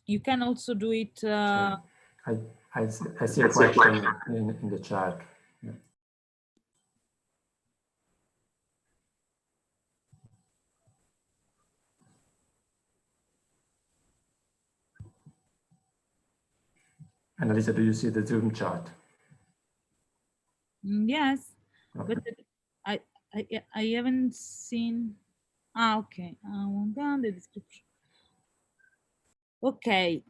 You can also do it. I see a question in the chat. Yeah. Annalisa, do you see the Zoom chat? Yes, okay. But I haven't seen. Okay, down the description. Okay.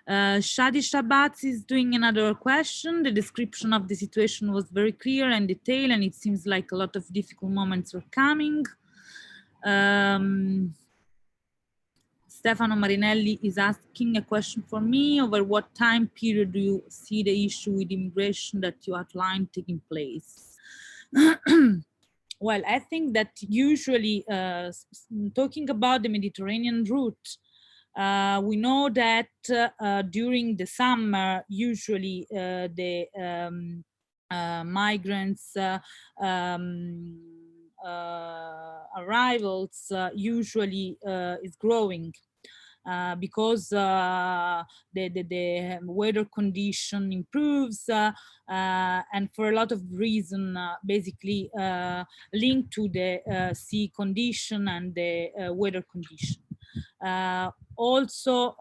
Shadi Shabatz is doing another question. The description of the situation was very clear and detailed, and it seems like a lot of difficult moments are coming. Stefano Marinelli is asking a question for me. Over what time period do you see the issue with immigration that you outlined taking place? Well, I think that usually talking about the Mediterranean route, we know that during the summer, usually the migrants arrivals usually is growing because the weather condition improves and for a lot of reasons basically linked to the sea condition and the weather condition. Also,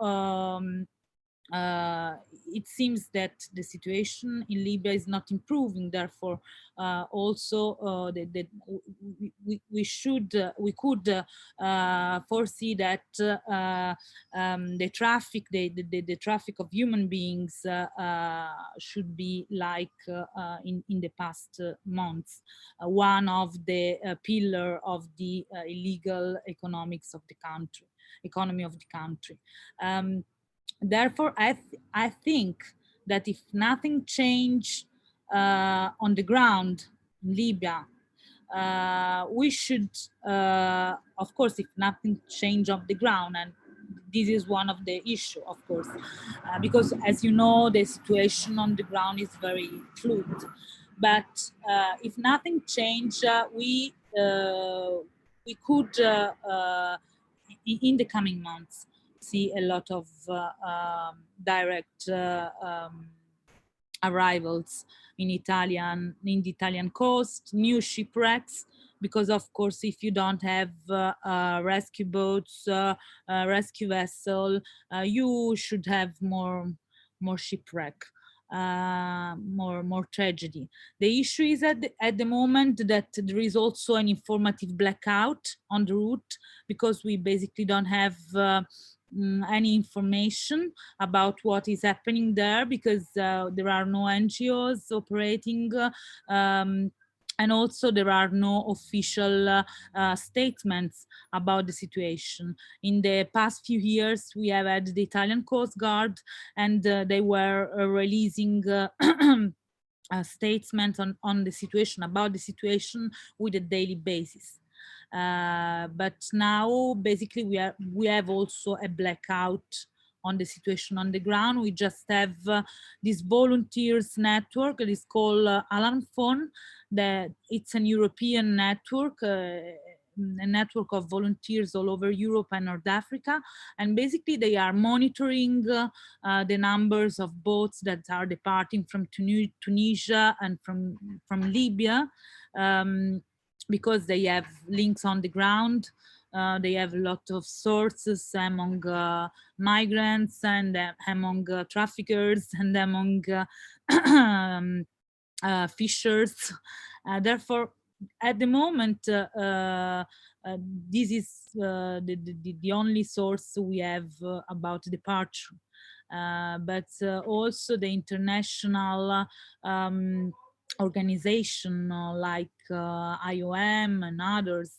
it seems that the situation in Libya is not improving. Therefore, also we could foresee that the traffic, the traffic of human beings should be like in the past months, one of the pillar of the illegal economics of the country, economy of the country. Therefore, I think that if nothing change on the ground in Libya, we should, of course, if nothing change on the ground, and this is one of the issue, of course, because as you know, the situation on the ground is very fluid. But if nothing change, we could, in the coming months, see a lot of direct arrivals in the Italian coast, new shipwrecks, because of course if you don't have rescue boats, rescue vessel, you should have more shipwreck, more tragedy. The issue is at the moment that there is also an informative blackout on the route, because we basically don't have any information about what is happening there, because there are no NGOs operating, and also there are no official statements about the situation. In the past few years, we have had the Italian Coast Guard, and they were releasing statements on the situation, about the situation, with a daily basis. But now basically we have also a blackout on the situation on the ground. We just have this volunteers network that is called Alarm Phone. That it's an European network, a network of volunteers all over Europe and North Africa, and basically they are monitoring the numbers of boats that are departing from Tunisia and from Libya. Because they have links on the ground, they have a lot of sources among migrants and among traffickers and among fishers. Therefore, at the moment, this is the only source we have about departure. But also the international organization like IOM and others,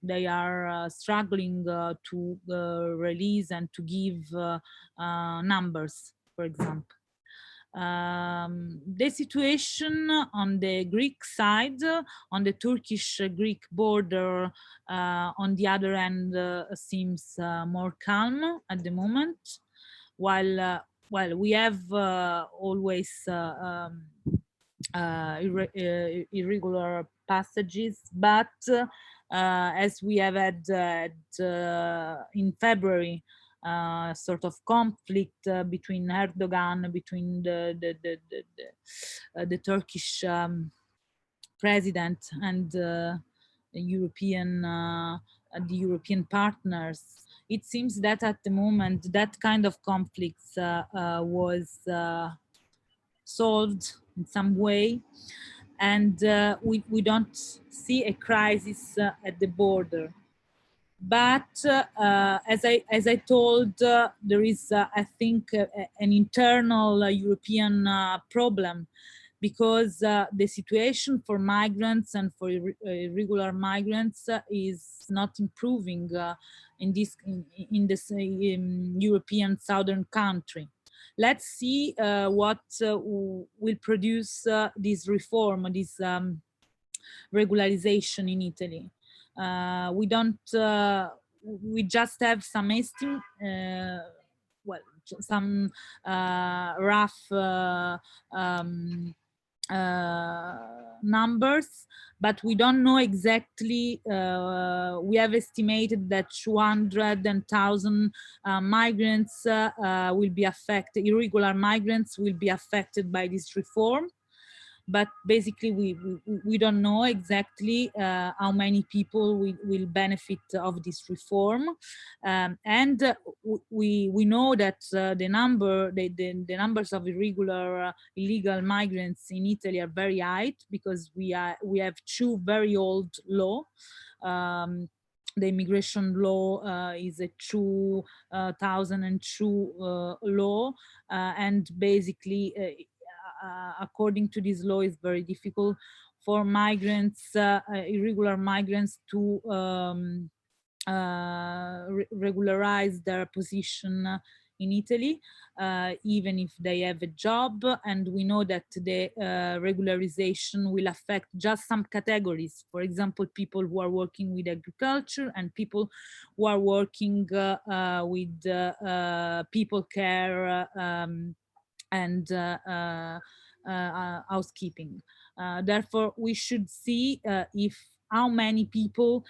they are struggling to release and to give numbers, for example. The situation on the Greek side, on the Turkish-Greek border, on the other hand, seems more calm at the moment, while we have always irregular passages, but as we have had in February, sort of conflict between Erdogan, between the Turkish president and the European partners. It seems that at the moment that kind of conflicts was solved in some way, and we don't see a crisis at the border. But as I told, there is, I think, an internal European problem, because the situation for migrants and for irregular migrants is not improving in this European southern country. Let's see what will produce this reform, this regularization in Italy. We don't. We just have some estimate. Well, some rough numbers, but we don't know exactly. We have estimated that 200,000 migrants will be affected, irregular migrants will be affected by this reform. But basically we don't know exactly how many people will benefit of this reform, and we know that the numbers of illegal migrants in Italy are very high, because we have two very old law. The immigration law is a 2002 law, and basically according to this law, it's very difficult for migrants, irregular migrants, to regularize their position in Italy, even if they have a job. And we know that the regularization will affect just some categories. For example, people who are working with agriculture, and people who are working with people care and housekeeping. Therefore, we should see if how many people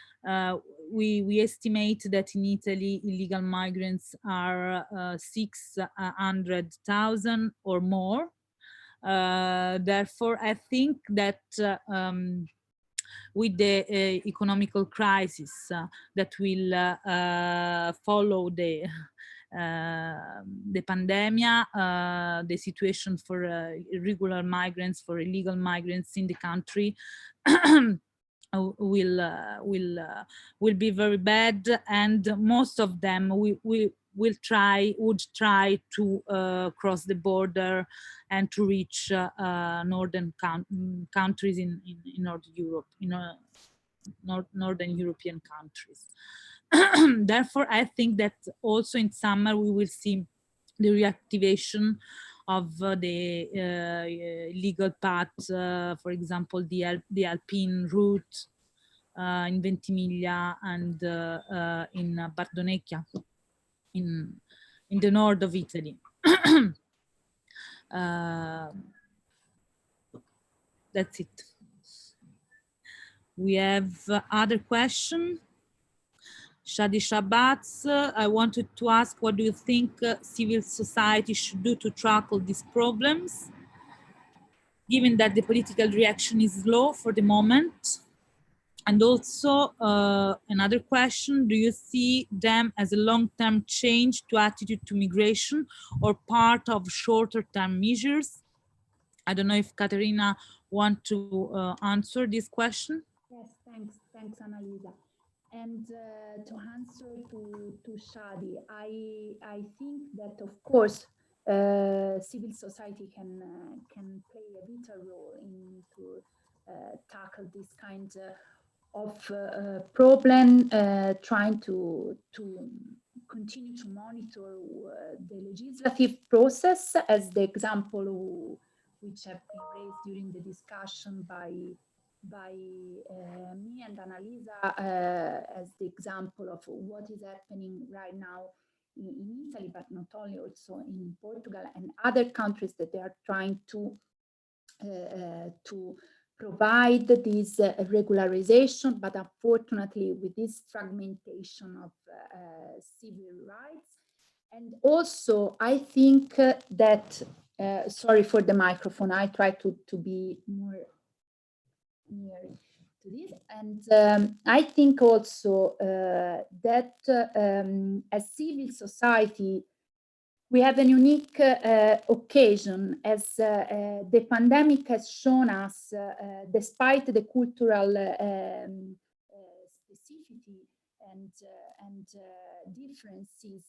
we estimate that in Italy illegal migrants are 600,000 or more. Therefore, I think that with the economical crisis that will follow the pandemic, the situation for irregular migrants, for illegal migrants in the country will be very bad, and most of them would try to cross the border and to reach northern countries in Northern Europe, Northern European countries. Therefore, I think that also in summer we will see the reactivation of the legal path, for example, the Alpine route in Ventimiglia and in Bardonecchia, in the north of Italy. That's it. We have other questions. Shadi Shabatz, I wanted to ask, what do you think civil society should do to tackle these problems, given that the political reaction is low for the moment? And also another question, do you see them as a long-term change to attitude to migration or part of shorter-term measures? I don't know if Caterina want to answer this question. Yes, thanks Annalisa. And to answer to Shadi, I think that of course civil society can play a vital role in to tackle this kind of problem, trying to continue to monitor the legislative process, as the example which have been raised during the discussion by me and Annalisa, as the example of what is happening right now in Italy, but not only, also in Portugal and other countries that they are trying to provide this regularization, but unfortunately with this fragmentation of civil rights. And also, I think that, sorry for the microphone, I try to be more near to this. And I think also that as civil society, we have a unique occasion, as the pandemic has shown us, despite the cultural specificity differences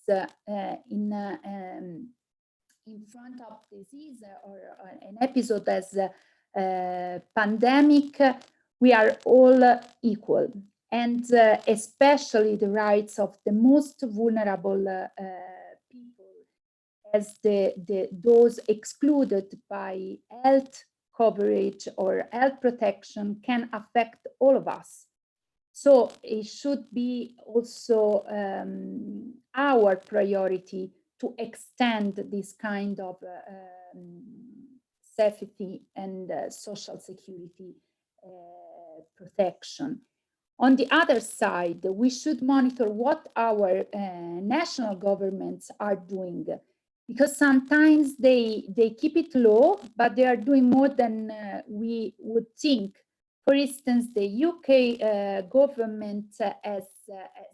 in front of disease or an episode as pandemic, we are all equal, and especially the rights of the most vulnerable people, as those excluded by health coverage or health protection, can affect all of us. So it should be also our priority to extend this kind of safety and social security protection. On the other side, we should monitor what our national governments are doing, because sometimes they keep it low, but they are doing more than we would think. For instance, the UK government has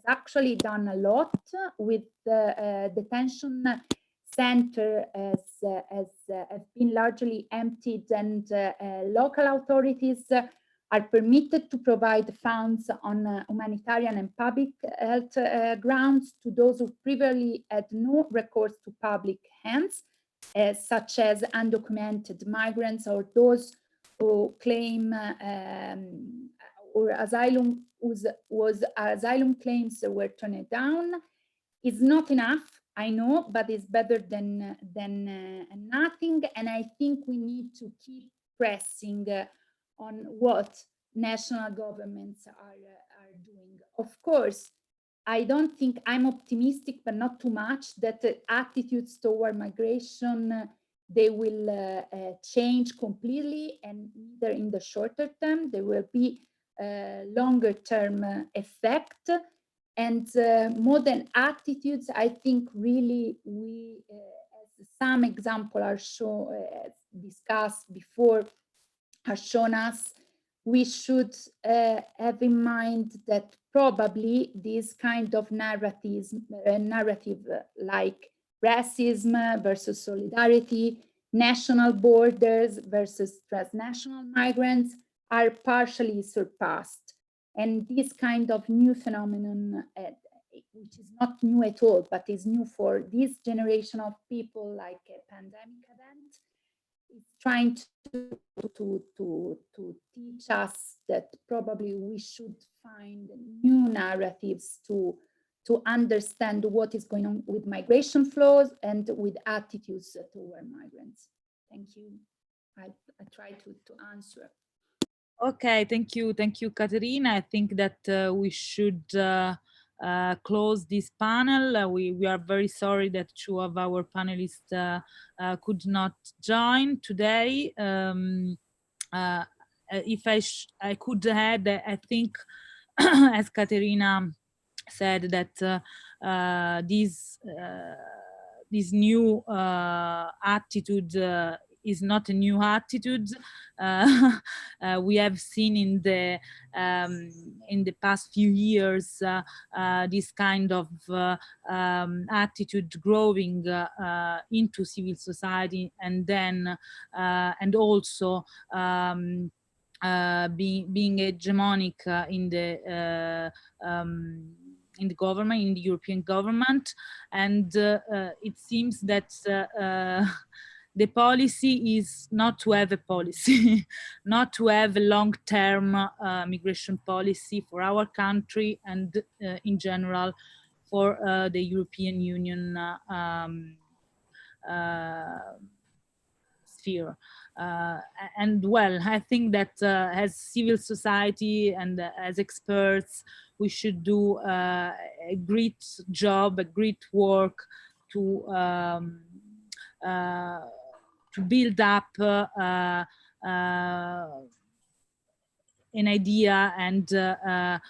actually done a lot with the detention center has been largely emptied, and local authorities are permitted to provide funds on humanitarian and public health grounds to those who previously had no recourse to public hands, such as undocumented migrants or those who claim or asylum was asylum claims were turned down. Is not enough, I know, but it's better than nothing. And I think we need to keep pressing on what national governments are doing. Of course, I don't think, I'm optimistic, but not too much, that attitudes toward migration they will change completely, and either in the shorter term there will be longer term effect. And modern attitudes, I think really we, as some examples are shown, discussed before, are shown us, we should have in mind that probably this kind of narrative like racism versus solidarity, national borders versus transnational migrants are partially surpassed. And this kind of new phenomenon, which is not new at all, but is new for this generation of people, like a pandemic event, is trying to teach us that probably we should find new narratives to understand what is going on with migration flows and with attitudes toward migrants. Thank you. I try to answer. Okay, thank you, Caterina. I think that we should close this panel. We are very sorry that two of our panelists could not join today. If I could add, I think, as Caterina said, that this new attitude is not a new attitude. We have seen in the past few years this kind of attitude growing into civil society, and then and also being hegemonic in the government, in the European government. And it seems that the policy is not to have a policy, not to have a long-term migration policy for our country and in general for the European Union sphere. And well, I think that as civil society and as experts, we should do a great job, a great work to build up an idea and to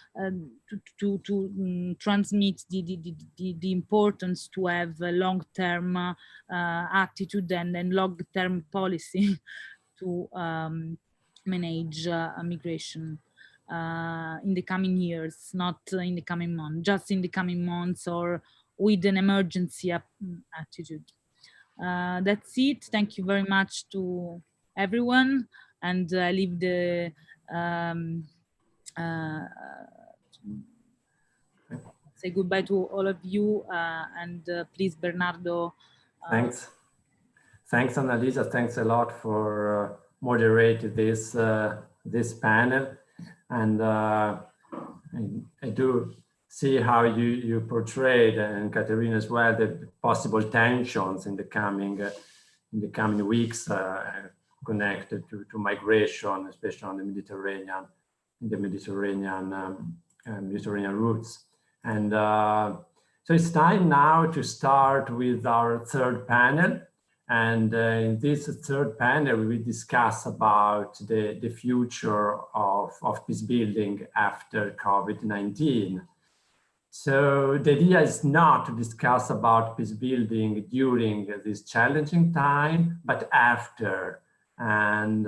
transmit the importance to have a long-term attitude and long-term policy to manage migration in the coming years, not in the coming months, just in the coming months or with an emergency attitude. That's it. Thank you very much to everyone, and I leave the say goodbye to all of you. And please, Bernardo. Thanks. Thanks, Annalisa. Thanks a lot for moderating this this panel. And I do see how you portrayed, and Caterina as well, the possible tensions in the coming weeks connected to migration, especially on the Mediterranean, Mediterranean routes. And so it's time now to start with our third panel. And in this third panel, we will discuss about the future of peace building after COVID-19. So the idea is not to discuss about peace building during this challenging time, but after. And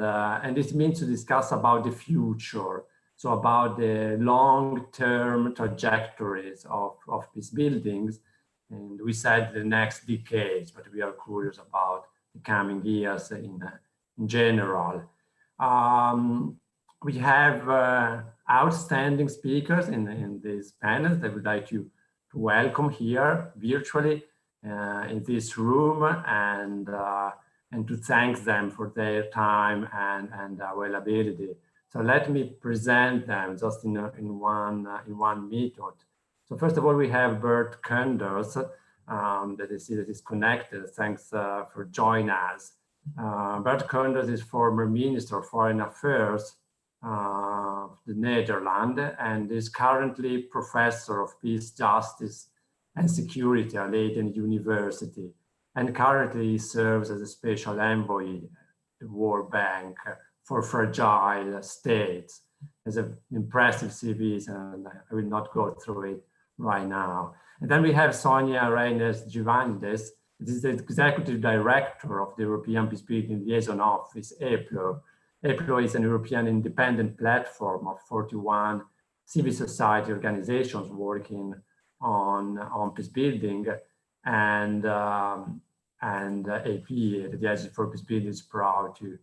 this means to discuss about the future. So about the long-term trajectories of peace buildings. And we said the next decades, but we are curious about the coming years in general. We have outstanding speakers in these panels that I would like to welcome here virtually in this room, and to thank them for their time and availability. So let me present them just in one method. So first of all, we have Bert Koenders, that I see that is connected. Thanks for joining us. Bert Koenders is former Minister of Foreign Affairs of the Netherlands, and is currently Professor of Peace, Justice and Security at Leiden University, and currently serves as a Special Envoy at the World Bank for Fragile States. Has an impressive CV, and I will not go through it right now. And then we have Sonia Reines-Givandes. This is the Executive Director of the European Peacebuilding Liaison Office, EPLO. EPLO is an European independent platform of 41 civil society organizations working on peacebuilding, and AP, the Agency for Peacebuilding, is proud to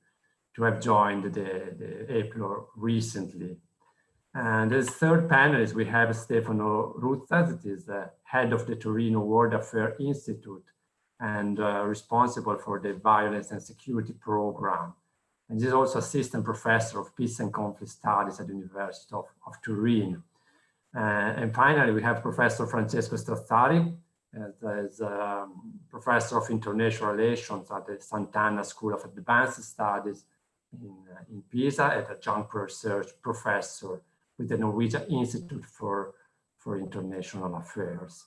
have joined the EPLO recently. And as third panelist, we have Stefano Ruzza, that is the head of the Torino World Affairs Institute and responsible for the Violence and Security Program. And he's also assistant professor of Peace and Conflict Studies at the University of Turin. And finally, we have Professor Francesco Strazzari, as professor of international relations at the Sant'Anna School of Advanced Studies in Pisa, at adjunct research professor with the Norwegian Institute for International Affairs.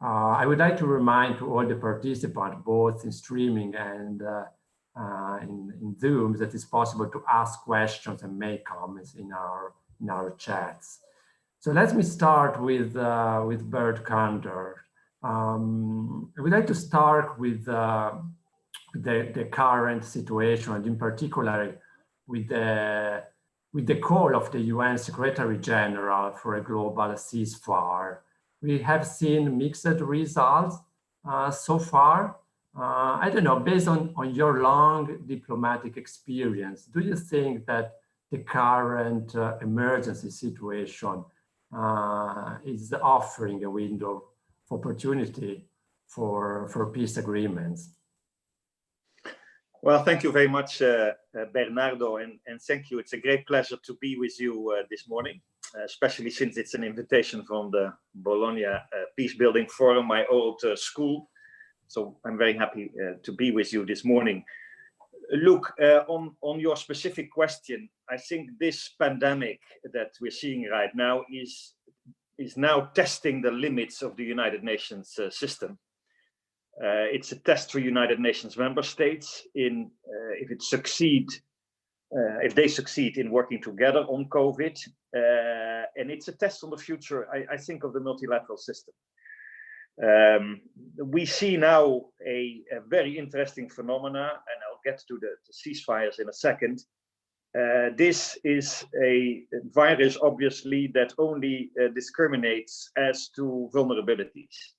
I would like to remind to all the participants, both in streaming and in Zoom, that it's possible to ask questions and make comments in our chats. So let me start with Bert Koenders. I would like to start with the current situation, and in particular with the call of the UN Secretary General for a global ceasefire. We have seen mixed results so far. I don't know, based on your long diplomatic experience, do you think that the current emergency situation is offering a window of opportunity for peace agreements? Well, thank you very much, Bernardo, and thank you. It's a great pleasure to be with you this morning, especially since it's an invitation from the Bologna Peacebuilding Forum, my old school. So I'm very happy to be with you this morning. Look, on your specific question, I think this pandemic that we're seeing right now is now testing the limits of the United Nations system. It's a test for United Nations member states in if they succeed in working together on COVID, and it's a test on the future, I think, of the multilateral system. We see now a very interesting phenomena, and I'll get to the ceasefires in a second. This is a virus, obviously, that only discriminates as to vulnerabilities.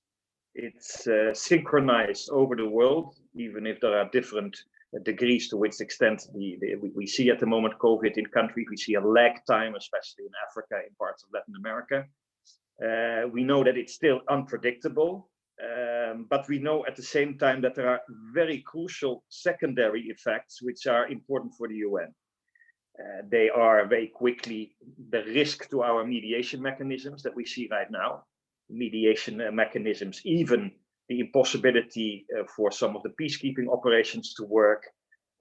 It's synchronized over the world, even if there are different degrees to which extent we see at the moment COVID in countries. We see a lag time, especially in Africa, in parts of Latin America. We know that it's still unpredictable, but we know at the same time that there are very crucial secondary effects which are important for the UN. They are very quickly the risk to our mediation mechanisms that we see right now. Mediation mechanisms, even the impossibility for some of the peacekeeping operations to work.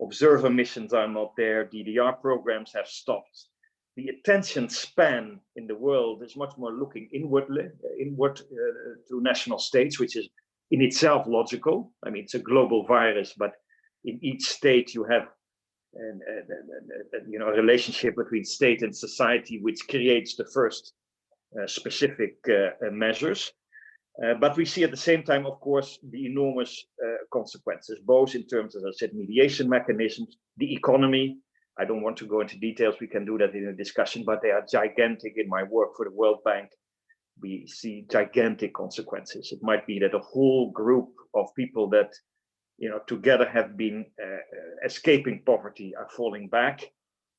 Observer missions are not there. DDR programs have stopped. The attention span in the world is much more looking inward to national states, which is in itself logical. I mean, it's a global virus, but in each state you have a relationship between state and society, which creates the first specific measures. But we see at the same time, of course, the enormous consequences, both in terms, as I said, mediation mechanisms, the economy. I don't want to go into details. We can do that in a discussion, but they are gigantic. In my work for the World Bank, we see gigantic consequences. It might be that a whole group of people that, together have been escaping poverty are falling back.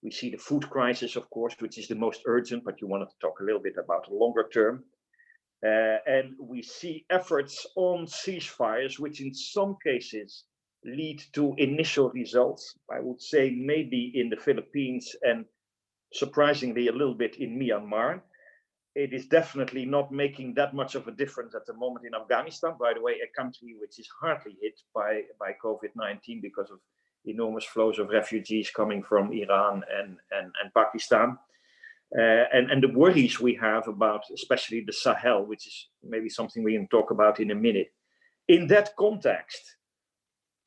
We see the food crisis, of course, which is the most urgent, but you wanted to talk a little bit about the longer term. And we see efforts on ceasefires, which in some cases lead to initial results. I would say maybe in the Philippines and surprisingly a little bit in Myanmar. It is definitely not making that much of a difference at the moment in Afghanistan, by the way, a country which is hardly hit by COVID-19 because of enormous flows of refugees coming from Iran and Pakistan. And the worries we have about, especially the Sahel, which is maybe something we can talk about in a minute. In that context,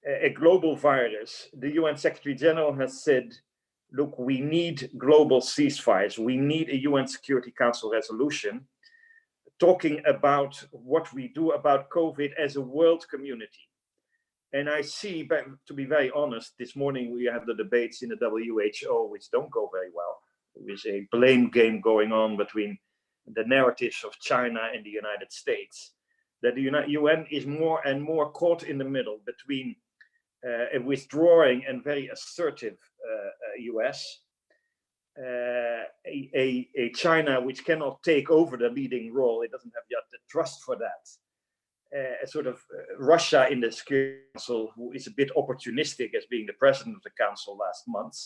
a global virus, the UN Secretary General has said, look, we need global ceasefires. We need a UN Security Council resolution talking about what we do about COVID as a world community. And I see, to be very honest, this morning we have the debates in the WHO, which don't go very well. There is a blame game going on between the narratives of China and the United States. That the UN is more and more caught in the middle between a withdrawing and very assertive US, a China which cannot take over the leading role. It doesn't have yet the trust for that. A sort of Russia in the Security Council, who is a bit opportunistic as being the president of the council last month.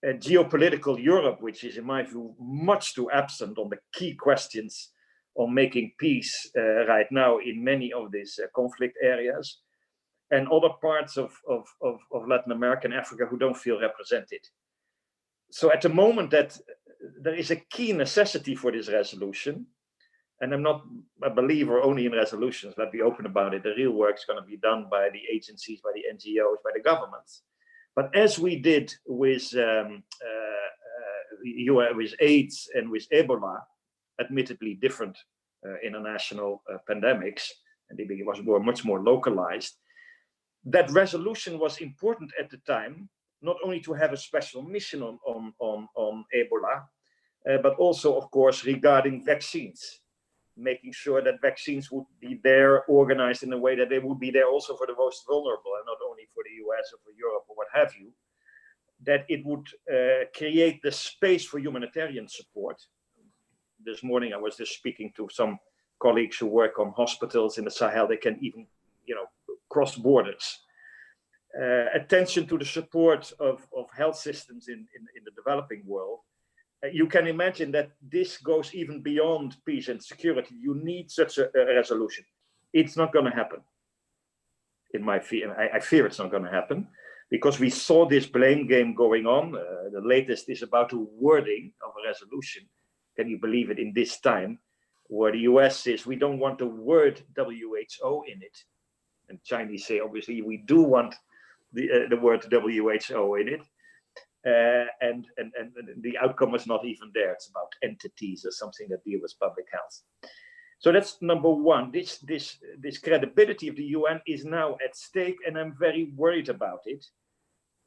Geopolitical Europe, which is in my view much too absent on the key questions on making peace right now in many of these conflict areas. And other parts of Latin America and Africa who don't feel represented. So at the moment that there is a key necessity for this resolution, and I'm not a believer only in resolutions, let's be open about it, the real work is going to be done by the agencies, by the NGOs, by the governments. But as we did with AIDS and with Ebola, admittedly different international pandemics, and they were much more localized, that resolution was important at the time, not only to have a special mission on Ebola, but also, of course, regarding vaccines, making sure that vaccines would be there, organized in a way that they would be there also for the most vulnerable, and not only for the US or for Europe or what have you, that it would create the space for humanitarian support. This morning, I was just speaking to some colleagues who work on hospitals in the Sahel. They can even, cross borders. Attention to the support of health systems in the developing world. You can imagine that this goes even beyond peace and security. You need such a resolution. It's not going to happen. In my fear, I fear it's not going to happen, because we saw this blame game going on. The latest is about the wording of a resolution. Can you believe it in this time, where the US says we don't want the word WHO in it, and Chinese say obviously we do want the word WHO in it. And the outcome is not even there. It's about entities or something that deal with public health. So that's number one. This credibility of the UN is now at stake, and I'm very worried about it.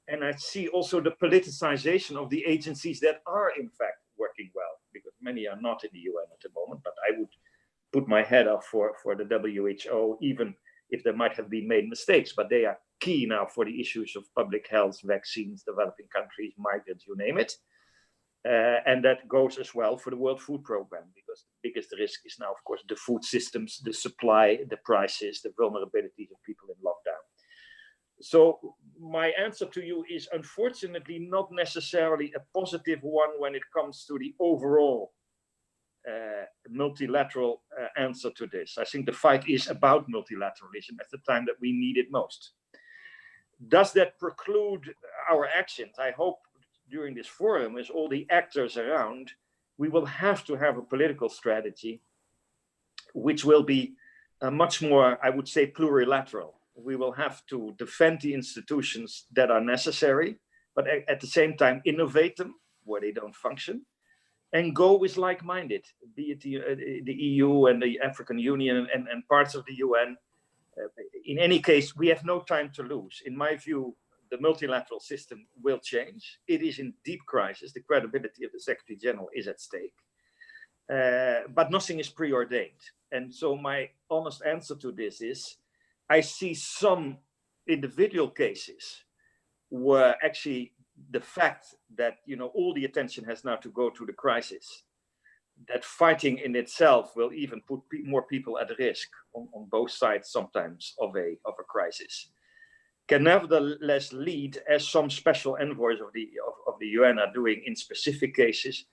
And I see also the politicization of the agencies that are in fact working well, because many are not in the UN at the moment. But I would put my head up for the WHO, even if there might have been made mistakes, but they are key now for the issues of public health, vaccines, developing countries, migrants, you name it. And that goes as well for the World Food Programme, because biggest risk is now, of course, the food systems, the supply, the prices, the vulnerabilities of people in lockdown. So my answer to you is unfortunately not necessarily a positive one when it comes to the overall multilateral answer to this. I think the fight is about multilateralism at the time that we need it most. Does that preclude our actions? I hope during this forum, as all the actors around, we will have to have a political strategy which will be much more, I would say, plurilateral. We will have to defend the institutions that are necessary, but at the same time innovate them where they don't function, and go with like-minded, be it the EU and the African Union and parts of the UN. In any case, we have no time to lose. In my view, the multilateral system will change. It is in deep crisis. The credibility of the Secretary General is at stake. But nothing is preordained. And so my honest answer to this is, I see some individual cases where actually the fact that, you know, all the attention has now to go to the crisis, that fighting in itself will even put more people at risk on both sides sometimes of a crisis, can nevertheless lead, as some special envoys of the UN are doing in specific cases,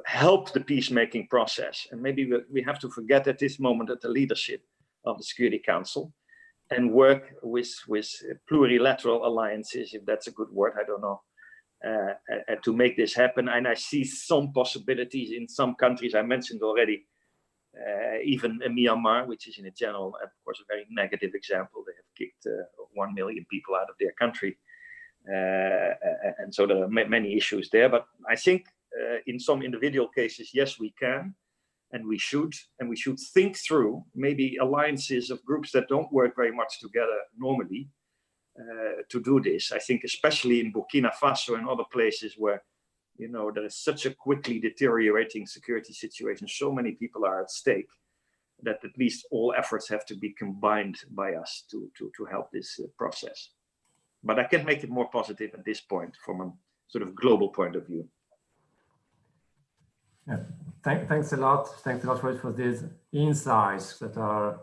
help the peacemaking process. And maybe we have to forget at this moment at the leadership of the Security Council and work with plurilateral alliances, if that's a good word, I don't know, to make this happen. And I see some possibilities in some countries. I mentioned already, even Myanmar, which is in a general, of course, a very negative example. They have kicked 1 million people out of their country. And so there are many issues there. But I think in some individual cases, yes, we can. And we should think through maybe alliances of groups that don't work very much together normally to do this. I think especially in Burkina Faso and other places where, you know, there is such a quickly deteriorating security situation, so many people are at stake, that at least all efforts have to be combined by us to help this process. But I can't make it more positive at this point from a sort of global point of view. Yeah. Thanks a lot. Thanks a lot for these insights that are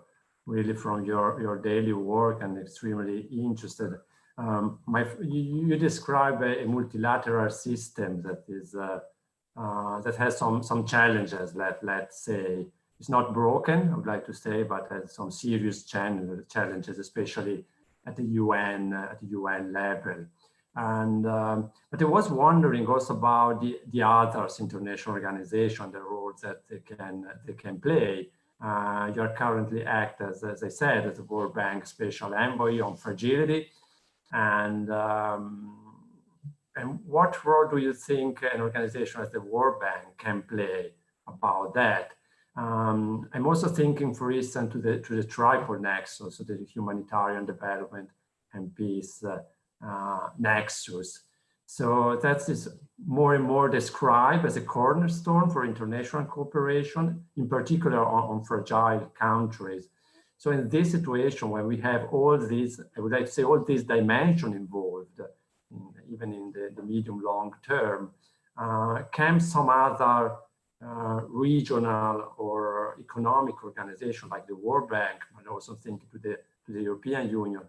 really from your daily work and extremely interested. You describe a multilateral system that is that has some challenges. Let's say it's not broken, I would like to say, but has some serious challenges, especially at the UN level. And but I was wondering also about the others international organizations, the roles that they can play. You are currently act as I said, as the World Bank Special Envoy on Fragility, and what role do you think an organization as the World Bank can play about that? I'm also thinking, for instance, to the triple nexus, so the humanitarian development and peace nexus. So that is more and more described as a cornerstone for international cooperation, in particular on fragile countries. So in this situation, when we have all these, I would like to say, all these dimensions involved, even in the medium-long term, can some other regional or economic organization like the World Bank, and also think to the European Union,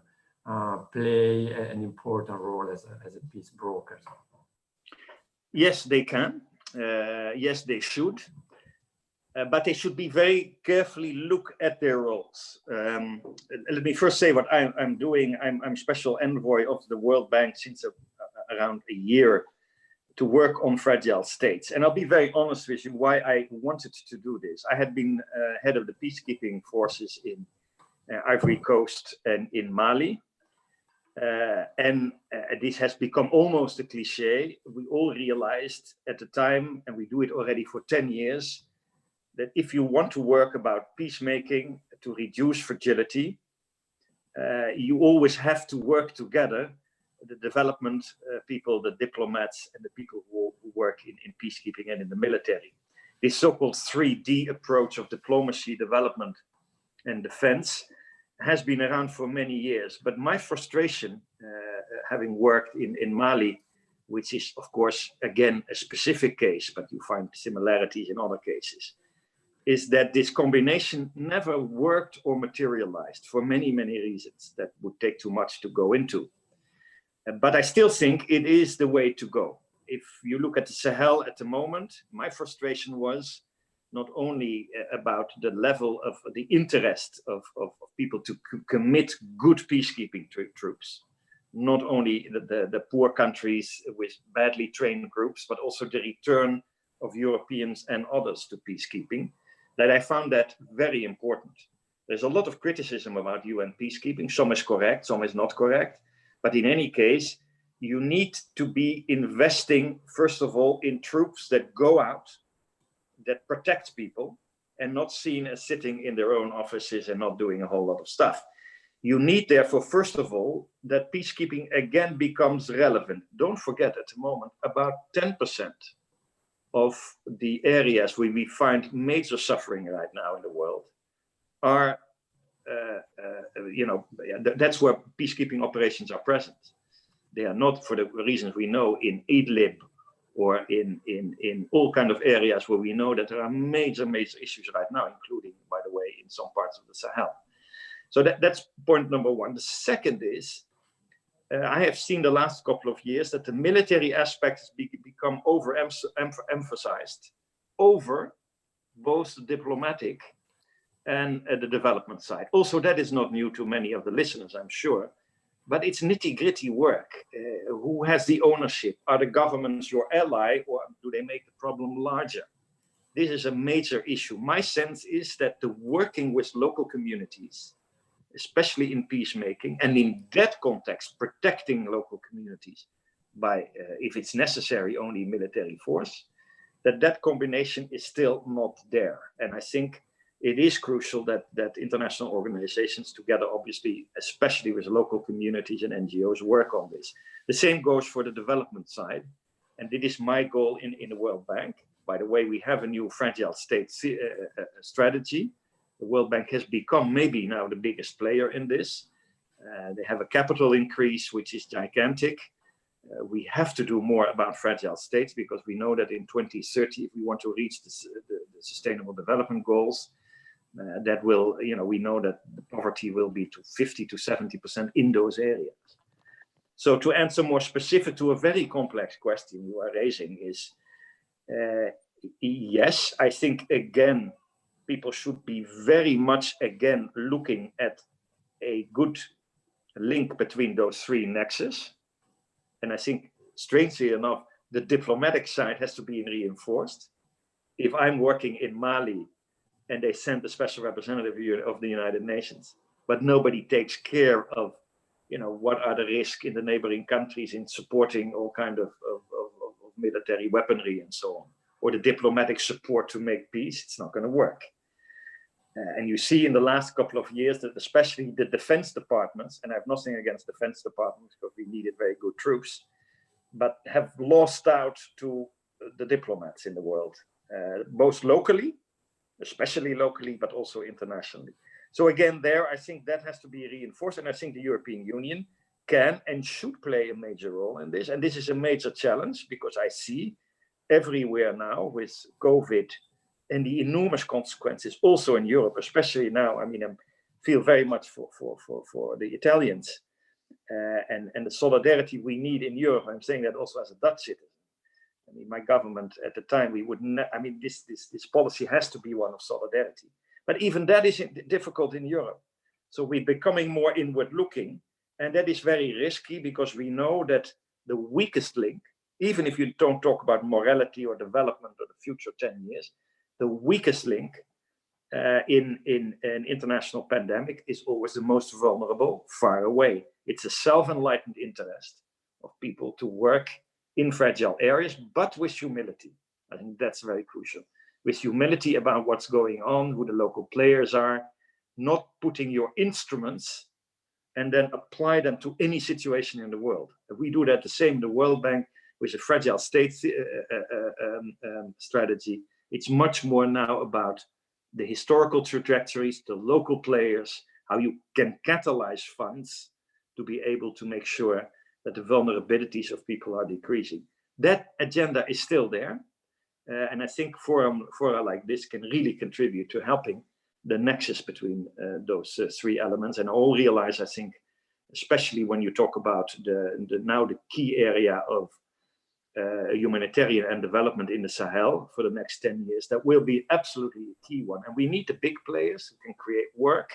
play an important role as a peace broker? Yes, they can. Yes, they should. But they should be very carefully look at their roles. Let me first say what I'm doing. I'm special envoy of the World Bank since around a year to work on fragile states. And I'll be very honest with you why I wanted to do this. I had been head of the peacekeeping forces in Ivory Coast and in Mali. And this has become almost a cliche. We all realized at the time, and we do it already for 10 years, that if you want to work about peacemaking to reduce fragility, you always have to work together, the development people, the diplomats, and the people who work in peacekeeping and in the military. This so-called 3D approach of diplomacy, development, and defense has been around for many years. But my frustration, having worked in Mali, which is, of course, again, a specific case, but you find similarities in other cases, is that this combination never worked or materialized for many, many reasons that would take too much to go into. But I still think it is the way to go. If you look at the Sahel at the moment, my frustration was not only about the level of the interest of people to commit good peacekeeping troops, not only the poor countries with badly trained groups, but also the return of Europeans and others to peacekeeping, that I found that very important. There's a lot of criticism about UN peacekeeping. Some is correct, some is not correct. But in any case, you need to be investing, first of all, in troops that go out, that protect people, and not seen as sitting in their own offices and not doing a whole lot of stuff. You need, therefore, first of all, that peacekeeping again becomes relevant. Don't forget, at the moment, about 10% of the areas where we find major suffering right now in the world are, that's where peacekeeping operations are present. They are not, for the reasons we know, in Idlib or in all kind of areas where we know that there are major issues right now, including, by the way, in some parts of the Sahel. So that's point number one. The second is, I have seen the last couple of years that the military aspects become overemphasized over both the diplomatic and the development side. Also, that is not new to many of the listeners, I'm sure, but it's nitty-gritty work. Who has the ownership? Are the governments your ally, or do they make the problem larger? This is a major issue. My sense is that the working with local communities, especially in peacemaking, and in that context, protecting local communities by, if it's necessary, only military force, that combination is still not there. And I think it is crucial that international organizations together, obviously, especially with local communities and NGOs, work on this. The same goes for the development side. And it is my goal in the World Bank. By the way, we have a new fragile state strategy. The World Bank has become maybe now the biggest player in this. They have a capital increase, which is gigantic. We have to do more about fragile states, because we know that in 2030, if we want to reach the Sustainable Development Goals, that will, we know that the poverty will be to 50 to 70% in those areas. So to answer more specific to a very complex question you are raising is, yes, I think, again, people should be very much, again, looking at a good link between those three nexus. And I think, strangely enough, the diplomatic side has to be reinforced. If I'm working in Mali and they send a special representative of the United Nations, but nobody takes care of, what are the risks in the neighboring countries in supporting all kind of military weaponry and so on, or the diplomatic support to make peace, it's not going to work. And you see in the last couple of years that especially the defense departments, and I have nothing against defense departments because we needed very good troops, but have lost out to the diplomats in the world, both locally, especially locally, but also internationally. So again, there, I think that has to be reinforced. And I think the European Union can and should play a major role in this. And this is a major challenge, because I see everywhere now with COVID and the enormous consequences also in Europe, especially now. I feel very much for the Italians and the solidarity we need in Europe. I'm saying that also as a Dutch citizen. My government at the time, we would this policy has to be one of solidarity. But even that is difficult in Europe. So we're becoming more inward looking, and that is very risky, because we know that the weakest link, even if you don't talk about morality or development or the future 10 years, the weakest link in an international pandemic is always the most vulnerable, far away. It's a self-enlightened interest of people to work in fragile areas, but with humility. I think that's very crucial. With humility about what's going on, who the local players are, not putting your instruments and then apply them to any situation in the world. If we do that the same, the World Bank with a fragile state strategy, it's much more now about the historical trajectories, the local players, how you can catalyze funds to be able to make sure that the vulnerabilities of people are decreasing. That agenda is still there. And I think fora like this can really contribute to helping the nexus between those three elements. And all realize, I think, especially when you talk about the key area of humanitarian and development in the Sahel for the next 10 years, that will be absolutely a key one. And we need the big players who can create work,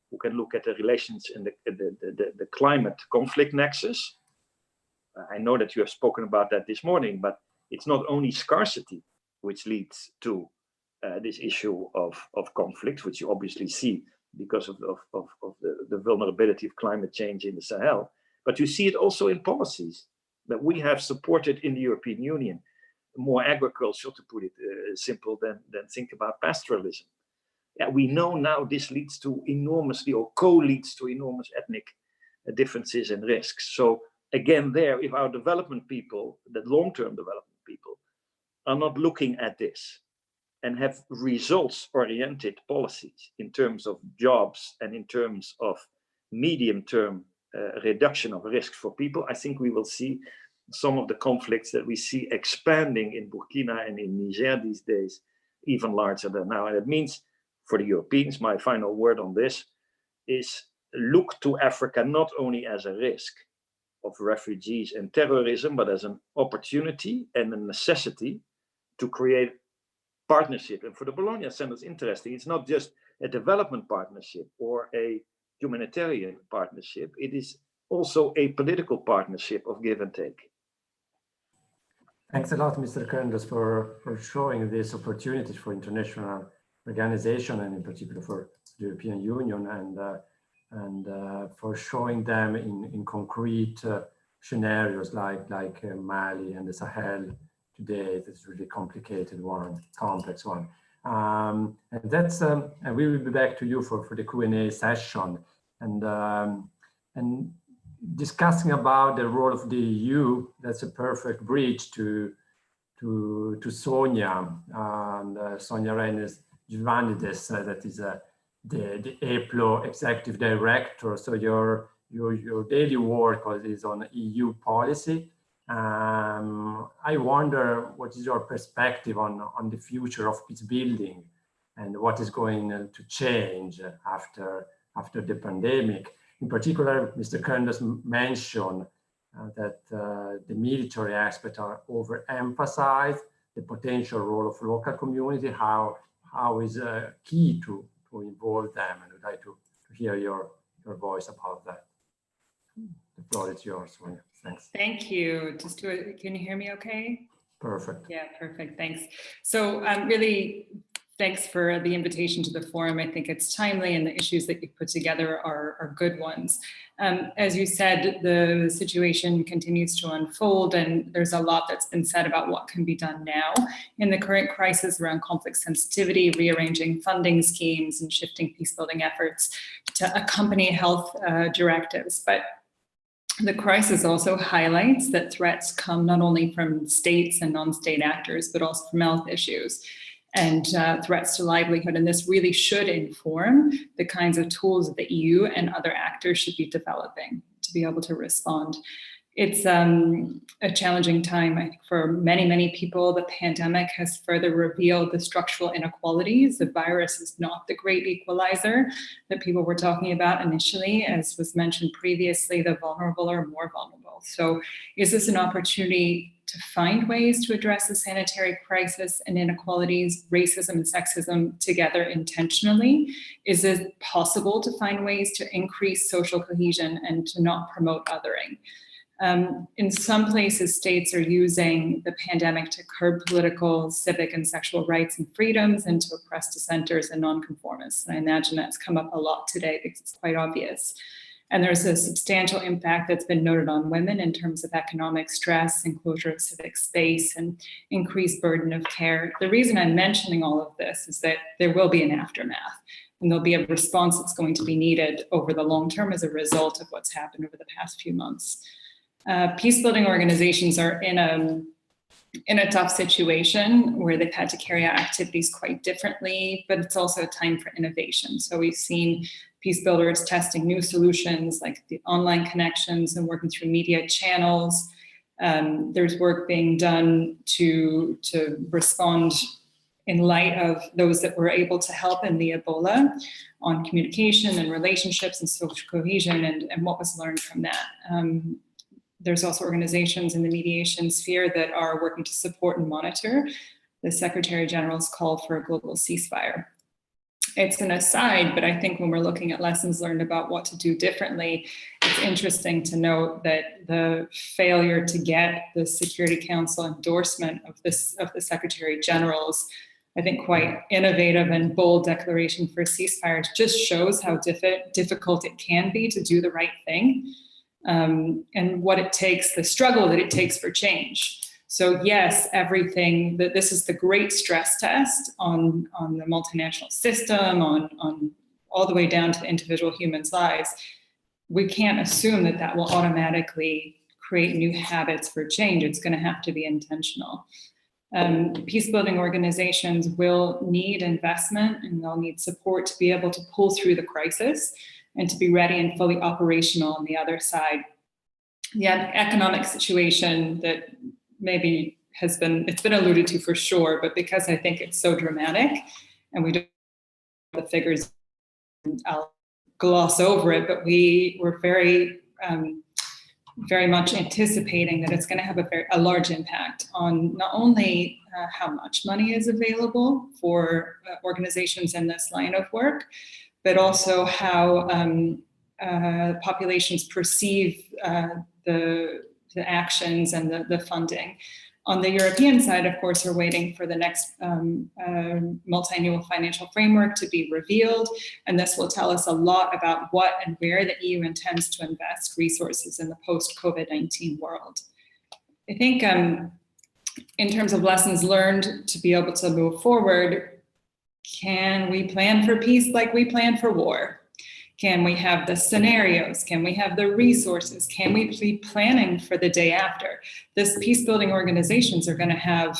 who can look at the relations in the climate conflict nexus. I know that you have spoken about that this morning, but it's not only scarcity which leads to this issue of conflict, which you obviously see because of the vulnerability of climate change in the Sahel, but you see it also in policies that we have supported in the European Union, more agricultural, to put it simple, than think about pastoralism. Yeah, we know now this leads to enormously, or co-leads to enormous ethnic differences and risks. So again, there, if our development people, the long-term development people, are not looking at this and have results-oriented policies in terms of jobs and in terms of medium-term reduction of risks for people, I think we will see some of the conflicts that we see expanding in Burkina and in Niger these days, even larger than now. And it means for the Europeans, my final word on this is look to Africa not only as a risk of refugees and terrorism, but as an opportunity and a necessity to create partnership. And for the Bologna Center, it's interesting. It's not just a development partnership or a humanitarian partnership. It is also a political partnership of give and take. Thanks a lot, Mr. Koenders, for showing these opportunities for international organization, and in particular for the European Union, and for showing them in concrete scenarios like Mali and the Sahel today. That's a really complicated one, complex one. And that's and we will be back to you for the Q&A session, and discussing about the role of the EU. That's a perfect bridge to Sonia and Sonia Reines Giovannidis, that is the EPLO executive director. So your daily work is on EU policy. I wonder, what is your perspective on the future of peace building and what is going to change after the pandemic? In particular, Mr. Koenders mentioned that the military aspects are overemphasized, the potential role of local community, how is key to involve them, and I'd like to hear your voice about that. The floor is yours, Sonia. Thanks. Thank you. Can you hear me okay? Perfect. Yeah, perfect. Thanks. So really, thanks for the invitation to the forum. I think it's timely, and the issues that you put together are good ones. As you said, the situation continues to unfold, and there's a lot that's been said about what can be done now in the current crisis around conflict sensitivity, rearranging funding schemes, and shifting peacebuilding efforts to accompany health directives. But the crisis also highlights that threats come not only from states and non-state actors, but also from health issues and threats to livelihood. And this really should inform the kinds of tools that the EU and other actors should be developing to be able to respond. It's a challenging time, I think, for many, many people. The pandemic has further revealed the structural inequalities. The virus is not the great equalizer that people were talking about initially. As was mentioned previously, the vulnerable are more vulnerable. So is this an opportunity to find ways to address the sanitary crisis and inequalities, racism and sexism together intentionally? Is it possible to find ways to increase social cohesion and to not promote othering? In some places, states are using the pandemic to curb political, civic, and sexual rights and freedoms, and to oppress dissenters and nonconformists. And I imagine that's come up a lot today because it's quite obvious. And there's a substantial impact that's been noted on women in terms of economic stress, enclosure of civic space, and increased burden of care. The reason I'm mentioning all of this is that there will be an aftermath, and there'll be a response that's going to be needed over the long term as a result of what's happened over the past few months. Peacebuilding organizations are in a tough situation where they've had to carry out activities quite differently, but it's also a time for innovation. So we've seen peace builders testing new solutions like the online connections and working through media channels. There's work being done to respond in light of those that were able to help in the Ebola on communication and relationships and social cohesion and what was learned from that. There's also organizations in the mediation sphere that are working to support and monitor the Secretary General's call for a global ceasefire. It's an aside, but I think when we're looking at lessons learned about what to do differently, it's interesting to note that the failure to get the Security Council endorsement of the Secretary General's, I think, quite innovative and bold declaration for ceasefires just shows how difficult it can be to do the right thing, and what it takes, the struggle that it takes for change. So yes, everything, this is the great stress test on the multinational system, on all the way down to the individual humans' lives. We can't assume that that will automatically create new habits for change. It's going to have to be intentional. Peace-building organizations will need investment and they'll need support to be able to pull through the crisis and to be ready and fully operational on the other side. The economic situation that maybe it's been alluded to for sure, but because I think it's so dramatic and we don't have the figures, I'll gloss over it, but we were very much anticipating that it's going to have a large impact on not only how much money is available for organizations in this line of work, but also how populations perceive the actions and the funding. On the European side, of course, we're waiting for the next multi-annual financial framework to be revealed, and this will tell us a lot about what and where the EU intends to invest resources in the post-COVID-19 world. I think in terms of lessons learned to be able to move forward, can we plan for peace like we plan for war? Can we have the scenarios? Can we have the resources? Can we be planning for the day after? This peace-building organizations are going to have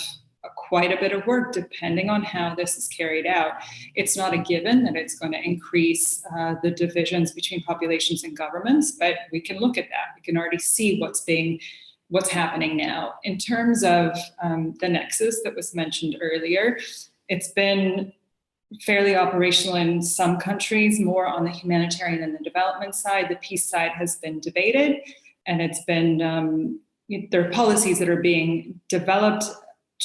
quite a bit of work depending on how this is carried out. It's not a given that it's going to increase the divisions between populations and governments, but we can look at that. We can already see what's happening now. In terms of the nexus that was mentioned earlier, it's been fairly operational in some countries, more on the humanitarian and the development side. The peace side has been debated, and it's been, there are policies that are being developed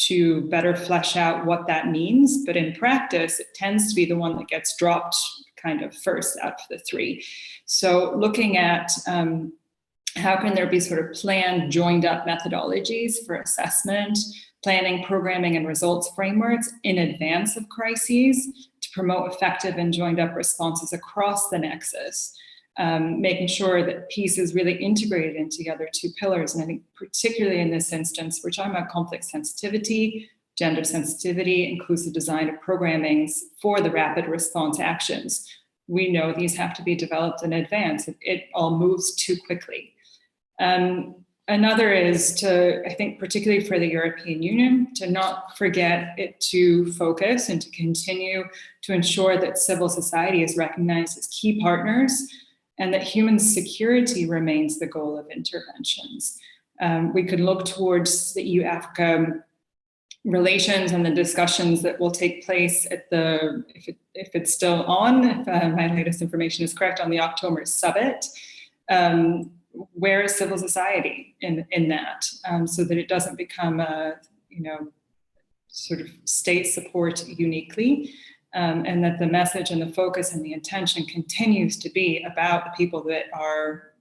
to better flesh out what that means, but in practice, it tends to be the one that gets dropped kind of first out of the three. So looking at how can there be sort of planned, joined up methodologies for assessment, planning, programming, and results frameworks in advance of crises to promote effective and joined up responses across the nexus, making sure that peace is really integrated into the other two pillars. And I think particularly in this instance, we're talking about conflict sensitivity, gender sensitivity, inclusive design of programmings for the rapid response actions. We know these have to be developed in advance. It all moves too quickly. Another is to, I think, particularly for the European Union, to not forget it to focus and to continue to ensure that civil society is recognized as key partners and that human security remains the goal of interventions. We could look towards the EU-Africa relations and the discussions that will take place at the, if it's still on, if my latest information is correct, on the October summit. Where is civil society in that, so that it doesn't become a, sort of state support uniquely, and that the message and the focus and the intention continues to be about the people that are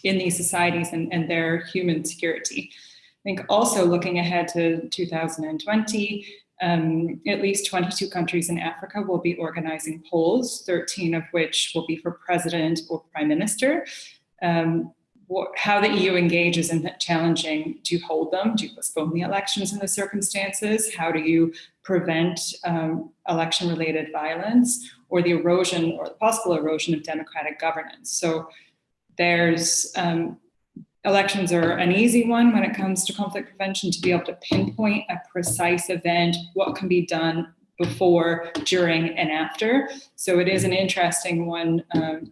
in these societies and their human security. I think also looking ahead to 2020, at least 22 countries in Africa will be organizing polls, 13 of which will be for president or prime minister. How the EU engages in challenging, do you hold them? Do you postpone the elections in the circumstances? How do you prevent election-related violence or the erosion or the possible erosion of democratic governance? So there's, elections are an easy one when it comes to conflict prevention, to be able to pinpoint a precise event, what can be done before, during, and after. So it is an interesting one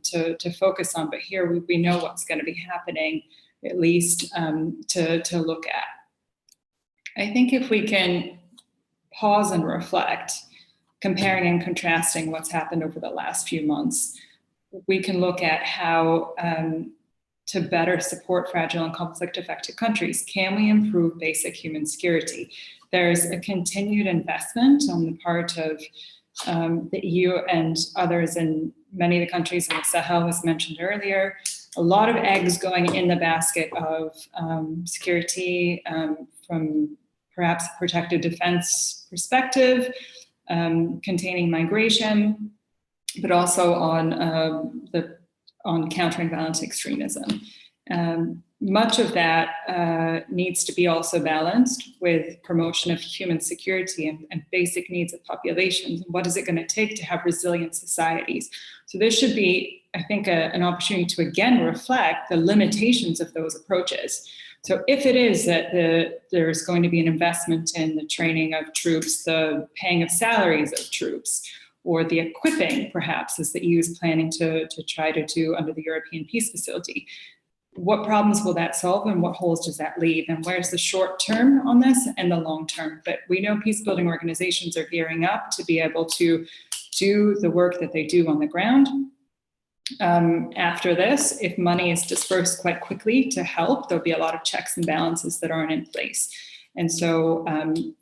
to focus on, but here we know what's going to be happening. at least to look at. I think if we can pause and reflect, comparing and contrasting what's happened over the last few months, we can look at how to better support fragile and conflict-affected countries. Can we improve basic human security? There's a continued investment on the part of the EU and others in many of the countries in the Sahel, was mentioned earlier. A lot of eggs going in the basket of security from perhaps a protective defense perspective, containing migration, but also on countering violent extremism. Much of that needs to be also balanced with promotion of human security and basic needs of populations. And what is it going to take to have resilient societies? So this should be, I think, an opportunity to again reflect the limitations of those approaches. So if it is that there's going to be an investment in the training of troops, the paying of salaries of troops, or the equipping, perhaps, as the EU is planning to try to do under the European Peace Facility, what problems will that solve and what holes does that leave? And where's the short term on this and the long term? But we know peace building organizations are gearing up to be able to do the work that they do on the ground. After this, if money is dispersed quite quickly to help, there'll be a lot of checks and balances that aren't in place. And so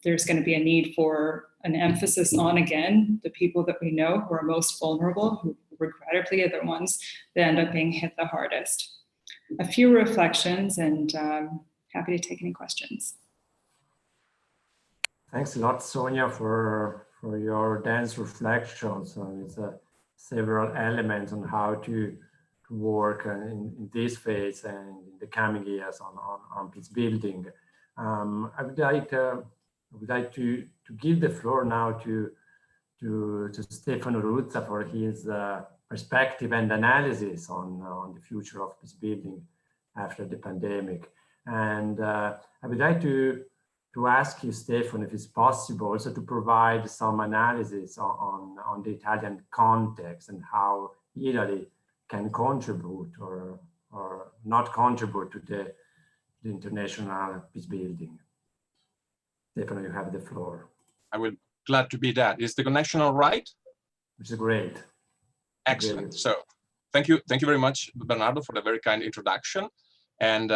there's going to be a need for an emphasis on, again, the people that we know who are most vulnerable, who regrettably are the ones that end up being hit the hardest. A few reflections, and happy to take any questions. Thanks a lot, Sonia, for your dense reflections. It's several elements on how to work in this phase and in the coming years on peace building. I would like to give the floor now to Stefano Ruzza for his perspective and analysis on the future of peace building after the pandemic. And I would like to ask you, Stefano, if it's possible also to provide some analysis on the Italian context and how Italy can contribute or not contribute to the international peace building. Stefano, you have the floor. I will glad to be that. Is the connection all right? Which is great. Excellent. Great. So thank you very much, Bernardo, for the very kind introduction. And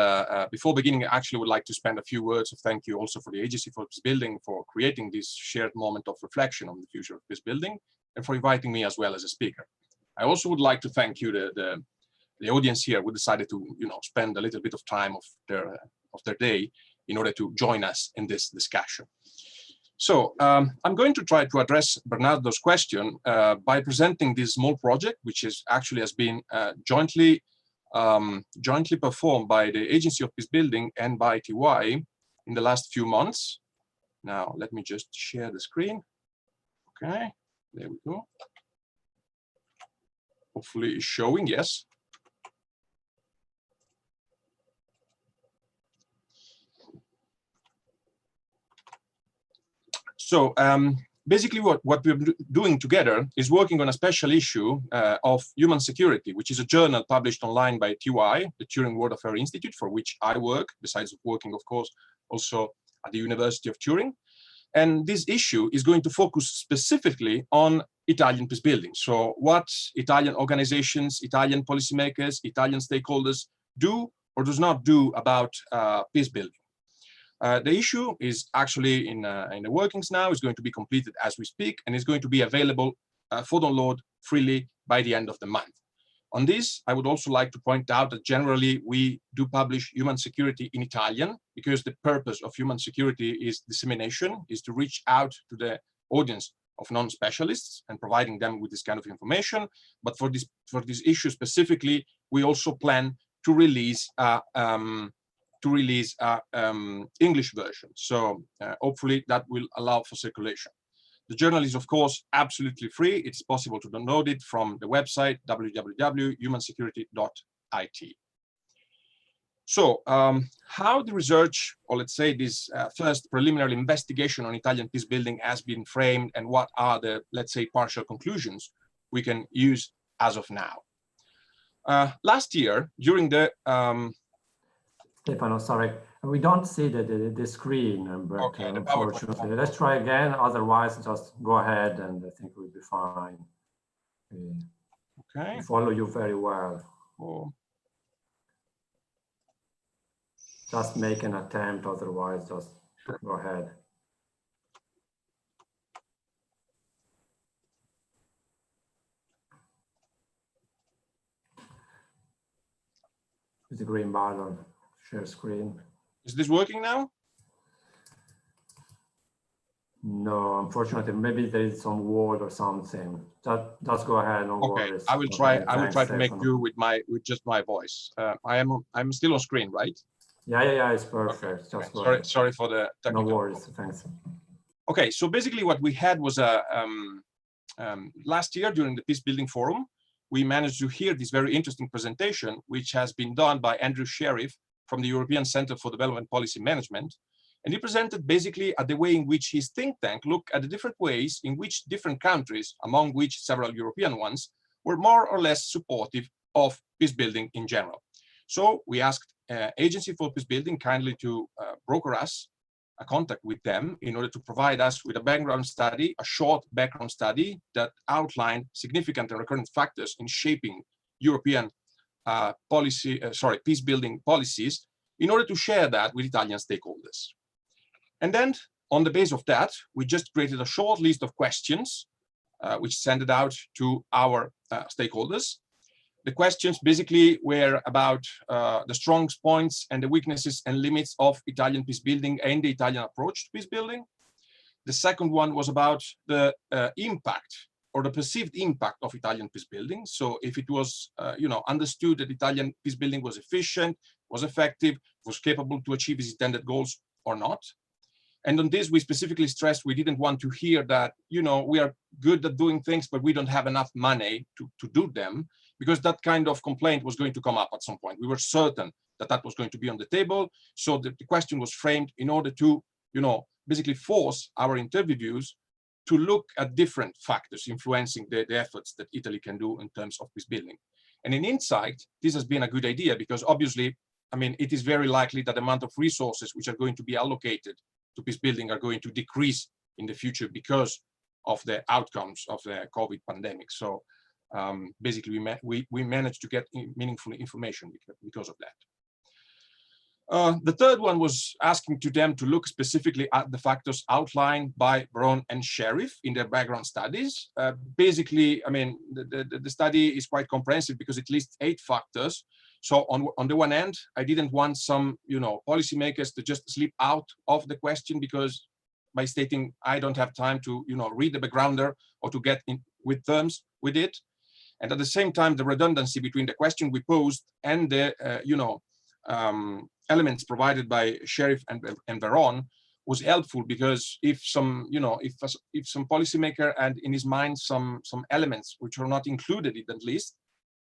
before beginning, I actually would like to spend a few words of thank you also for the Agency for Peace Building for creating this shared moment of reflection on the future of peace building and for inviting me as well as a speaker. I also would like to thank you, the audience here who decided to spend a little bit of time of their day in order to join us in this discussion. So I'm going to try to address Bernardo's question by presenting this small project, which has been jointly performed by the Agency of Peace Building and by TY in the last few months. Now, let me just share the screen. Okay, there we go. Hopefully it's showing, yes. So basically what we're doing together is working on a special issue of human security, which is a journal published online by TY, the Turing World Affairs Institute, for which I work, besides working, of course, also at the University of Turing. And this issue is going to focus specifically on Italian peace building. So what Italian organizations, Italian policymakers, Italian stakeholders do or does not do about peace building. The issue is actually in the workings now, is going to be completed as we speak, and is going to be available for download freely by the end of the month. On this, I would also like to point out that generally we do publish human security in Italian, because the purpose of human security is dissemination, is to reach out to the audience of non-specialists and providing them with this kind of information. But for this issue specifically, we also plan to release English version. So hopefully that will allow for circulation. The journal is, of course, absolutely free. It's possible to download it from the website www.humansecurity.it. So how the research, or let's say this first preliminary investigation on Italian peace building has been framed, and what are the, let's say, partial conclusions we can use as of now. Last year, during the Stefano, sorry, we don't see the screen, but Okay, the unfortunately, let's try again. Otherwise, just go ahead, and I think we'll be fine. Okay. We follow you very well. Oh. Just make an attempt, otherwise, just Sure. go ahead. With the green button, share screen. Is this working now? No, unfortunately, maybe there is some word or something. Just go ahead, no Okay, worries. I will try. Okay, I will thanks, try to make Stefano. do with just my voice. I'm still on screen, right? Yeah, it's perfect. Okay. Just go Sorry, ahead. sorry for the technical. No worries, thanks. Okay, so basically what we had was a last year during the Peace Building Forum, we managed to hear this very interesting presentation, which has been done by Andrew Sheriff from the European Center for Development Policy Management. And he presented basically at the way in which his think tank looked at the different ways in which different countries, among which several European ones, were more or less supportive of peace building in general. So we asked Agency for Peace Building kindly to broker us a contact with them in order to provide us with a background study, a short background study that outlined significant and recurrent factors in shaping European peace building policies in order to share that with Italian stakeholders. And then on the basis of that, we just created a short list of questions which sent it out to our stakeholders. The questions basically were about the strong points and the weaknesses and limits of Italian peace building and the Italian approach to peace building. The second one was about the impact or the perceived impact of Italian peace building. So if it was, understood that Italian peace building was efficient, was effective, was capable to achieve its intended goals or not. And on this, we specifically stressed we didn't want to hear that, we are good at doing things, but we don't have enough money to do them, because that kind of complaint was going to come up at some point. We were certain that that was going to be on the table. So the question was framed in order to, basically force our interviewees to look at different factors influencing the efforts that Italy can do in terms of peace building. And in hindsight, this has been a good idea because obviously, it is very likely that the amount of resources which are going to be allocated to peace building are going to decrease in the future because of the outcomes of the COVID pandemic. So basically, we managed to get meaningful information because of that. The third one was asking to them to look specifically at the factors outlined by Brown and Sheriff in their background studies. Basically, the study is quite comprehensive because it lists 8 factors. So on the one end, I didn't want some, policymakers to just slip out of the question because by stating I don't have time to, read the backgrounder or to get in with terms with it. And at the same time, the redundancy between the question we posed and the, elements provided by Sheriff and Veron was helpful because if some, if some policymaker had in his mind some elements which were not included in that list,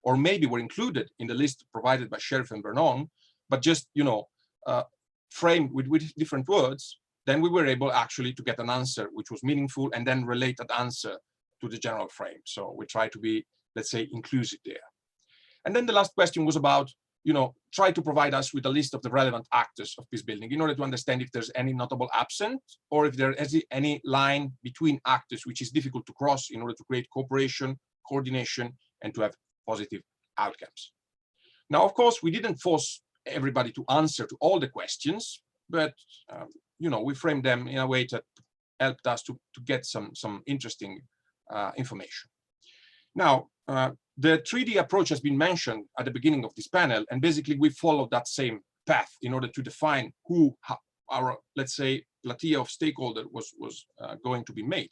or maybe were included in the list provided by Sheriff and Vernon, but just, framed with different words, then we were able actually to get an answer which was meaningful and then relate that answer to the general frame. So we try to be, let's say, inclusive there. And then the last question was about, try to provide us with a list of the relevant actors of peace building in order to understand if there's any notable absent or if there is any line between actors which is difficult to cross in order to create cooperation, coordination, and to have positive outcomes. Now, of course, we didn't force everybody to answer to all the questions, but we framed them in a way that helped us to get some interesting information. Now, the 3D approach has been mentioned at the beginning of this panel, and basically we followed that same path in order to define who our, let's say, platea of stakeholders was going to be made.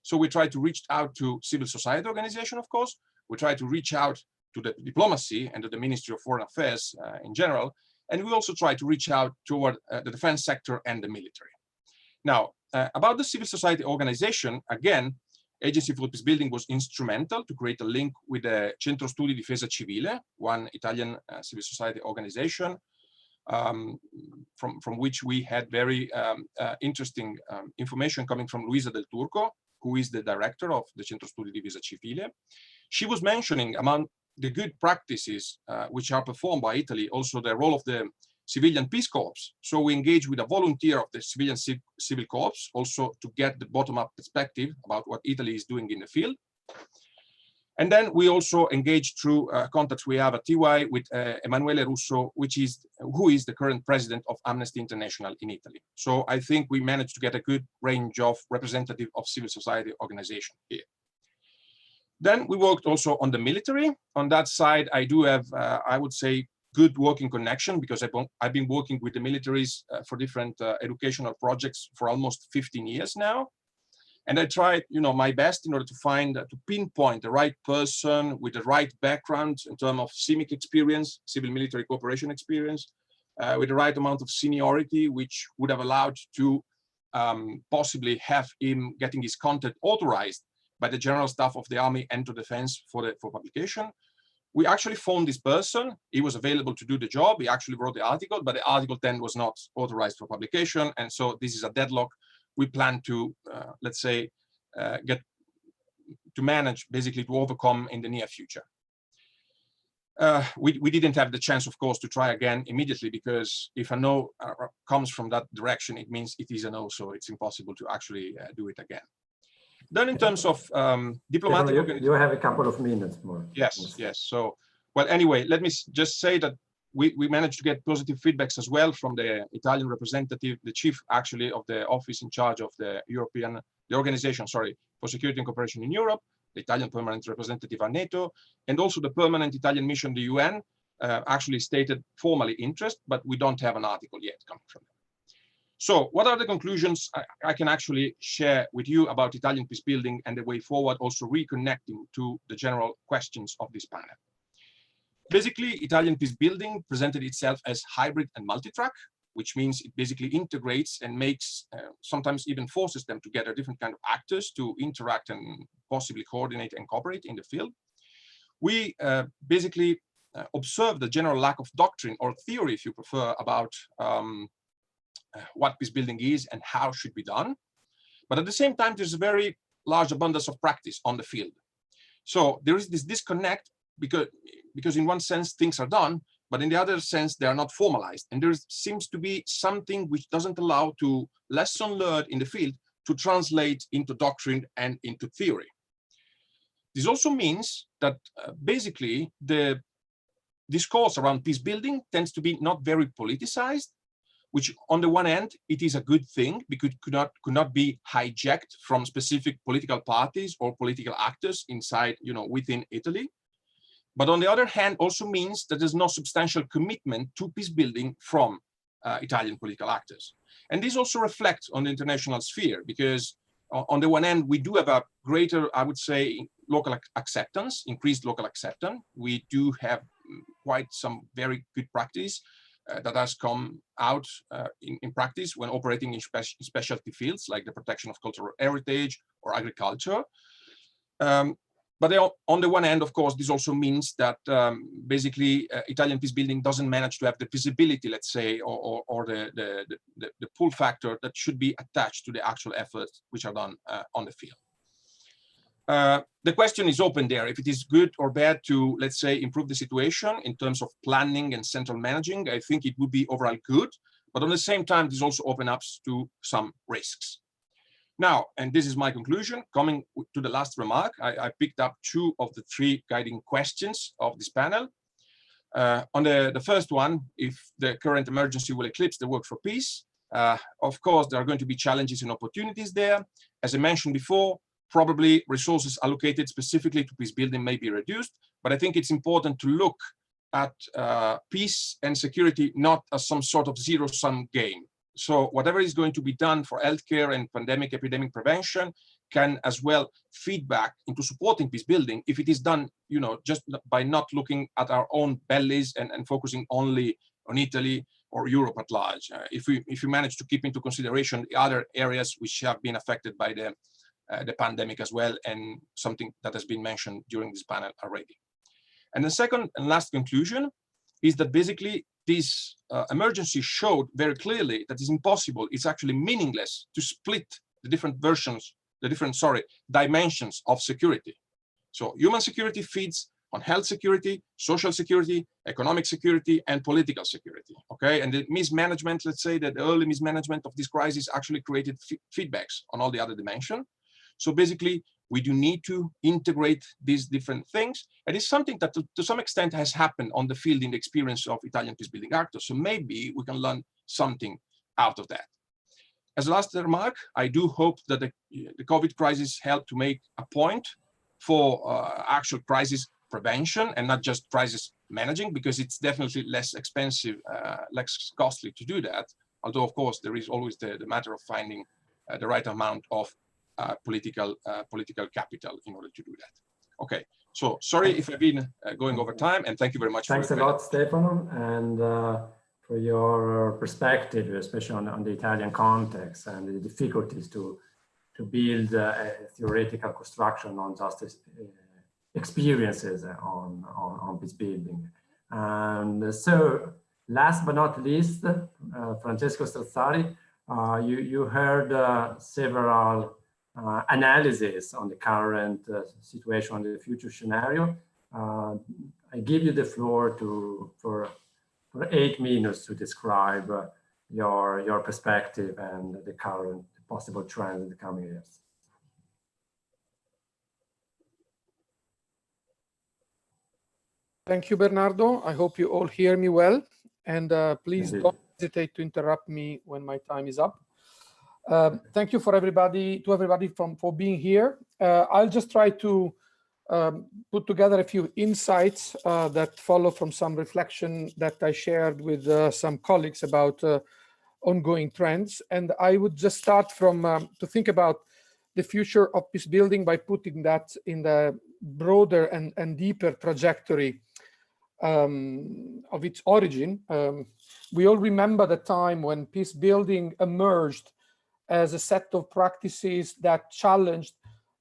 So we tried to reach out to civil society organization, of course. We tried to reach out to the diplomacy and to the Ministry of Foreign Affairs in general. And we also tried to reach out toward the defense sector and the military. Now, about the civil society organization, again, Agency for Peace Building was instrumental to create a link with the Centro Studi Difesa Civile, one Italian civil society organization, from which we had very interesting information coming from Luisa Del Turco, who is the director of the Centro Studi Difesa Civile. She was mentioning among the good practices which are performed by Italy, also the role of the civilian peace corps. So we engage with a volunteer of the civilian civil corps, also to get the bottom-up perspective about what Italy is doing in the field. And then we also engage through contacts we have at TY with Emanuele Russo, who is the current president of Amnesty International in Italy. So I think we managed to get a good range of representative of civil society organization here. Then we worked also on the military. On that side, I do have, I would say, good working connection, because I've been working with the militaries for different educational projects for almost 15 years now. And I tried, my best in order to find, to pinpoint the right person with the right background in terms of CIMIC experience, civil military cooperation experience, with the right amount of seniority, which would have allowed to possibly have him getting his content authorized by the General Staff of the Army and to Defense for publication. We actually found this person. He was available to do the job. He actually wrote the article, but the article then was not authorized for publication. And so this is a deadlock we plan to, let's say, get to manage, basically to overcome in the near future. We didn't have the chance, of course, to try again immediately, because if a no comes from that direction, it means it is a no, so it's impossible to actually do it again. Then in terms of diplomatic... You have a couple of minutes more. Yes, yes. So, well, anyway, let me just say that we managed to get positive feedbacks as well from the Italian representative, the chief actually of the office in charge of the organization, sorry, for security and cooperation in Europe, the Italian permanent representative at NATO, and also the permanent Italian mission, the UN, actually stated formally interest, but we don't have an article yet coming from them. So what are the conclusions I can actually share with you about Italian peace building and the way forward, also reconnecting to the general questions of this panel? Basically, Italian peace building presented itself as hybrid and multi-track, which means it basically integrates and makes, sometimes even forces them together, different kind of actors to interact and possibly coordinate and cooperate in the field. We basically observe the general lack of doctrine or theory, if you prefer, about what peace building is and how it should be done. But at the same time, there's a very large abundance of practice on the field. So there is this disconnect because in one sense things are done, but in the other sense they are not formalized. And there seems to be something which doesn't allow to lesson learned in the field to translate into doctrine and into theory. This also means that basically the discourse around peace building tends to be not very politicized, which on the one hand, it is a good thing because it could not be hijacked from specific political parties or political actors inside, within Italy. But on the other hand, also means that there's no substantial commitment to peace building from Italian political actors. And this also reflects on the international sphere, because on the one hand, we do have a greater, I would say, local acceptance, increased local acceptance. We do have quite some very good practice that has come out in practice when operating in specialty fields like the protection of cultural heritage or agriculture. But on the one hand, of course, this also means that basically Italian peace building doesn't manage to have the visibility, let's say, or the pull factor that should be attached to the actual efforts which are done on the field. The question is open there, if it is good or bad to, let's say, improve the situation in terms of planning and central managing. I think it would be overall good, but on the same time, this also opens up to some risks. Now, and this is my conclusion, coming to the last remark, I picked up 2 of the 3 guiding questions of this panel. On the first one, if the current emergency will eclipse the work for peace, of course, there are going to be challenges and opportunities there. As I mentioned before, probably resources allocated specifically to peace building may be reduced, but I think it's important to look at peace and security not as some sort of zero-sum game. So whatever is going to be done for healthcare and pandemic epidemic prevention can as well feed back into supporting peace building if it is done, just by not looking at our own bellies and focusing only on Italy or Europe at large. If we manage to keep into consideration the other areas which have been affected by the pandemic as well, and something that has been mentioned during this panel already. And the second and last conclusion is that basically this emergency showed very clearly that it's impossible, it's actually meaningless to split the different versions, dimensions of security. So human security feeds on health security, social security, economic security, and political security, okay? And the mismanagement, let's say that the early mismanagement of this crisis actually created feedbacks on all the other dimensions. So basically, we do need to integrate these different things. And it's something that to some extent has happened on the field in the experience of Italian peacebuilding actors. So maybe we can learn something out of that. As a last remark, I do hope that the COVID crisis helped to make a point for actual crisis prevention and not just crisis managing, because it's definitely less expensive, less costly to do that. Although, of course, there is always the matter of finding the right amount of political capital in order to do that. Okay, so sorry if I've been going over time, and thank you very much. Thanks a lot, Stefano, and for your perspective, especially on the Italian context and the difficulties to build a theoretical construction on just experiences on peace building. And so, last but not least, Francesco Strazzari, you heard several analysis on the current situation, on the future scenario. I give you the floor for 8 minutes to describe your perspective and the current possible trends in the coming years. Thank you, Bernardo. I hope you all hear me well, and please don't hesitate to interrupt me when my time is up. Thank you for everybody for being here. I'll just try to put together a few insights that follow from some reflection that I shared with some colleagues about ongoing trends. And I would just start from to think about the future of peace building by putting that in the broader and deeper trajectory of its origin. We all remember the time when peace building emerged as a set of practices that challenged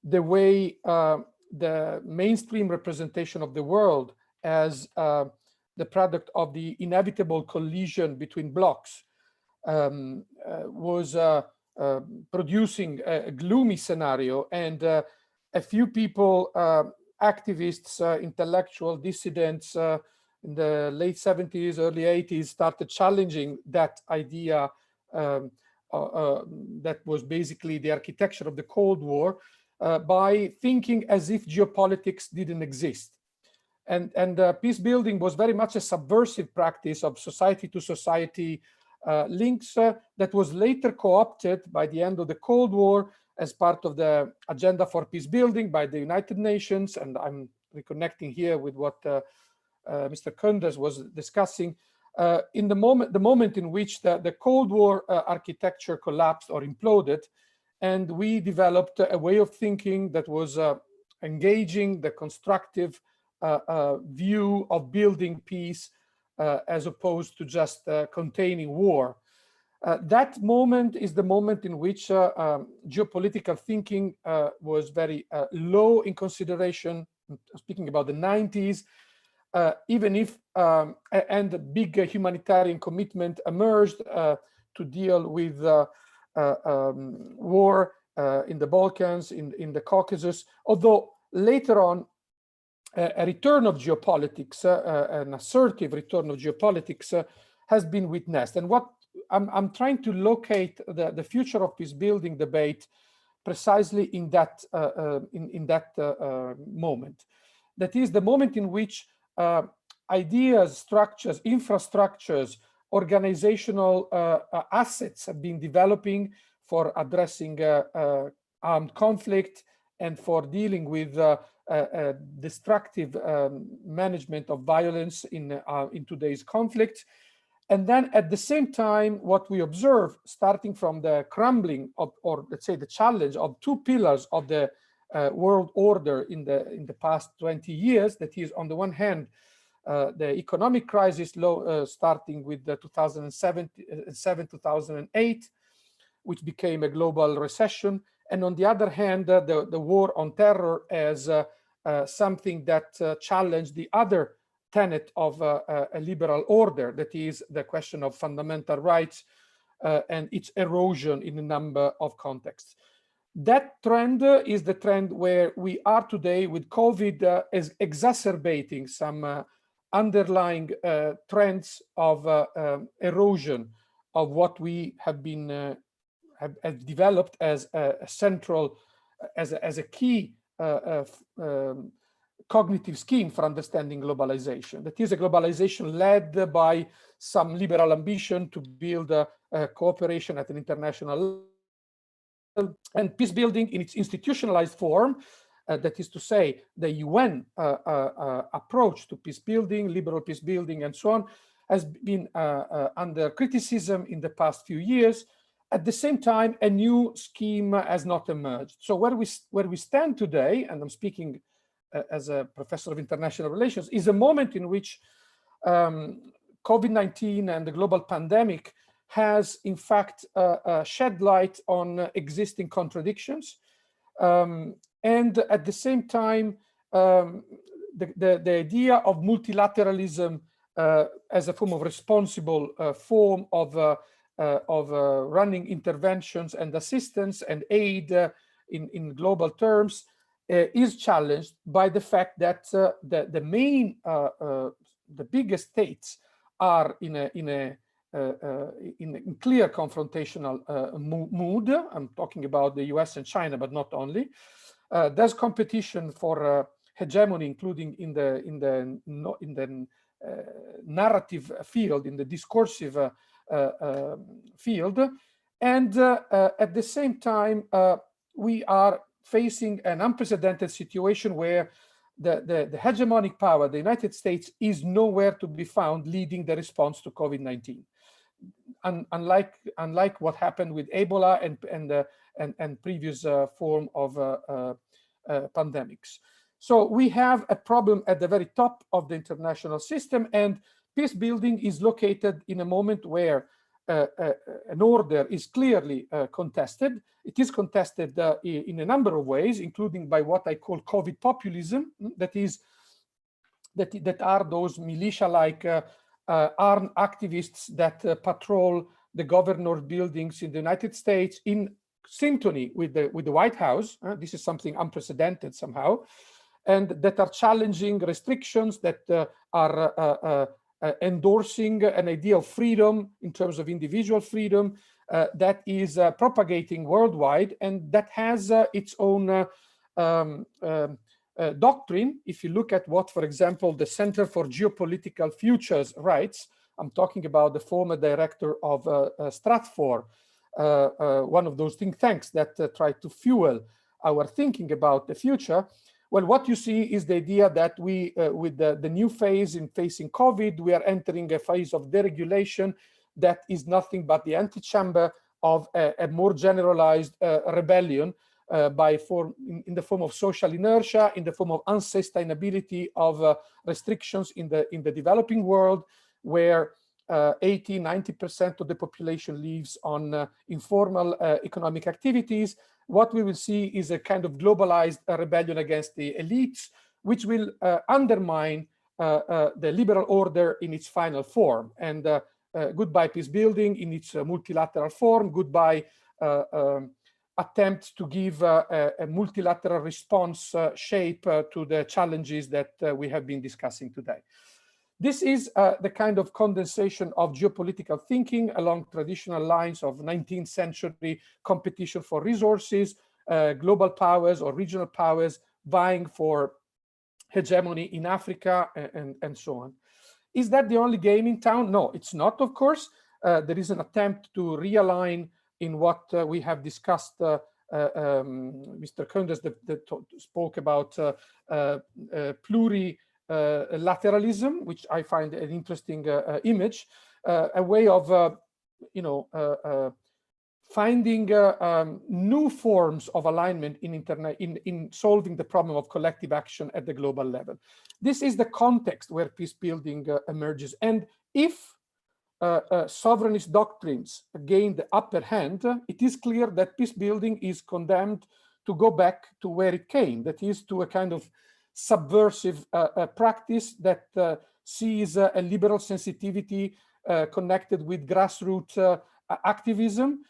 the way the mainstream representation of the world as the product of the inevitable collision between blocks was producing a gloomy scenario, and a few people, activists, intellectual dissidents in the late 70s, early 80s started challenging that idea that was basically the architecture of the Cold War by thinking as if geopolitics didn't exist. And peace building was very much a subversive practice of society to society links that was later co-opted by the end of the Cold War as part of the agenda for peace building by the United Nations. And I'm reconnecting here with what Mr. Kunders was discussing. In the moment in which the Cold War architecture collapsed or imploded, and we developed a way of thinking that was engaging the constructive view of building peace as opposed to just containing war. That moment is the moment in which geopolitical thinking was very low in consideration, speaking about the 90s, even if, and the big humanitarian commitment emerged to deal with war in the Balkans, in the Caucasus, although later on, a return of geopolitics, an assertive return of geopolitics has been witnessed. And what I'm trying to locate the future of peace building debate precisely in that moment. That is the moment in which ideas, structures, infrastructures, organizational assets have been developing for addressing armed conflict and for dealing with destructive management of violence in today's conflict. And then at the same time, what we observe, starting from the crumbling of, or let's say the challenge of two pillars of the world order in the past 20 years, that is on the one hand, the economic crisis starting with the 2007-2008, which became a global recession. And on the other hand, the war on terror as something that challenged the other tenet of a liberal order, that is the question of fundamental rights and its erosion in a number of contexts. That trend is the trend where we are today, with COVID is exacerbating some underlying trends of erosion of what we have been have developed as a central, as a key cognitive scheme for understanding globalization. That is a globalization led by some liberal ambition to build cooperation at an international level, and peace building in its institutionalized form, that is to say, the UN approach to peace building, liberal peace building, and so on, has been under criticism in the past few years. At the same time, a new scheme has not emerged. So where we stand today, and I'm speaking as a professor of international relations, is a moment in which COVID-19 and the global pandemic has, in fact, shed light on existing contradictions. And at the same time, the idea of multilateralism as a form of responsible form of running interventions and assistance and aid in global terms is challenged by the fact that the biggest states are in clear confrontational mood. I'm talking about the US and China, but not only. There's competition for hegemony, including in the narrative field, in the discursive field, and at the same time we are facing an unprecedented situation where the hegemonic power, the United States, is nowhere to be found leading the response to COVID-19. Unlike what happened with Ebola and previous form of pandemics. So we have a problem at the very top of the international system, and peace building is located in a moment where an order is clearly contested. It is contested in a number of ways, including by what I call COVID populism. That are those militia-like armed activists that patrol the governor's buildings in the United States in synchrony with the White House. This is something unprecedented somehow, and that are challenging restrictions, that are endorsing an idea of freedom in terms of individual freedom that is propagating worldwide, and that has its own doctrine. If you look at what, for example, the Center for Geopolitical Futures writes, I'm talking about the former director of Stratfor, one of those think tanks that try to fuel our thinking about the future. Well, what you see is the idea that we, with the new phase in facing COVID, we are entering a phase of deregulation that is nothing but the antechamber of a more generalized rebellion in the form of social inertia, in the form of unsustainability of restrictions in the developing world, where 80–90% of the population lives on informal economic activities. What we will see is a kind of globalized rebellion against the elites, which will undermine the liberal order in its final form. And goodbye peace building in its multilateral form, goodbye attempts to give a multilateral response shape to the challenges that we have been discussing today. This is the kind of condensation of geopolitical thinking along traditional lines of 19th century competition for resources, global powers or regional powers vying for hegemony in Africa, and so on. Is that the only game in town? No, it's not, of course. There is an attempt to realign in what we have discussed. Mr. Koenders spoke about plurilateralism, which I find an interesting image, a way of, finding new forms of alignment in solving the problem of collective action at the global level. This is the context where peace building emerges. And if sovereignist doctrines gain the upper hand, it is clear that peace building is condemned to go back to where it came, that is, to a kind of subversive practice that sees a liberal sensitivity connected with grassroots activism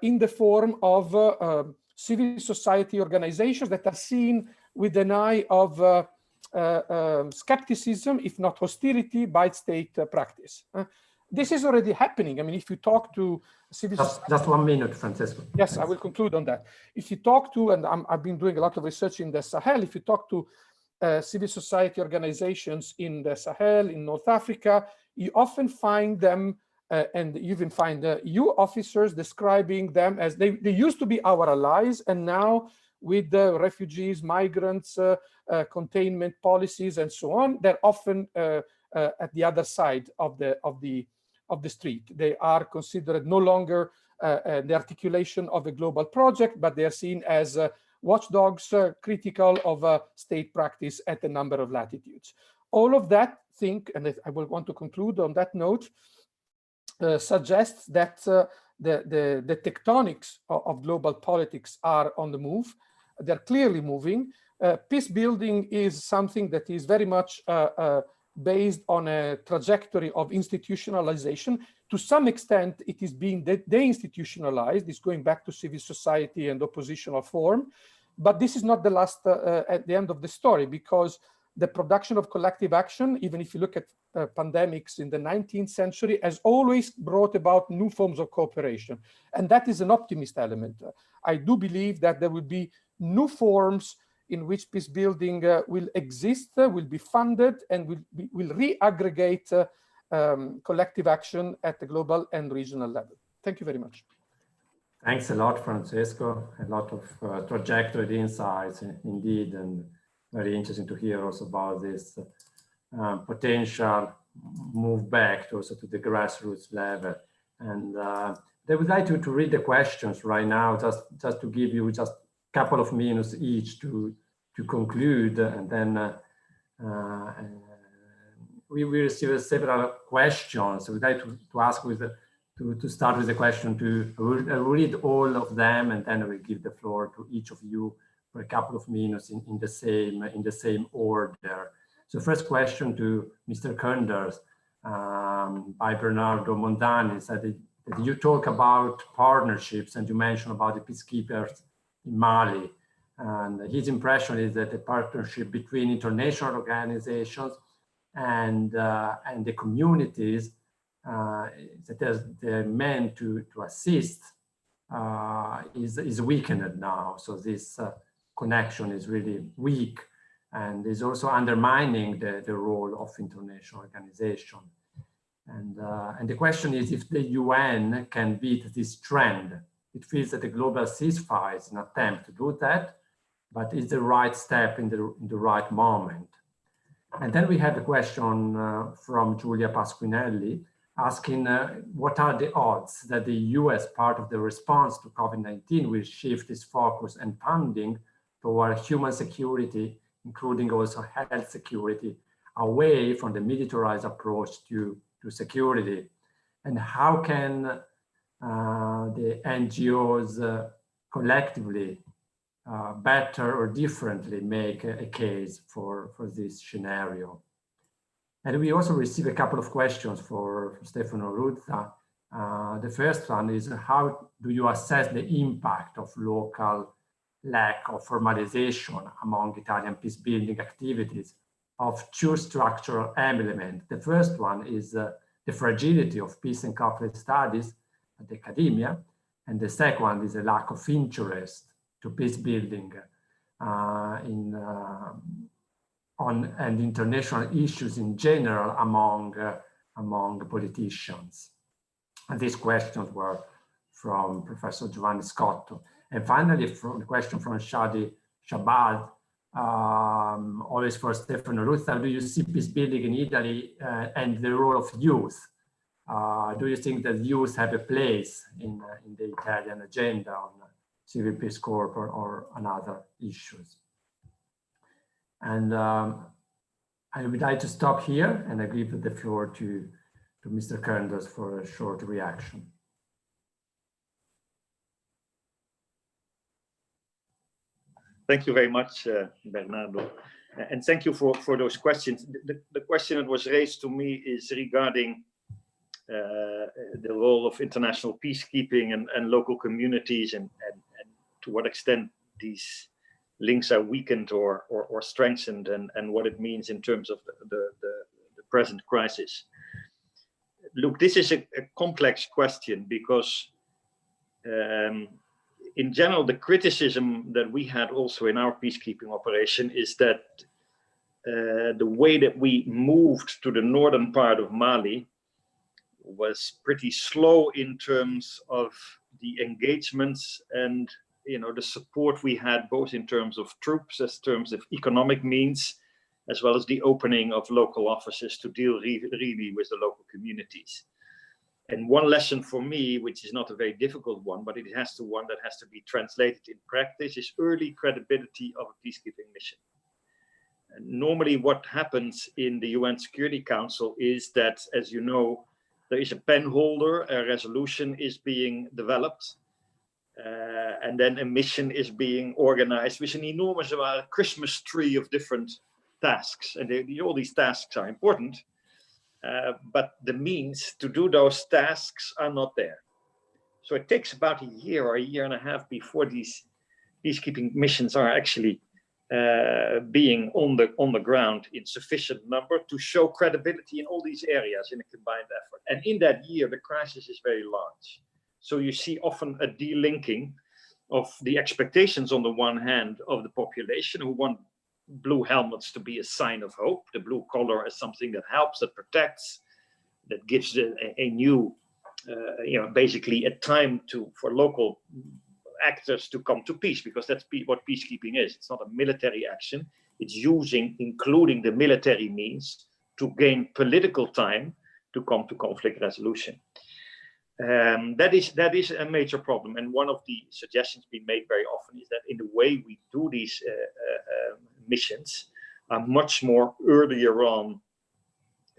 in the form of civil society organizations that are seen with an eye of skepticism, if not hostility, by state practice. This is already happening. I mean, if you talk to civil society... Just 1 minute, Francesco. Yes, Thanks. I will conclude on that. If you talk to, and I've been doing a lot of research in the Sahel, if you talk to civil society organizations in the Sahel, in North Africa, you often find them, and you even find EU officers describing them as, they used to be our allies, and now with the refugees, migrants, containment policies, and so on, they're often at the other side of the street. They are considered no longer the articulation of a global project, but they are seen as watchdogs critical of state practice at a number of latitudes. All of that, and I will want to conclude on that note, suggests that the tectonics of global politics are on the move. They're clearly moving. Peace building is something that is very much based on a trajectory of institutionalization. To some extent, it is being deinstitutionalized. It's going back to civil society and oppositional form. But this is not the last, at the end of the story, because the production of collective action, even if you look at pandemics in the 19th century, has always brought about new forms of cooperation. And that is an optimist element. I do believe that there will be new forms in which peace building will exist, will be funded, and will re-aggregate collective action at the global and regional level. Thank you very much. Thanks a lot, Francesco. A lot of trajectory insights indeed, and very interesting to hear also about this potential move back also to the grassroots level. And I would like to read the questions right now, just to give you just a couple of minutes each to conclude, and then we received several questions. We'd like to ask to start with the question I'll read all of them, and then I will give the floor to each of you for a couple of minutes in the same order. So first question to Mr. Kunders by Bernardo Mondani said that you talk about partnerships and you mentioned about the peacekeepers in Mali. And his impression is that the partnership between international organizations and the communities that they're meant to assist is weakened now. So this connection is really weak and is also undermining the role of international organization. And the question is if the UN can beat this trend. It feels that the global ceasefire is an attempt to do that, but it's the right step in the right moment. And then we have a question from Giulia Pasquinelli asking what are the odds that the EU as part of the response to COVID-19 will shift its focus and funding toward human security, including also health security, away from the militarized approach to security? And how can the NGOs collectively better or differently make a case for this scenario? And we also received a couple of questions for Stefano Ruzza. The first one is, how do you assess the impact of local lack of formalization among Italian peace-building activities of two structural elements? The first one is the fragility of peace and conflict studies at the academia, and the second one is a lack of interest to peace building and international issues in general among politicians. And these questions were from Professor Giovanni Scotto. And finally, from the question from Shadi Shabad, always for Stefano Ruzza, do you see peace building in Italy and the role of youth? Do you think that youth have a place in the Italian agenda on civil peace corps or on other issues? And I would like to stop here, and I give the floor to Mr. Kunders for a short reaction. Thank you very much, Bernardo. And thank you for those questions. The question that was raised to me is regarding the role of international peacekeeping and local communities and to what extent these links are weakened or strengthened, and what it means in terms of the present crisis. Look, this is a complex question because in general, the criticism that we had also in our peacekeeping operation is that the way that we moved to the northern part of Mali was pretty slow in terms of the engagements and the support we had, both in terms of troops, as terms of economic means, as well as the opening of local offices to deal really with the local communities. And one lesson for me, which is not a very difficult one, but it has to one that has to be translated in practice, is early credibility of a peacekeeping mission. And normally what happens in the UN Security Council is that, as you know, there is a pen holder, a resolution is being developed, and then a mission is being organized with an enormous Christmas tree of different tasks. And all these tasks are important, but the means to do those tasks are not there. So it takes about a year or a year and a half before these peacekeeping missions are actually being on the ground in sufficient number to show credibility in all these areas in a combined effort. And in that year, the crisis is very large. So you see often a delinking of the expectations on the one hand of the population, who want blue helmets to be a sign of hope, the blue collar as something that helps, that protects, that gives a new, basically a time for local actors to come to peace, because that's what peacekeeping is. It's not a military action. It's including the military means to gain political time to come to conflict resolution. That is a major problem. And one of the suggestions being made very often is that in the way we do these missions are much more earlier on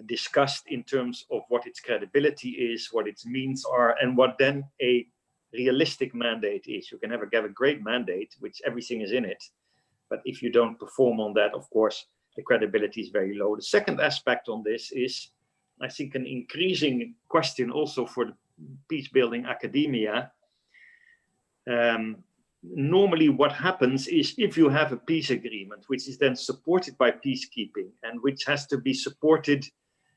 discussed in terms of what its credibility is, what its means are, and what then a realistic mandate is. You can have a great mandate, which everything is in it, but if you don't perform on that, of course, the credibility is very low. The second aspect on this is, I think, an increasing question also for the peace-building academia. Normally what happens is, if you have a peace agreement, which is then supported by peacekeeping and which has to be supported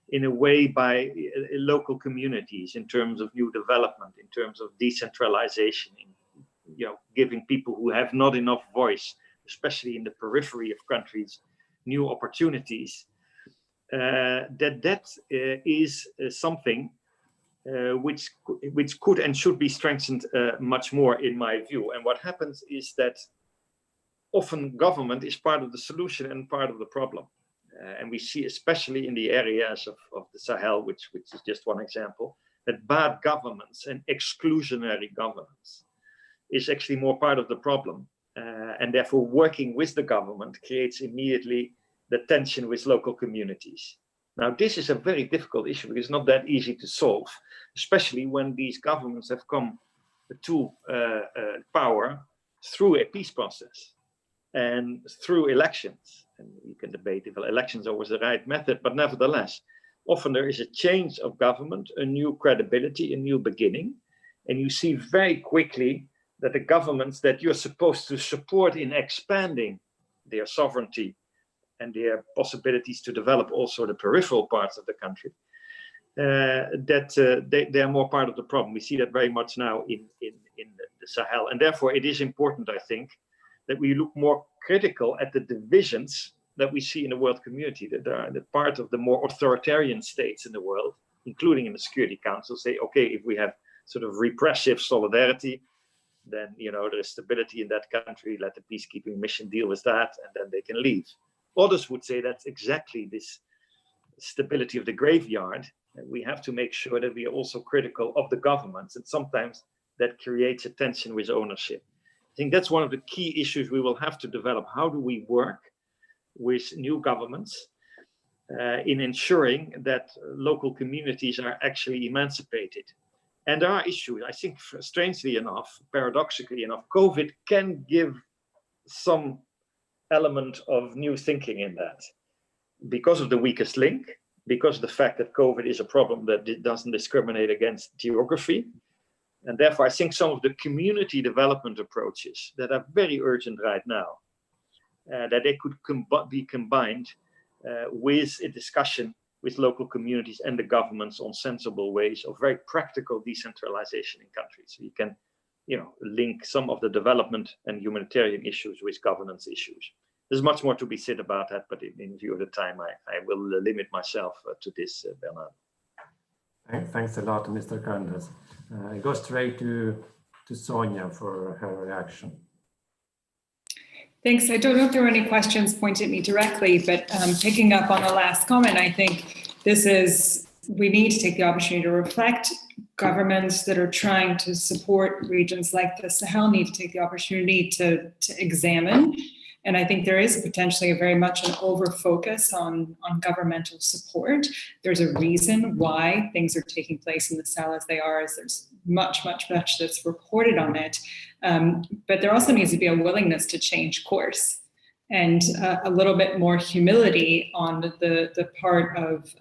in a way by local communities in terms of new development, in terms of decentralization, giving people who have not enough voice, especially in the periphery of countries, new opportunities, that is something which could and should be strengthened much more, in my view. And what happens is that often government is part of the solution and part of the problem. And we see, especially in the areas of the Sahel, which is just one example, that bad governments and exclusionary governance is actually more part of the problem. And therefore, working with the government creates immediately the tension with local communities. Now, this is a very difficult issue because it's not that easy to solve, especially when these governments have come to power through a peace process and through elections. And you can debate if elections are always the right method, but nevertheless, often there is a change of government, a new credibility, a new beginning. And you see very quickly that the governments that you're supposed to support in expanding their sovereignty and their possibilities to develop also the peripheral parts of the country, they are more part of the problem. We see that very much now in the Sahel. And therefore, it is important, I think, that we look more critical at the divisions that we see in the world community, that are the part of the more authoritarian states in the world, including in the Security Council, say, okay, if we have sort of repressive solidarity, then there is stability in that country, let the peacekeeping mission deal with that, and then they can leave. Others would say that's exactly this stability of the graveyard, and we have to make sure that we are also critical of the governments, and sometimes that creates a tension with ownership. I think that's one of the key issues we will have to develop. How do we work with new governments in ensuring that local communities are actually emancipated? And there are issues, I think, strangely enough, paradoxically enough, COVID can give some element of new thinking in that. Because of the weakest link, because of the fact that COVID is a problem that doesn't discriminate against geography, And therefore, I think some of the community development approaches that are very urgent right now, that they could be combined with a discussion with local communities and the governments on sensible ways of very practical decentralization in countries. So you can, link some of the development and humanitarian issues with governance issues. There's much more to be said about that, but in view of the time, I will limit myself to this, Bernard. Thanks a lot, Mr. Candace. I go straight to Sonia for her reaction. Thanks. I don't know if there were any questions pointed at me directly, but picking up on the last comment, I think we need to take the opportunity to reflect. Governments that are trying to support regions like the Sahel need to take the opportunity to examine. And I think there is potentially very much an over-focus on governmental support. There's a reason why things are taking place in the Sahel as they are, as there's much that's reported on it. But there also needs to be a willingness to change course and a little bit more humility on the part of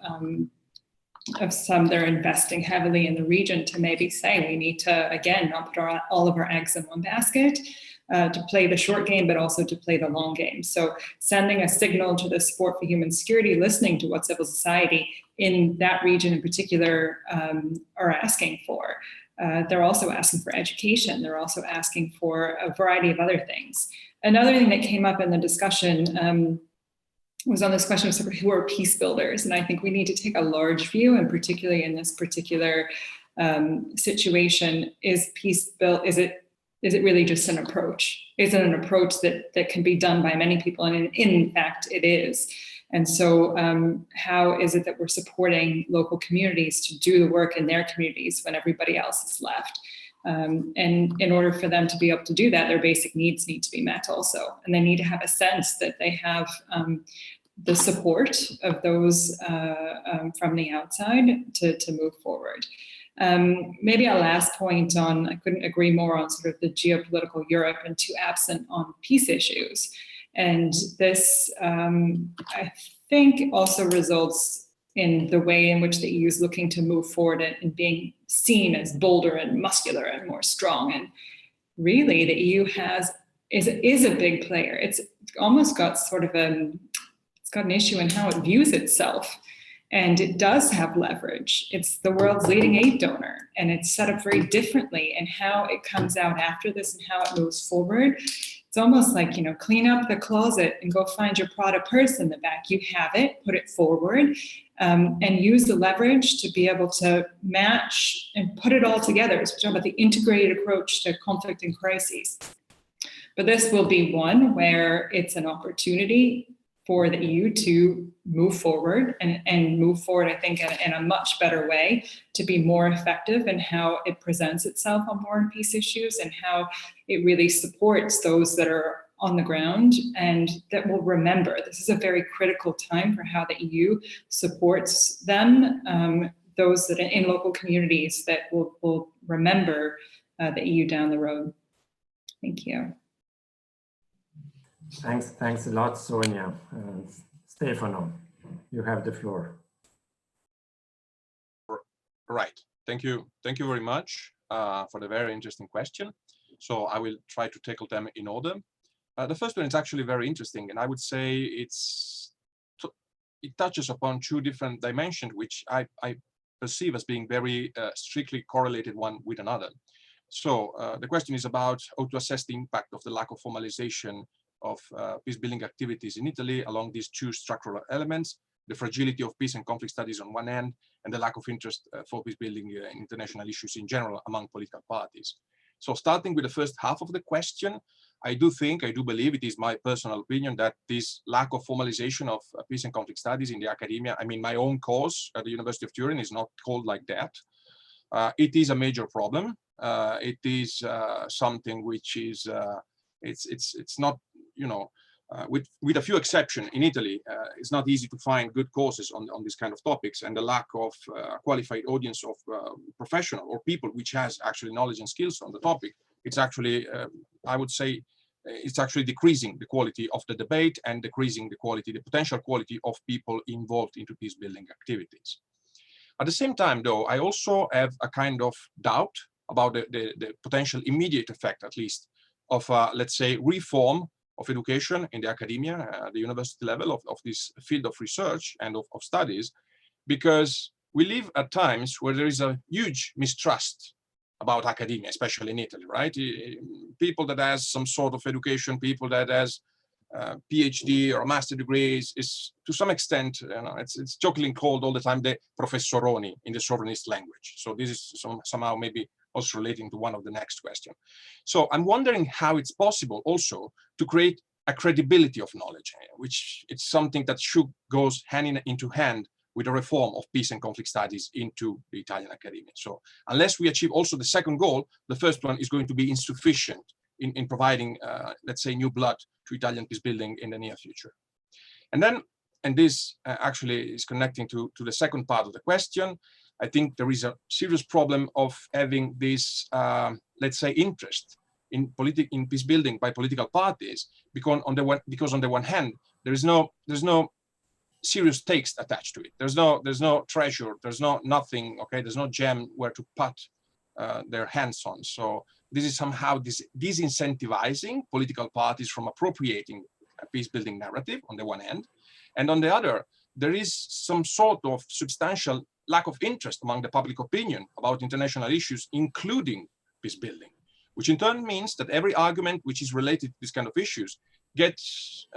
some that are investing heavily in the region to maybe say we need to, again, not put all of our eggs in one basket, to play the short game, but also to play the long game. So sending a signal to the support for human security, listening to what civil society in that region in particular are asking for. They're also asking for education. They're also asking for a variety of other things. Another thing that came up in the discussion was on this question of sort of who are peace builders. And I think we need to take a large view, and particularly in this particular situation, is it really just an approach? Is it an approach that can be done by many people? And in fact, it is. And so how is it that we're supporting local communities to do the work in their communities when everybody else is left? And in order for them to be able to do that, their basic needs need to be met also. And they need to have a sense that they have the support of those from the outside to move forward. Maybe a last point on, I couldn't agree more on sort of the geopolitical Europe and too absent on peace issues. And this, I think, also results in the way in which the EU is looking to move forward and being seen as bolder and muscular and more strong. And really, the EU is a big player. It's almost got sort of it's got an issue in how it views itself. And it does have leverage. It's the world's leading aid donor, and it's set up very differently in how it comes out after this and how it moves forward. It's almost like, clean up the closet and go find your Prada purse in the back. You have it, put it forward, and use the leverage to be able to match and put it all together. So we're talking about the integrated approach to conflict and crises. But this will be one where it's an opportunity for the EU to move forward and move forward, I think, in a much better way to be more effective in how it presents itself on war and peace issues and how it really supports those that are on the ground and that will remember. This is a very critical time for how the EU supports them, those that are in local communities that will remember the EU down the road. Thank you. Thanks a lot, Sonia. Stefano, you have the floor. Right. Thank you very much for the very interesting question. So I will try to tackle them in order. The first one is actually very interesting, and I would say it touches upon two different dimensions, which I perceive as being very strictly correlated one with another. So the question is about how to assess the impact of the lack of formalization of peace-building activities in Italy along these two structural elements, the fragility of peace and conflict studies on one hand, and the lack of interest for peace-building in international issues in general among political parties. So starting with the first half of the question, I do believe, it is my personal opinion, that this lack of formalization of peace and conflict studies in the academia, I mean, my own course at the University of Turin is not called like that. It is a major problem. It is something which is, it's not, with a few exceptions in Italy, it's not easy to find good courses on this kind of topics, and the lack of qualified audience of professional or people which has actually knowledge and skills on the topic. It's actually, I would say, it's actually decreasing the quality of the debate and decreasing the quality, the potential quality of people involved into peace building activities. At the same time, though, I also have a kind of doubt about the potential immediate effect, at least, of, let's say, reform of education in the academia, the university level of this field of research and of studies, because we live at times where there is a huge mistrust about academia, especially in Italy, right? People that has some sort of education, people that has PhD or a master degree is to some extent, it's jokingly called all the time the professoroni in the Sovranist language. So this is somehow maybe also relating to one of the next question. So I'm wondering how it's possible also to create a credibility of knowledge, which it's something that should goes hand into hand with a reform of peace and conflict studies into the Italian academia. So unless we achieve also the second goal, the first one is going to be insufficient in providing, let's say, new blood to Italian peace building in the near future. And then, and this actually is connecting to the second part of the question, I think there is a serious problem of having this, let's say, interest in peace building by political parties, because on the one hand, there's no serious stakes attached to it. There's no treasure. There's nothing. Okay, there's no gem where to put their hands on. So this is somehow disincentivizing political parties from appropriating a peace building narrative on the one hand, and on the other, there is some sort of substantial lack of interest among the public opinion about international issues, including peace building, which in turn means that every argument which is related to this kind of issues gets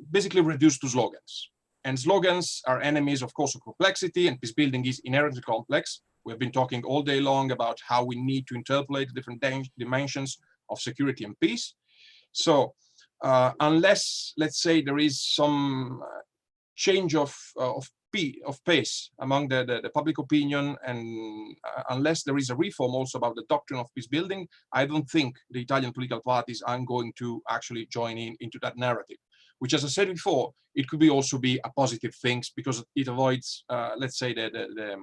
basically reduced to slogans. And slogans are enemies, of course, of complexity, and peace building is inherently complex. We've been talking all day long about how we need to interpolate the different dimensions of security and peace. So unless, let's say, there is some change of pace among the public opinion, and unless there is a reform also about the doctrine of peace building, I don't think the Italian political parties are going to actually join into that narrative, which, as I said before, it could also be a positive thing because it avoids, let's say, the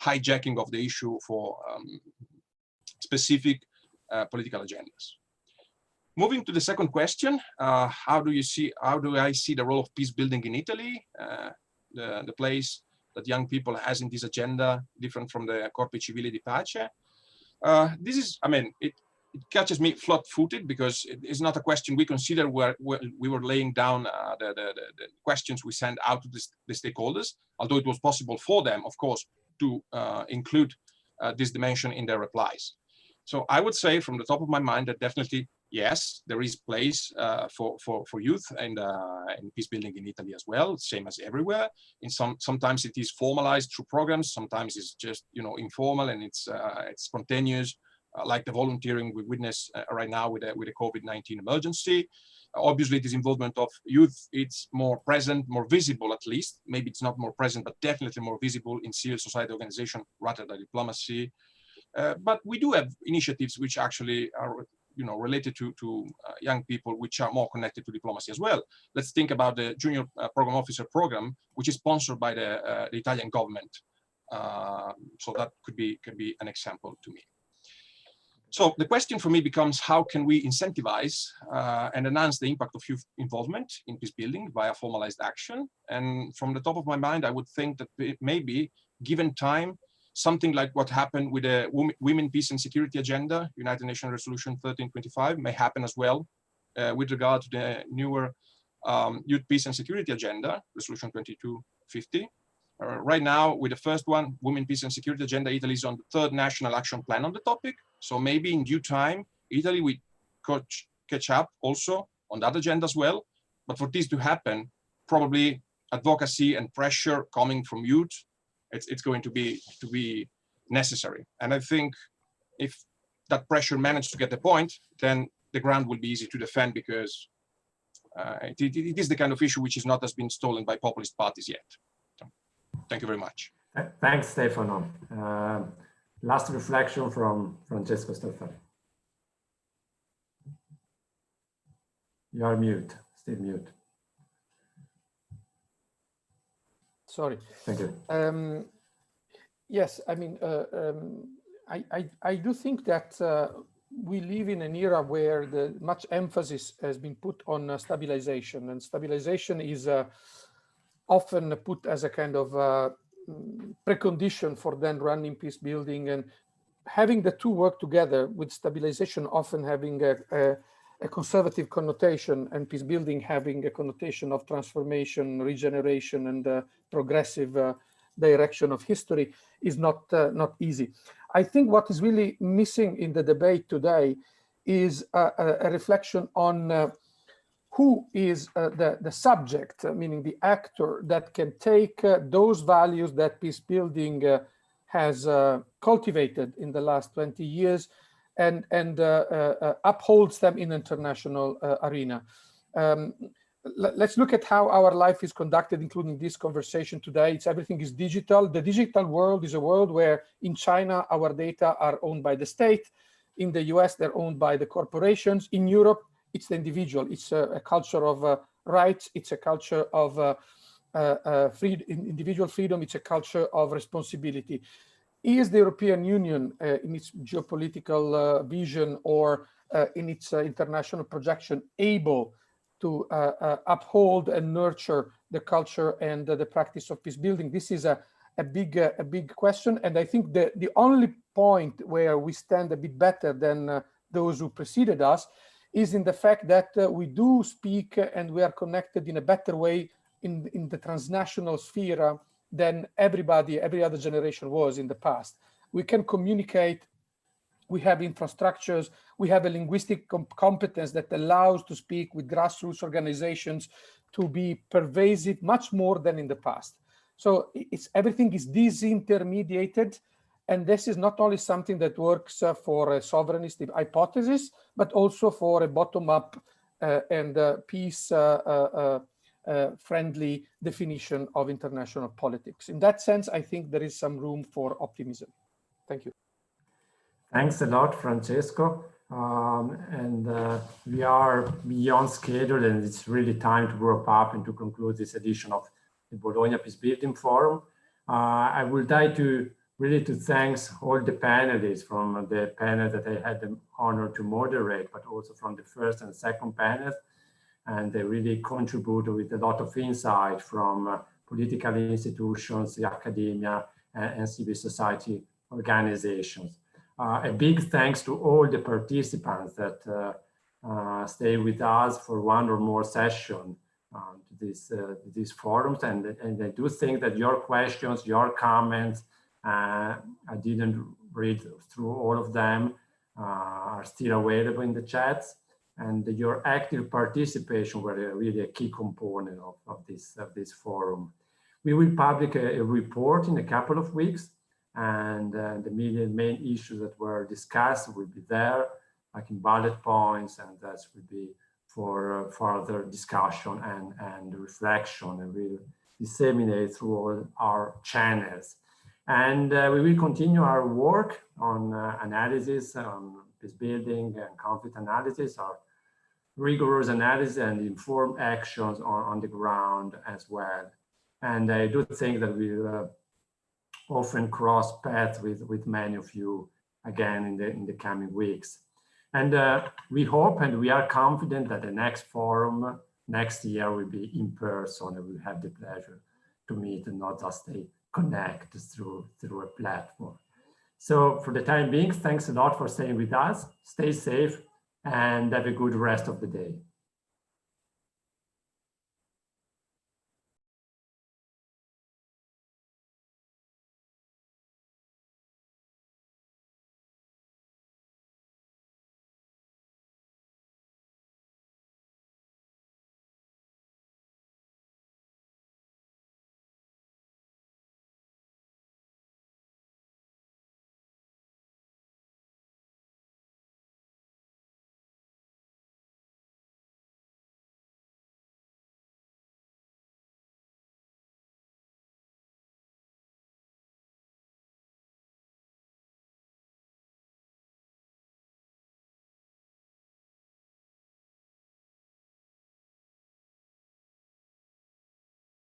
hijacking of the issue for specific political agendas. Moving to the second question, how do I see the role of peace building in Italy? The place that young people has in this agenda, different from the Corpi Civili di Pace. This is, I mean, it catches me flat-footed because it is not a question we consider where we were laying down the questions we sent out to the stakeholders, although it was possible for them, of course, to include this dimension in their replies. So I would say from the top of my mind that definitely, yes, there is place for youth and in peace building in Italy as well, same as everywhere. Sometimes it is formalized through programs, sometimes it's just informal and it's spontaneous, like the volunteering we witness right now with the COVID-19 emergency. Obviously, this involvement of youth, it's more present, more visible at least. Maybe it's not more present, but definitely more visible in civil society organization rather than diplomacy. But we do have initiatives which actually are related to young people, which are more connected to diplomacy as well. Let's think about the Junior Program Officer program, which is sponsored by the Italian government. So that could be an example to me. So the question for me becomes, how can we incentivize and enhance the impact of youth involvement in peace building via formalized action? And from the top of my mind, I would think that maybe, given time, something like what happened with the Women, Peace and Security Agenda, United Nations Resolution 1325, may happen as well with regard to the newer Youth, Peace and Security Agenda, Resolution 2250. Right now, with the first one, Women, Peace and Security Agenda, Italy is on the third national action plan on the topic. So maybe in due time, Italy will catch up also on that agenda as well. But for this to happen, probably advocacy and pressure coming from youth, it's going to be necessary. And I think if that pressure managed to get the point, then the ground will be easy to defend because it is the kind of issue which is not has been stolen by populist parties yet. So, thank you very much. Thanks, Stefano. Last reflection from Francesco Stolfari. You are mute, still mute. Sorry. Thank you. Yes, I mean, I do think that we live in an era where much emphasis has been put on stabilization, and stabilization is often put as a kind of precondition for then running peace building. And having the two work together, with stabilization often having a conservative connotation and peace building having a connotation of transformation, regeneration, and progressive direction of history, is not easy. I think what is really missing in the debate today is a reflection on who is the subject, meaning the actor that can take those values that peace building has cultivated in the last 20 years and upholds them in international arena. Let's look at how our life is conducted, including this conversation today. Everything is digital. The digital world is a world where in China, our data are owned by the state. In the US, they're owned by the corporations. In Europe, it's the individual. It's a culture of rights. It's a culture of individual freedom. It's a culture of responsibility. Is the European Union in its geopolitical vision or in its international projection able to uphold and nurture the culture and the practice of peace building? This is a big question. And I think the only point where we stand a bit better than those who preceded us is in the fact that we do speak and we are connected in a better way in the transnational sphere than every other generation was in the past. We can communicate, we have infrastructures, we have a linguistic competence that allows to speak with grassroots organizations to be pervasive much more than in the past. So everything is disintermediated. And this is not only something that works for a sovereignist hypothesis, but also for a bottom-up and peace friendly definition of international politics. In that sense, I think there is some room for optimism. Thank you. Thanks a lot, Francesco. We are beyond schedule, and it's really time to wrap up and to conclude this edition of the Bologna Peace Building Forum. I would like to thank all the panelists from the panel that I had the honor to moderate, but also from the first and second panel. And they really contributed with a lot of insight from political institutions, the academia, and civil society organizations. A big thanks to all the participants that stay with us for one or more sessions to these forums. And I do think that your questions, your comments, I didn't read through all of them, are still available in the chats. And your active participation were really a key component of this forum. We will publish a report in a couple of weeks, and the main issues that were discussed will be there, like in bullet points, and that will be for further discussion and reflection, and we'll disseminate through all our channels. And we will continue our work on analysis, on peace building and conflict analysis, our rigorous analysis and informed actions on the ground as well. And I do think that we'll often cross paths with many of you again in the coming weeks. And we hope and we are confident that the next forum next year will be in person, and we'll have the pleasure to meet and not just connect through a platform. So for the time being, thanks a lot for staying with us. Stay safe and have a good rest of the day.